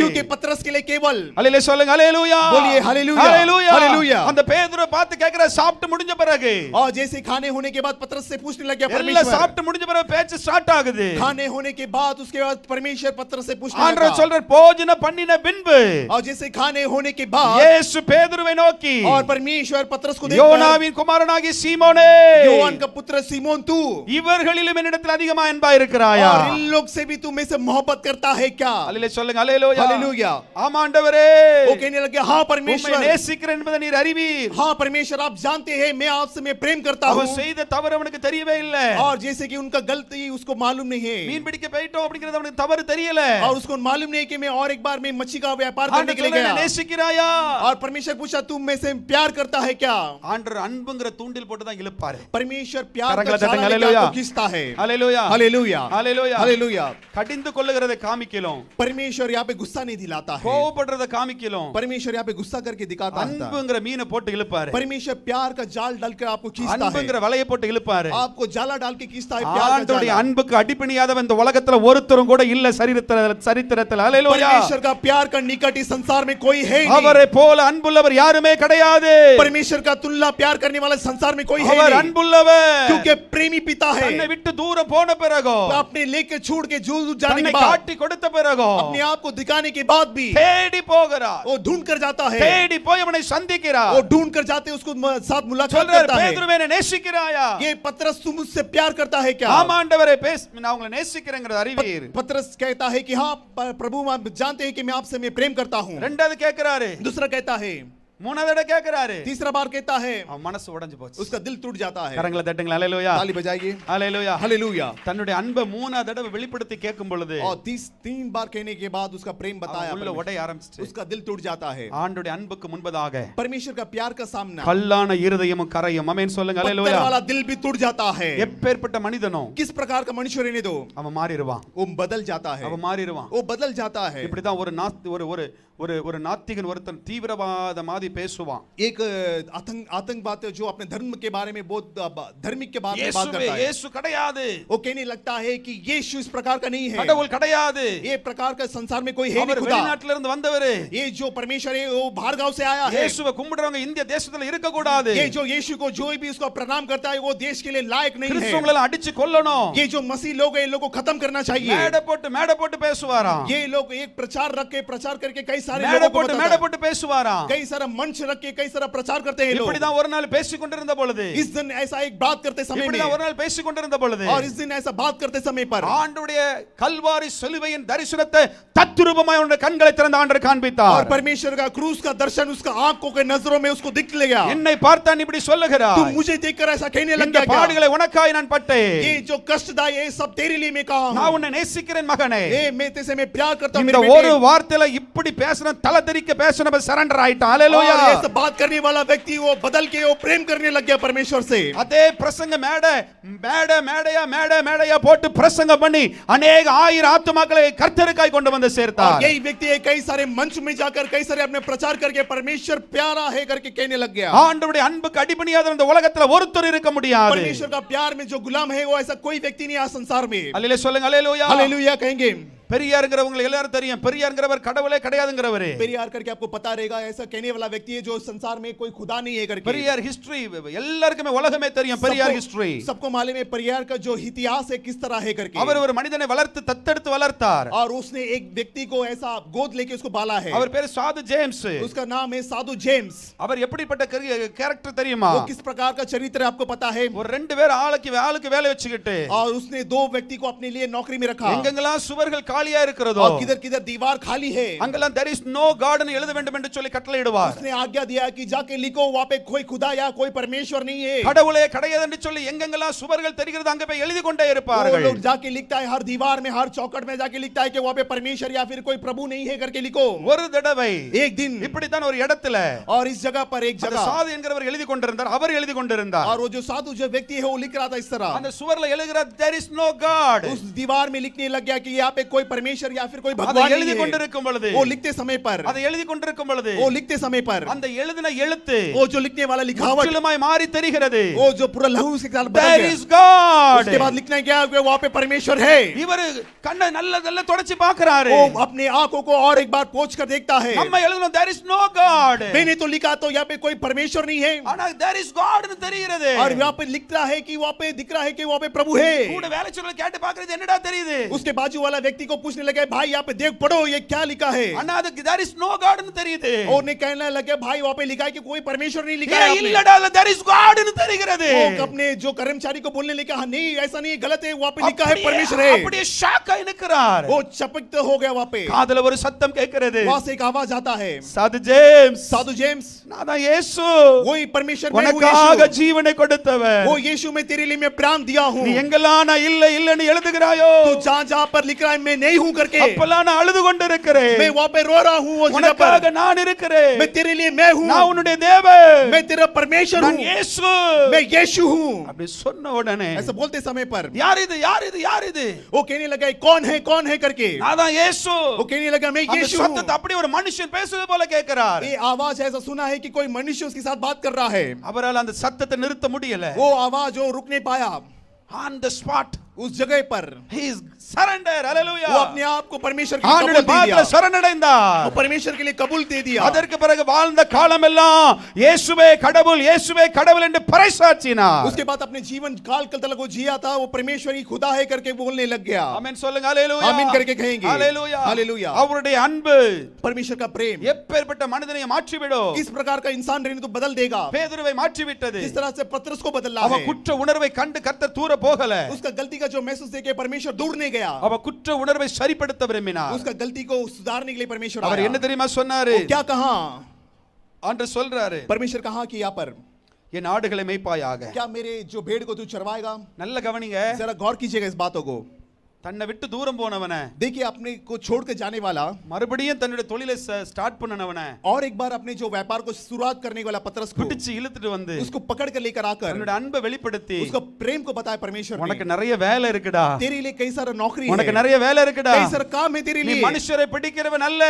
क्योंकि पतरस के लिए केवल। அல்லேலூயா சொல்லுங்க அல்லேலூயா बोलिए हालेलुया அல்லேலூயா हालेलुया। அந்த பேதுருவை பார்த்து கேக்குற சாப்பிட்டு முடிஞ்ச பிறகு और जैसे खाने होने के बाद पतरस से पूछने लग गया எல்லாம் परमेश्वर, சாப்பிட்டு முடிஞ்ச பிறகு பேச்சு ஸ்டார்ட் ஆகுது खाने होने के बाद उसके बाद परमेश्वर पतरस से पूछने ஆண்டவர் लगा, சொல்றார் போஜன பண்ணின பின்பு और जैसे खाने होने के बाद இயேசு பேதுருவை நோக்கி और परमेश्वर पतरस को देखकर, யோனாவின் குமாரனாகிய சீமோனே योहान का पुत्र सीमोन तू, இவர்களிலும் என்னிடத்தில் அதிகமா அன்பா இருக்கிறாயா और इन लोग से भी तू में से मोहब्बत करता है क्या? அல்லேலூயா சொல்லுங்க அல்லேலூயா हालेलुया। ஆமா ஆண்டவரே वो कहने लगे हाँ உம்மை परमेश्वर, நேசிக்கிறேன் என்பதை நீர் அறிவீர் हाँ परमेश्वर आप जानते हैं मैं आपसे मैं प्रेम करता அவன் हूँ, செய்த தவறு அவனுக்கு தெரியவே இல்ல और जैसे कि उनका गलती उसको मालूम नहीं है, மீன் பிடிக்க போயிட்டோம் அப்படிங்கிறது அவனுக்கு தவறு தெரியல और उसको मालूम नहीं कि मैं और एक बार मैं मच्छी का व्यापार करने ஆண்டவர் के लिए சொல்றார், गया, நேசிக்கிறாயா और परमेश्वर पूछा तू में से प्यार करता है क्या? ஆண்டவர் அன்புங்கிற தூண்டில் போட்டு தான் இழுப்பாரு परमेश्वर प्यार करंगला का जाला तटंग, लेकर हालेलुया। आपको खींचता है। அல்லேலூயா हालेलुया அல்லேலூயா हालेलुया। கடிந்து கொள்ளுகிறதை காமிக்கலும் परमेश्वर यहाँ पे गुस्सा नहीं दिलाता है, கோவப்படுறதை காமிக்கலும் परमेश्वर यहाँ पे गुस्सा करके दिखाता है, அன்புங்கிற மீனை போட்டு இழுப்பாரு परमेश्वर प्यार का जाल डालकर आपको खींचता है, அன்புங்கிற வலையை போட்டு இழுப்பாரு आपको जाला डाल के खींचता है प्यार का ஆண்டவருடைய जाला। அன்புக்கு அடிபணியாதவன் இந்த உலகத்துல ஒருத்தரும் கூட இல்ல சரித்திரத்துல அல்லேலூயா परमेश्वर का प्यार का निकट इस संसार में कोई है नहीं, அவரை போல அன்புள்ளவர் யாருமே கிடையாது परमेश्वर का तुलना प्यार करने वाला संसार में कोई है அவர் नहीं, அன்புள்ளவர் क्योंकि प्रेमी पिता है, தன்னை விட்டு தூரம் போன பிறகு अपने लेके छोड़ के दूर जाने தன்னை के बाद காட்டி கொடுத்த பிறகு अपने आप को दिखाने के बाद भी தேடி போகிறார் वो ढूंढ कर जाता है, தேடி போய் அவனை சந்திக்கிறார் वो ढूंढ कर जाते उसको साथ मुलाकात சொல்றார் करता है, பேதுருவே என்னை நேசிக்கிறாயா ये पतरस तू मुझसे प्यार करता है क्या? ஆமா ஆண்டவரே நான் உங்களை நேசிக்கிறேங்கறது அறிவீர் पतरस कहता है कि हाँ प्रभु आप जानते हैं कि मैं आपसे मैं प्रेम करता हूँ, ரெண்டாவது கேக்குறாரு दूसरा कहता है, மூணாவது தடவை கேக்குறாரு तीसरा बार कहता है, அவன் மனசு உடைஞ்சு போச்சு उसका दिल टूट जाता है। கரங்களை தட்டுங்களா அல்லேலூயா ताली बजाइए அல்லேலூயா हालेलुया। தன்னுடைய அன்பை மூணாவது தடவை வெளிப்படுத்தி கேட்கும் பொழுது और 3 बार कहने के बाद उसका प्रेम बताया, உள்ள உடைய ஆரம்பிச்சிட்டு उसका दिल टूट जाता है, ஆண்டவருடைய அன்புக்கு முன்பதாக परमेश्वर का प्यार का सामना, கல்லான இருதயமும் கரையும் ஆமென் சொல்லுங்க पत्थर அல்லேலூயா वाला दिल भी टूट जाता है। எப்பேற்பட்ட மனிதனோ किस प्रकार का मनुष्य रहने दो அவன் மாறிடுவான் वो बदल जाता है, அவன் மாறிடுவான் वो बदल जाता है। இப்படிதான் ஒரு ஒரு நாத்திகன் ஒருத்தன் தீவிரவாத மாதிரி பேசுவான் एक आतंकवादी जो अपने धर्म के बारे में बहुत धार्मिक के बारे में बात இயேசுவே करता है, இயேசு கிடையாது वो कहने लगता है कि यीशु इस प्रकार का नहीं है, கடவுள் கிடையாது ये प्रकार का संसार में कोई है அவர் नहीं खुदा, வெளிநாட்டுல இருந்து வந்தவரு ये जो परमेश्वर है वो बाहर गांव से आया है, இயேசுவை கும்பிடுறவங்க இந்திய தேசத்துல இருக்க கூடாது ये जो यीशु को जो भी उसको प्रणाम करता है वो देश के लिए लायक नहीं है, கிறிஸ்தவங்களை அடிச்சு கொல்லணும் ये जो मसीह लोग है इन लोगों को खत्म करना चाहिए। மேடை போட்டு பேசுவாராம் ये लोग एक प्रचार रख के प्रचार करके कई सारे மேடை लोगों को போட்டு बताता है, பேசுவாராம் कई सारा मंच रख के कई सारा प्रचार करते हैं लोग। இப்படிதான் ஒரு நாள் பேசிக் கொண்டிருந்த பொழுது इस दिन ऐसा एक बात करते समय में இப்படிதான் ஒரு நாள் பேசிக் கொண்டிருந்த பொழுது और इस दिन ऐसा बात करते समय पर ஆண்டவருடைய கல்வாரி சிலுவையின் தரிசனத்தை தத்ரூபமாய் அவருடைய கண்களை திறந்த ஆண்டவர் और காண்பித்தார் परमेश्वर का क्रूस का दर्शन उसका आंखों के नजरों में उसको दिख गया, என்னை பார்த்தான் இப்படி तू சொல்லுகிறாய் मुझे देखकर ऐसा कहने लग இந்த गया क्या? பாடுகளை உனக்காய் நான் பட்டேன் ये जो कष्टदायी है सब तेरे लिए मैं कहा நான் हूं, உன்னை நேசிக்கிறேன் மகனே ए मैं तेरे मैं प्यार करता हूं இந்த मेरे ஒரு बेटे। வார்த்தையில இப்படி பேசணும் தலை தெறிக்க பேசணும் சரண்டர் ஆயிட்டான் ஹalleluya और ये सब बात करने वाला व्यक्ति वो बदल के वो प्रेम करने लग गया परमेश्वर से। அதே பிரசங்க மேடையா போட்டு பிரசங்கம் பண்ணி अनेक ஆயிரம் ஆத்துமாக்களை கர்த்தருக்காய் கொண்டு வந்து और சேர்த்தார் यही व्यक्ति है कई सारे मंच में जाकर कई सारे अपने प्रचार करके परमेश्वर प्यारा है करके कहने लग गया। ஆண்டவருடைய அன்புக்கு அடிபணியாத இந்த உலகத்துல ஒருத்தர் இருக்க முடியாது परमेश्वर का प्यार में जो गुलाम है वो ऐसा कोई व्यक्ति नहीं आज संसार में। அல்லேலூயா சொல்லுங்க அல்லேலூயா हालेलुया कहेंगे। பெரியாருங்கிறவங்க எல்லாரும் தெரியும் பெரியாருங்கிறவர் கடவுளே கிடையாதுங்கிறவரு पेरियार करके आपको पता रहेगा ऐसा कहने वाला व्यक्ति है जो संसार में कोई खुदा नहीं है करके। பெரியார் हिस्ट्री எல்லாருக்குமே உலகமே தெரியும் பெரியார் हिस्ट्री सबको मालूम है पेरियार का जो इतिहास है किस तरह है करके। அவர் ஒரு மனிதனை வளர்த்து தத்தெடுத்து வளர்த்தார் और उसने एक व्यक्ति को ऐसा गोद लेके उसको पाला है। அவர் பேரு சாது ஜேம்ஸ் उसका नाम है साधु जेम्स। அவர் எப்படிப்பட்ட கேரக்டர் தெரியுமா वो किस प्रकार का चरित्र है आपको पता है? ஒரு ரெண்டு பேர் ஆளுக்கு வேலை வச்சுக்கிட்டு और उसने 2 व्यक्ति को अपने लिए नौकरी में रखा। எங்கெங்கெல்லாம் சுவர்கள் காலியா இருக்கிறதோ और किधर किधर दीवार खाली है, அங்கெல்லாம் there is no God ன்னு எழுத வேண்டும் என்று சொல்லி கட்டளையிடுவார். उसने आज्ञा दिया कि जाके लिखो वहां पे कोई खुदा या कोई परमेश्वर नहीं है। கடவுளே கிடையாது என்று சொல்லி எங்கெங்கெல்லாம் சுவர்கள் தெரிகிறது அங்க போய் எழுதி கொண்டே वो இருப்பார்கள். लोग जाके लिखता है, हर दीवार में हर चौखट में जाके लिखता है कि वहां पे परमेश्वर या फिर कोई प्रभु नहीं है करके लिखो। ஒரு தடவை एक दिन இப்படித்தான் ஒரு இடத்துல और इस जगह पर एक அந்த जगह சாது என்கிறவர் எழுதி கொண்டிருந்தார். அவர் எழுதி கொண்டிருந்தார். और वो जो साधु जो व्यक्ति है वो लिख रहा था इस तरह, அந்த சுவர்ல எழுதுகிறார் there is no God. उस दीवार में लिखने लग गया कि यहाँ पे कोई परमेश्वर या फिर कोई அதை भगवान எழுதி नहीं है। கொண்டிருக்கும் பொழுது वो लिखते समय पर அதை எழுதி கொண்டிருக்கும் பொழுது वो लिखते समय पर அந்த எழுதின எழுத்து वो जो लिखने वाला लिखावट முற்றிலுமாய் மாறி தெரிகிறது. वो जो पूरा लहू से बदल there गया। is God. उसके बाद लिखना क्या कि वहाँ पे परमेश्वर है। இவர் கண்ணை நல்ல நல்ல தொடச்சி பார்க்கறாரு. वो अपने आंखों को और एक बार पोंछ कर देखता है। நம்ம எழுதுனோம் there is no God. मैंने तो लिखा तो यहाँ पे कोई परमेश्वर नहीं है, ஆனா there is God ன்னு தெரிகிறது. और यहाँ पे लिख रहा है कि वहाँ पे दिख रहा है कि वहाँ पे प्रभु है। கூட வேலை சொல்ல கேட்டு பார்க்கிறது என்னடா தெரியுது? उसके बाजू वाला व्यक्ति को पूछने लगे, भाई यहाँ पे देख पढ़ो ये क्या लिखा है। ஆனா அது there is no God ன்னு தெரியுது. और ने कहने लगे, भाई वहाँ पे लिखा है कि कोई परमेश्वर नहीं लिखा ஏ है आपने। இல்லடா there is God ன்னு தெரிகிறது. वो अपने जो कर्मचारी को बोलने लगा, हाँ नहीं ऐसा नहीं, गलत है, वहाँ पे लिखा है परमेश्वर है। அப்படியே ஷாக் ஆகி நிற்கிறார். वो चपकते हो गया वहाँ पे। காதுல ஒரு சத்தம் கேட்கிறது. वहाँ से एक आवाज आता है, சாது ஜேம்ஸ் साधु जेम्स, நான் தான் இயேசு. वही परमेश्वर मैं हूँ உனக்காக यीशु। ஜீவனை கொடுத்தவன். वो यीशु मैं तेरे लिए मैं प्राण दिया हूँ। நீ எங்கெல்லாம் நான் இல்ல இல்லன்னு எழுதுகிறாயோ तू जहाँ जहाँ पर लिख रहा है मैं नहीं हूँ करके, அப்பெல்லாம் நான் அழுது கொண்டிருக்கிறேன். मैं वहाँ पे रो रहा हूँ वो जगह உனக்காக पर। நான் இருக்கிறேன். मैं तेरे लिए मैं हूँ, நான் உன்னுடைய தேவன். मैं तेरा परमेश्वर நான் हूँ, இயேசு. मैं यीशु हूँ। அப்படி சொன்ன உடனே ऐसा बोलते समय पर யார் இது யார் இது யார் இது? वो कहने लगा कौन है करके। நான் தான் இயேசு. वो कहने लगा मैं அந்த यीशु हूँ। சத்தத்தை அப்படி ஒரு மனுஷன் பேசுவது போல கேட்கிறார். ये आवाज ऐसा सुना है कि कोई मनुष्य उसके साथ बात कर रहा है। அவரால் அந்த சத்தத்தை நிறுத்த முடியல. वो आवाज वो रुक नहीं पाया। on the spot उस जगह पर he is surrender hallelujah. वो अपने आप को परमेश्वर के लिए ஆண்டவருடைய कबूल दे பாதத்துல दिया। சரணடைந்தார். वो परमेश्वर के लिए कबूल दे दिया। அதற்கு பிறகு வாழ்ந்த காலமெல்லாம் இயேசுவே கடவுள் என்று பறைசாற்றினார். उसके बाद अपने जीवन काल तक वो जिया था, वो परमेश्वर ही खुदा है करके बोलने लग गया। ஆமென் சொல்லுங்க ஹalleluya. आमीन करके कहेंगे ஹalleluya. हालेलुया। அவருடைய அன்பு परमेश्वर का प्रेम எப்பேற்பட்ட மனிதனை மாற்றிவிடும். किस प्रकार का इंसान रहने तो बदल देगा। பேதுருவை மாற்றி விட்டது. किस तरह से पतरस को बदला அவ है। குற்ற உணர்வை கண்டு கர்த்தர் தூர போகல. उसका गलती का जो महसूस देके परमेश्वर दूर नहीं गया। அவ குற்ற உணர்வை சரிப்படுத்த விரும்பினார். उसका गलती को सुधारने के लिए परमेश्वर அவர் आया। என்ன தெரியுமா சொன்னாரு? वो क्या कहा? ஆண்டவர் சொல்றாரு, परमेश्वर कहा कि यहाँ पर என் ஆடுகளை மேய்ப்பாயாக. क्या मेरे जो भेड़ को तू चरवाएगा। நல்ல கவனிங்க. जरा गौर कीजिएगा इस बातों को। தன்னை விட்டு தூரம் போனவன, देखिए अपने को छोड़ के जाने वाला, மறுபடியும் தன்னுடைய தொழிலை ஸ்டார்ட் பண்ணனவன, और एक बार अपने जो व्यापार को शुरुआत करने वाला पतरस को பிடிச்சு இழுத்துட்டு வந்து उसको पकड़ कर लेकर आकर தன்னுடைய அன்பை வெளிப்படுத்தி, उसको प्रेम को बताया परमेश्वर உனக்கு ने, நிறைய வேலை இருக்குடா, तेरे लिए कई सारा नौकरी உனக்கு है, நிறைய வேலை இருக்குடா, कई सारा काम है तेरे நீ लिए। மனுஷரை பிடிக்கிறவன் அல்ல,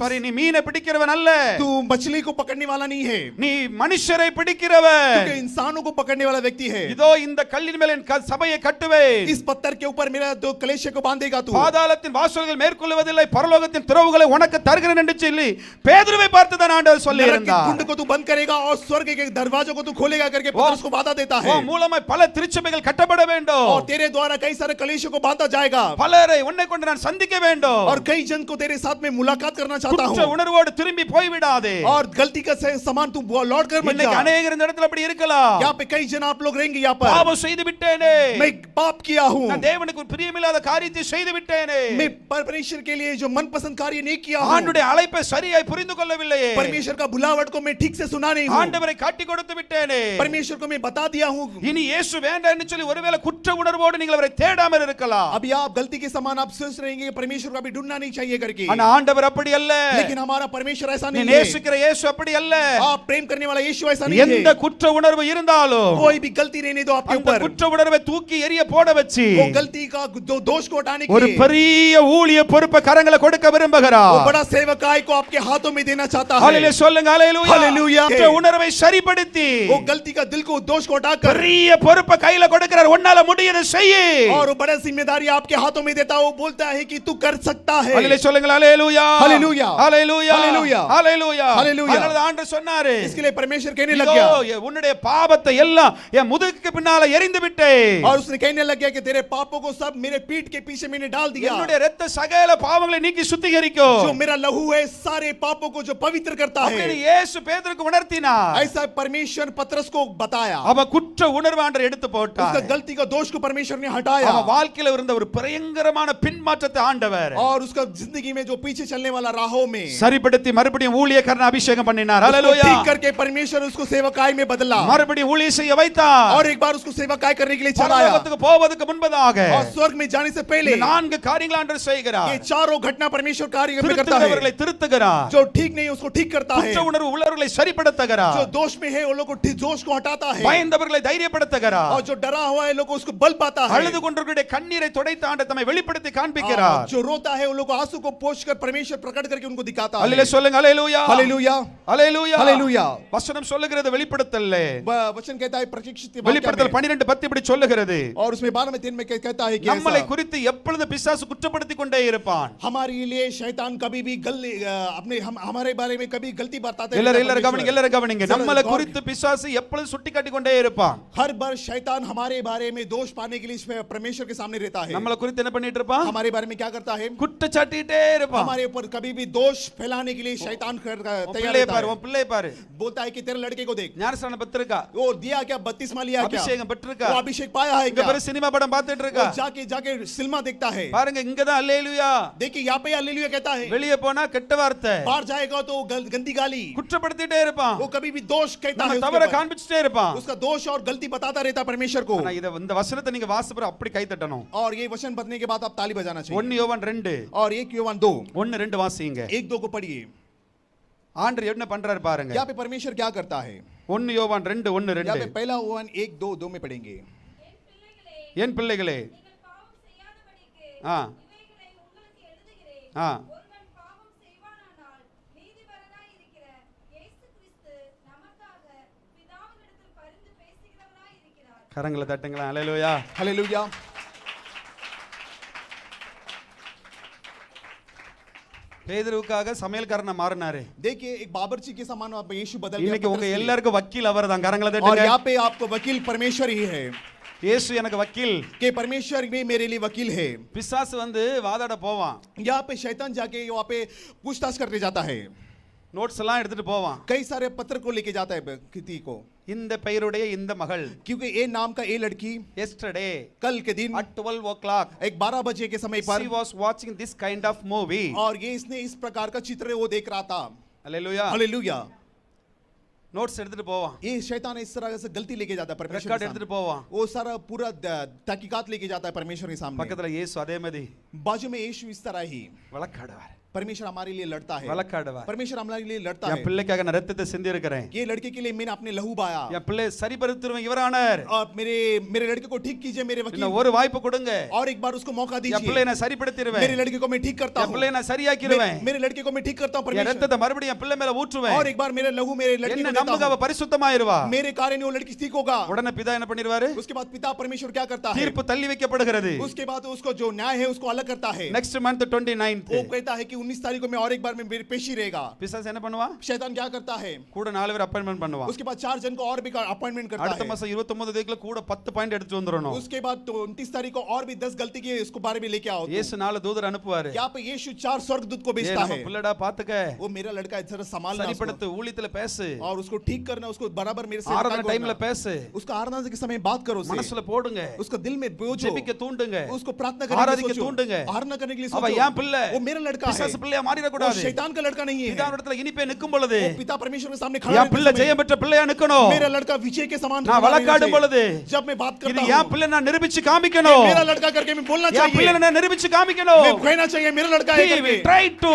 சாரி நீ மீனை பிடிக்கிறவன் அல்ல, तू मछली को पकड़ने वाला नहीं है, நீ மனுஷரை பிடிக்கிறவன். तू इंसानों को पकड़ने वाला व्यक्ति है। இதோ இந்த கல்லின் மேல் என் சபையை கட்டுவேன், इस पत्थर के ऊपर मेरा दो कलेशे को बांधेगा तू। பாதாளத்தின் வாசல்கள் மேற்கொள்வதில்லை, பரலோகத்தின் திறவுகளை உனக்கு தருகிறேன் என்று சொல்லி பேதுருவை பார்த்து தான் ஆண்டவர் சொல்லி नरक के இருந்தார். कुंड को तू बंद करेगा और स्वर्ग के दरवाजों को तू खोलेगा करके पतरस को वादा देता है। மூலமாய் பல திருச்சபைகள் கட்டப்பட வேண்டும், और तेरे द्वारा कई सारे कलेशों को बांधा जाएगा, பலரை உன்னை கொண்டு நான் சந்திக்க வேண்டும், और कई जन को तेरे साथ में मुलाकात करना चाहता குற்ற हूँ। உணர்வோடு திரும்பி போய் விடாதே. और गलती का समान तू लौट कर मत இன்னைக்கு जा। अनेகர் இந்த இடத்துல அப்படி இருக்கலாம். यहाँ पे कई जन आप लोग रहेंगे यहाँ पर, பாவம் செய்து விட்டேனே, मैं पाप किया हूँ, நான் தேவனுக்கு பிரியமில்லாத காரியத்தை செய்து விட்டேனே, मैं परमेश्वर के लिए जो मनपसंद कार्य नहीं किया हूँ, ஆண்டவருடைய அழைப்பை சரியாய் புரிந்து கொள்ளவில்லையே, परमेश्वर का बुलावट को मैं ठीक से सुना नहीं हूँ, ஆண்டவரை காட்டி கொடுத்து விட்டேனே, परमेश्वर को मैं बता दिया हूँ। இனி இயேசு வேண்டாம் என்று சொல்லி ஒருவேளை குற்ற உணர்வோடு நீங்கள் அவரை தேடாமல் இருக்கலாம். अभी आप गलती के समान आप सोच रहेंगे परमेश्वर को अभी ढूंढना नहीं चाहिए करके, ஆனா ஆண்டவர் அப்படி அல்ல. लेकिन हमारा परमेश्वर ऐसा நீ नहीं है। நேசிக்கிற இயேசு அப்படி அல்ல. आप प्रेम करने वाला यीशु ऐसा नहीं எந்த है। குற்ற உணர்வு இருந்தாலும் कोई भी गलती रहने दो आपके அந்த ऊपर, குற்ற உணர்வை தூக்கி எறிய போட வச்சு वो गलती का दोष को हटाने के ஒரு लिए பெரிய ஊழிய பொறுப்பை கரங்களை கொடுக்க वो விரும்புகிறார். बड़ा सेवकाई को आपके हाथों में देना चाहता है। ஹalleluya சொல்லுங்க ஹalleluya. ஹalleluya. குற்ற உணர்வை சரிப்படுத்தி वो गलती का दिल को दोष को हटाकर பெரிய பொறுப்பை கையில கொடுக்கிறார். உன்னால முடியதை செய். और वो बड़ा जिम्मेदारी आपके हाथों में देता है। वो बोलता है कि तू कर सकता है। ஹalleluya சொல்லுங்க ஹalleluya. ஹalleluya. ஹalleluya. ஹalleluya. ஹalleluya. ஹalleluya. அதனால ஆண்டவர் சொன்னாரு, इसके लिए परमेश्वर कहने लग இதோ गया, உன்னுடைய பாவத்தை எல்லாம் என் முதுகுக்கு பின்னால எறிந்து விட்டேன். और उसने कहने लग गया कि तेरे पापों को सब मेरे पीठ के पीछे मैंने डाल दिया। என்னுடைய இரத்த சகல பாவங்களை நீக்கி சுத்திகரிக்கும். जो मेरा लहू है सारे पापों को जो पवित्र करता है। அப்படின்னு இயேசு பேதுருக்கு உணர்த்தினார். ऐसा परमेश्वर पतरस को बताया। அவ குற்ற குற்ற உணர்வு ஆண்டவர் எடுத்து उसका போட்டார் गलती का दोष को परमेश्वर ने हटाया அவன் வாழ்க்கையில இருந்த ஒரு பயங்கரமான பின்மாற்றத்தை ஆண்டவர் और उसका जिंदगी में जो पीछे चलने वाला राहों में சரிப்படுத்தி மறுபடியும் ஊழியக்காரன அபிஷேகம் பண்ணினார் उसको ஹalleluya ठीक करके परमेश्वर उसको सेवकाई में बदला மறுபடியும் ஊழியம் செய்ய வைத்தார் और एक बार उसको सेवकाई करने के लिए चलाया பரலோகத்துக்கு போவதற்கு முன்பதாக और स्वर्ग में जाने से पहले இந்த நான்கு காரியங்களை ஆண்டவர் ये செய்கிறார் चारों घटना परमेश्वर कार्य में करता திருத்துகிறவர்களை है திருத்துகிறார் जो ठीक नहीं है उसको ठीक करता है குற்ற உணர்வு உள்ளவர்களை சரிப்படுத்துகிறார் जो दोष में है उन लोगों को जोश को हटाता है பயந்தவர்களை தைரியப்படுத்துகிறார் और जो डरा हुआ है लोगों को उसको बल पाता है அழுது கொண்டிருக்கிற கண்ணீரை துடைத்த ஆண்டவர் தம்மை வெளிப்படுத்தி காண்பிக்கிறார் जो रोता है उन लोगों को आंसू को पोंछकर परमेश्वर प्रकट करके उनको दिखाता है அல்லேலூயா சொல்லுங்க அல்லேலூயா हालेलुया அல்லேலூயா हालेलुया வசனம் சொல்லுகிறது வெளிப்படுத்தல் वचन कहता है प्रशिक्षित வெளிப்படுத்தல் 12:10 இப்படி சொல்லுகிறது और उसमें 12 में कहता है कि நம்மளை குறித்து எப்பொழுது பிசாசு குற்றப்படுத்திக் கொண்டே இருப்பான் हमारे लिए शैतान कभी भी अपने हमारे बारे में कभी गलती बताते எல்லாரும் கவனிங்க நம்மளை குறித்து பிசாசு எப்பொழுது சுட்டிக்காட்டி கொண்டே இருப்பான் हर बार शैतान हमारे बारे में दोष पाने के लिए परमेश्वर के सामने रहता है நம்மளை குறித்து என்ன பண்ணிட்டு இருப்பான் हमारे बारे में क्या करता है குற்றச்சாட்டிட்டே இருப்பான் हमारे ऊपर कभी भी दोष फैलाने के लिए शैतान तैयार रहता है உன் பிள்ளையை பாரு बोलता है कि तेरे लड़के को देख ஞானஸ்நானம் பெற்றிருக்கா वो दिया क्या 32वां लिया क्या அபிஷேகம் பெற்றிருக்கா वो अभिषेक पाया है இங்க क्या பாரு சினிமா படம் பார்த்துட்டு இருக்கா जाके सिनेमा देखता है பாருங்க இங்க தான் அல்லேலூயா देखिए यहाँ पे हालेलुया कहता है வெளியே போனா கெட்ட வார்த்தை बाहर जाएगा तो गंदी गाली குற்றப்படுத்திட்டே இருப்பான் वो कभी भी दोष कहता है நம்ம उसके தவற ऊपर। காண்பிச்சிட்டே இருப்பான் उसका दोष और गलती बताता रहता है परमेश्वर को ஆனா இந்த வசனத்தை நீங்க வாசிப்பற அப்படி கை தட்டணும் और ये वचन पढ़ने के बाद आप ताली बजाना चाहिए 1 யோவான் 2 और 1 யோவான் 2 1 2 வாசிங்க 1-2 को पढ़िए ஆண்டவர் என்ன பண்றாரு பாருங்க यहाँ पे परमेश्वर क्या करता है 1 யோவான் 2 1 यहाँ पे 2 पहला யோவான் 1-2 में पढ़ेंगे என் பிள்ளைகளே நீங்கள் பாவம் செய்யாதபடிக்கு ஆ இவைகளை உங்களுக்கு எழுதுகிறேன் ஆ ஒருவன் பாவம் செய்வானானால் நீதிபரனாய் இருக்கிற இயேசு கிறிஸ்து நமக்காக பிதாவினிடத்தில் பரிந்து பேசுகிறவராய் இருக்கிறார் கரங்களை தட்டுங்களா அல்லேலூயா हालेलुया பேதுருவுக்காக சமையல்காரனா மாறினாரு देखिए एक बाबरची के समान आप यीशु बदल இன்னைக்கு உங்க गया எல்லாருக்கும் वकील அவர்தான் கரங்களை और தட்டுங்க यहाँ पे आपको वकील परमेश्वर ही है இயேசு எனக்கு வக்கீல் कि परमेश्वर भी मेरे लिए वकील है பிசாசு வந்து வாதாட போவான் यहाँ पे शैतान जाके वहाँ पे पूछताछ करने जाता है நோட்ஸ் எல்லாம் எடுத்துட்டு போவான் कई सारे पत्र को लेके जाता है किसी को இந்த பெயருடைய இந்த மகள் क्योंकि ये नाम का ये लड़की yesterday कल के दिन at 12 o'clock एक 12 बजे के समय she पर was watching this kind of movie और ये इसने इस प्रकार का चित्र वो देख रहा था hallelujah हालेलुया நோட்ஸ் எடுத்துட்டு போவான் ये शैतान इस तरह से गलती लेके जाता है परमेश्वर ரெக்கார்ட் के எடுத்துட்டு सामने। போவான் वो सारा पूरा तहकीकात लेके जाता है परमेश्वर के सामने பக்கத்துல இயேசு அதே மாதிரி बाजू में यीशु इस तरह ही வழக்காடுவார் परमेश्वर हमारे लिए लड़ता है வழக்காடுவார் परमेश्वर हमारे लिए लड़ता என் है பிள்ளைக்காக நான் ரத்தத்தை சிந்தி இருக்கிறேன் ये लड़के के लिए मैंने अपने लहू बहाया என் பிள்ளை சரிபடுத்துறவன் இவரானார் और मेरे लड़के को ठीक कीजिए मेरे वकील இன்னும் ஒரு வாய்ப்பு கொடுங்க और एक बार उसको मौका என் பிள்ளை दीजिए நான் சரிப்படுத்திடுவேன் मेरे लड़के को मैं ठीक करता என் हूँ பிள்ளை நான் சரியாக்கிடுவேன் मेरे लड़के को मैं ठीक करता हूँ என் परमेश्वर ரத்தத்தை மறுபடியும் என் பிள்ளை மேல ஊற்றுவேன் और एक बार मेरे लहू मेरे लड़के என்ன को देता நம்புக அவ हूँ பரிசுத்தமாயிருவா मेरे कारण वो लड़की ठीक होगा உடனே பிதா என்ன பண்ணிடுவாரு उसके बाद पिता परमेश्वर क्या करता है தீர்ப்பு தள்ளி வைக்கப்படுகிறது उसके बाद उसको जो न्याय है उसको अलग करता है நெக்ஸ்ட் मंथ 29th वो कहता है कि 19 तारीख को मैं और एक बार में मेरी पेशी रहेगा பிசாசு என்ன பண்ணுவா शैतान क्या करता है கூட 4 பேர் அப்பாயின்ட்மென்ட் பண்ணுவான் उसके बाद 4 जन को और भी अपॉइंटमेंट करता அடுத்த है மாசம் 29 தேதிக்குள்ள கூட 10 பாயிண்ட் எடுத்து வந்துறணும் उसके बाद तो 29 तारीख को और भी 10 गलती की इसको बारे में लेके आओ இயேசு 4 தூதர் அனுப்புவாரு यहाँ पे यीशु 4 स्वर्गदूत को ஏய் भेजता நம்ம है பிள்ளைடா பாத்துக்க वो मेरा लड़का है जरा संभालना उसको। சரிப்படுத்து ஊழியத்துல பேசு और उसको ठीक करना उसको बराबर मेरे से ஆராதனை டைம்ல பேசு उसका आराधना के समय बात करो उससे மனசுல போடுங்க उसको दिल में बोझो ஜெபிக்க தூண்டுங்க उसको प्रार्थना करने के ஆராதிக்க लिए सोचो தூண்டுங்க आराधना करने के लिए அவ सोचो ஏன் பிள்ளை वो मेरा लड़का है பிசாசு பிள்ளையா மாறிட वो கூடாது शैतान का लड़का नहीं है பிதாவிடத்துல இனிப்பே நிக்கும் பொழுது वो पिता परमेश्वर के सामने खड़ा என் பிள்ளை रहते समय ஜெயம் பெற்ற பிள்ளையா நிக்கணும் मेरा लड़का विजय के समान நான் खड़ा रहना வழக்காடும் चाहिए। பொழுது जब मैं बात இது करता என் हूँ பிள்ளை நான் நிரூபிச்சு காமிக்கணும் मेरा लड़का करके मैं बोलना என் பிள்ளை चाहिए நான் நிரூபிச்சு காமிக்கணும் मैं कहना चाहिए मेरा लड़का है He करके। will try to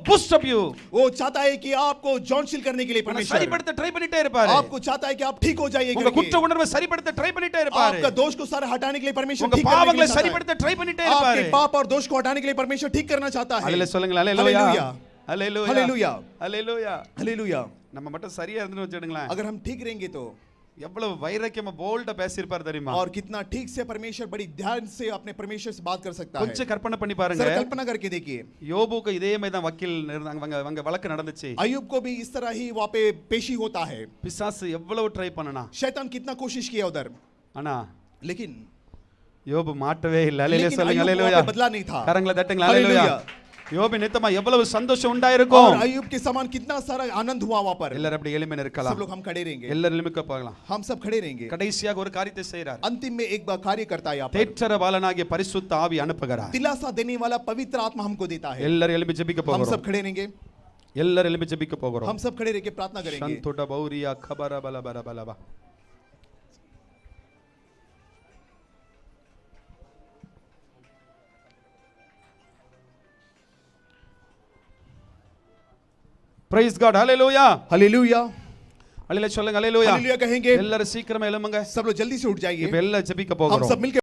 boost up you वो चाहता है कि आपको जॉनशील करने के लिए परमेश्वर சரிப்படுத்த ட்ரை பண்ணிட்டே இருப்பாரு आपको चाहता है कि आप ठीक हो जाइए உங்க करके। குற்ற உணர்வை சரிப்படுத்த ட்ரை பண்ணிட்டே இருப்பாரு आपका दोष को सारा हटाने के लिए परमेश्वर உங்க ठीक करने के பாவங்களை लिए चाहता है। சரிப்படுத்த ட்ரை பண்ணிட்டே இருப்பாரு आपके पाप और दोष को हटाने के लिए परमेश्वर ठीक करना चाहता है அல்லேலூயா சொல்லுங்க அல்லேலூயா हालेलुया அல்லேலூயா हालेलुया அல்லேலூயா हालेलुया நம்ம மட்டும் சரியா இருந்துன்னு வச்சிடுங்களேன் अगर हम ठीक रहेंगे तो எவ்வளவு வைராக்கியமா போல்டா பேசியிருப்பார் தெரியுமா और कितना ठीक से परमेश्वर बड़ी ध्यान से अपने परमेश्वर से बात कर सकता है கொஞ்சம் கற்பனை பண்ணி பாருங்க सर कल्पना करके देखिए யோபுக்கு இதே மாதிரி தான் வக்கீல் அவங்க வழக்கு நடந்துச்சு अय्यूब को भी इस तरह ही वहाँ पे पेशी होता है பிசாசு எவ்வளவு ட்ரை பண்ணனா शैतान कितना कोशिश किया उधर ஆனா लेकिन யோபு மாட்டவே இல்ல அல்லேலூயா लेकिन சொல்லுங்க अय्यूब அல்லேலூயா वहाँ पे बदला नहीं था கரங்களை தட்டுங்க அல்லேலூயா யோபின் நித்தமா எவ்வளவு சந்தோஷம் உண்டாயிருக்கும். और अय्यूब के समान कितना सारा आनंद हुआ वहां पर. எல்லாரும் அப்படி எளிமையா இருக்கலாம். सब लोग हम खड़े रहेंगे. எல்லாரும் எளிமையா போகலாம். हम सब खड़े रहेंगे. கடைசியாக ஒரு காரியத்தை செய்றார். अंतिम में एक बार कार्य करता है यहां पर. தேற்றரவாளனாகிய பரிசுத்த ஆவி அனுப்புகிறார். दिलासा देने वाला पवित्र आत्मा हमको देता है. எல்லாரும் எளிமையா ஜெபிக்க हम போகிறோம். सब खड़े रहेंगे. எல்லாரும் எளிமையா ஜெபிக்க போகிறோம். हम सब खड़े रह के प्रार्थना करेंगे. சந்தோட பௌரியா கபர பல பல பலவா. Praise God, hallelujah. हालेलुया. அல்லேலூயா சொல்லுங்க, ஹalleluya. हालेलुया कहेंगे. எல்லாரும் சீக்கிரமா எழும்புங்க. सब लोग जल्दी से उठ जाइए. இப்ப எல்லாம் ஜெபிக்க हम போகிறோம். सब मिलके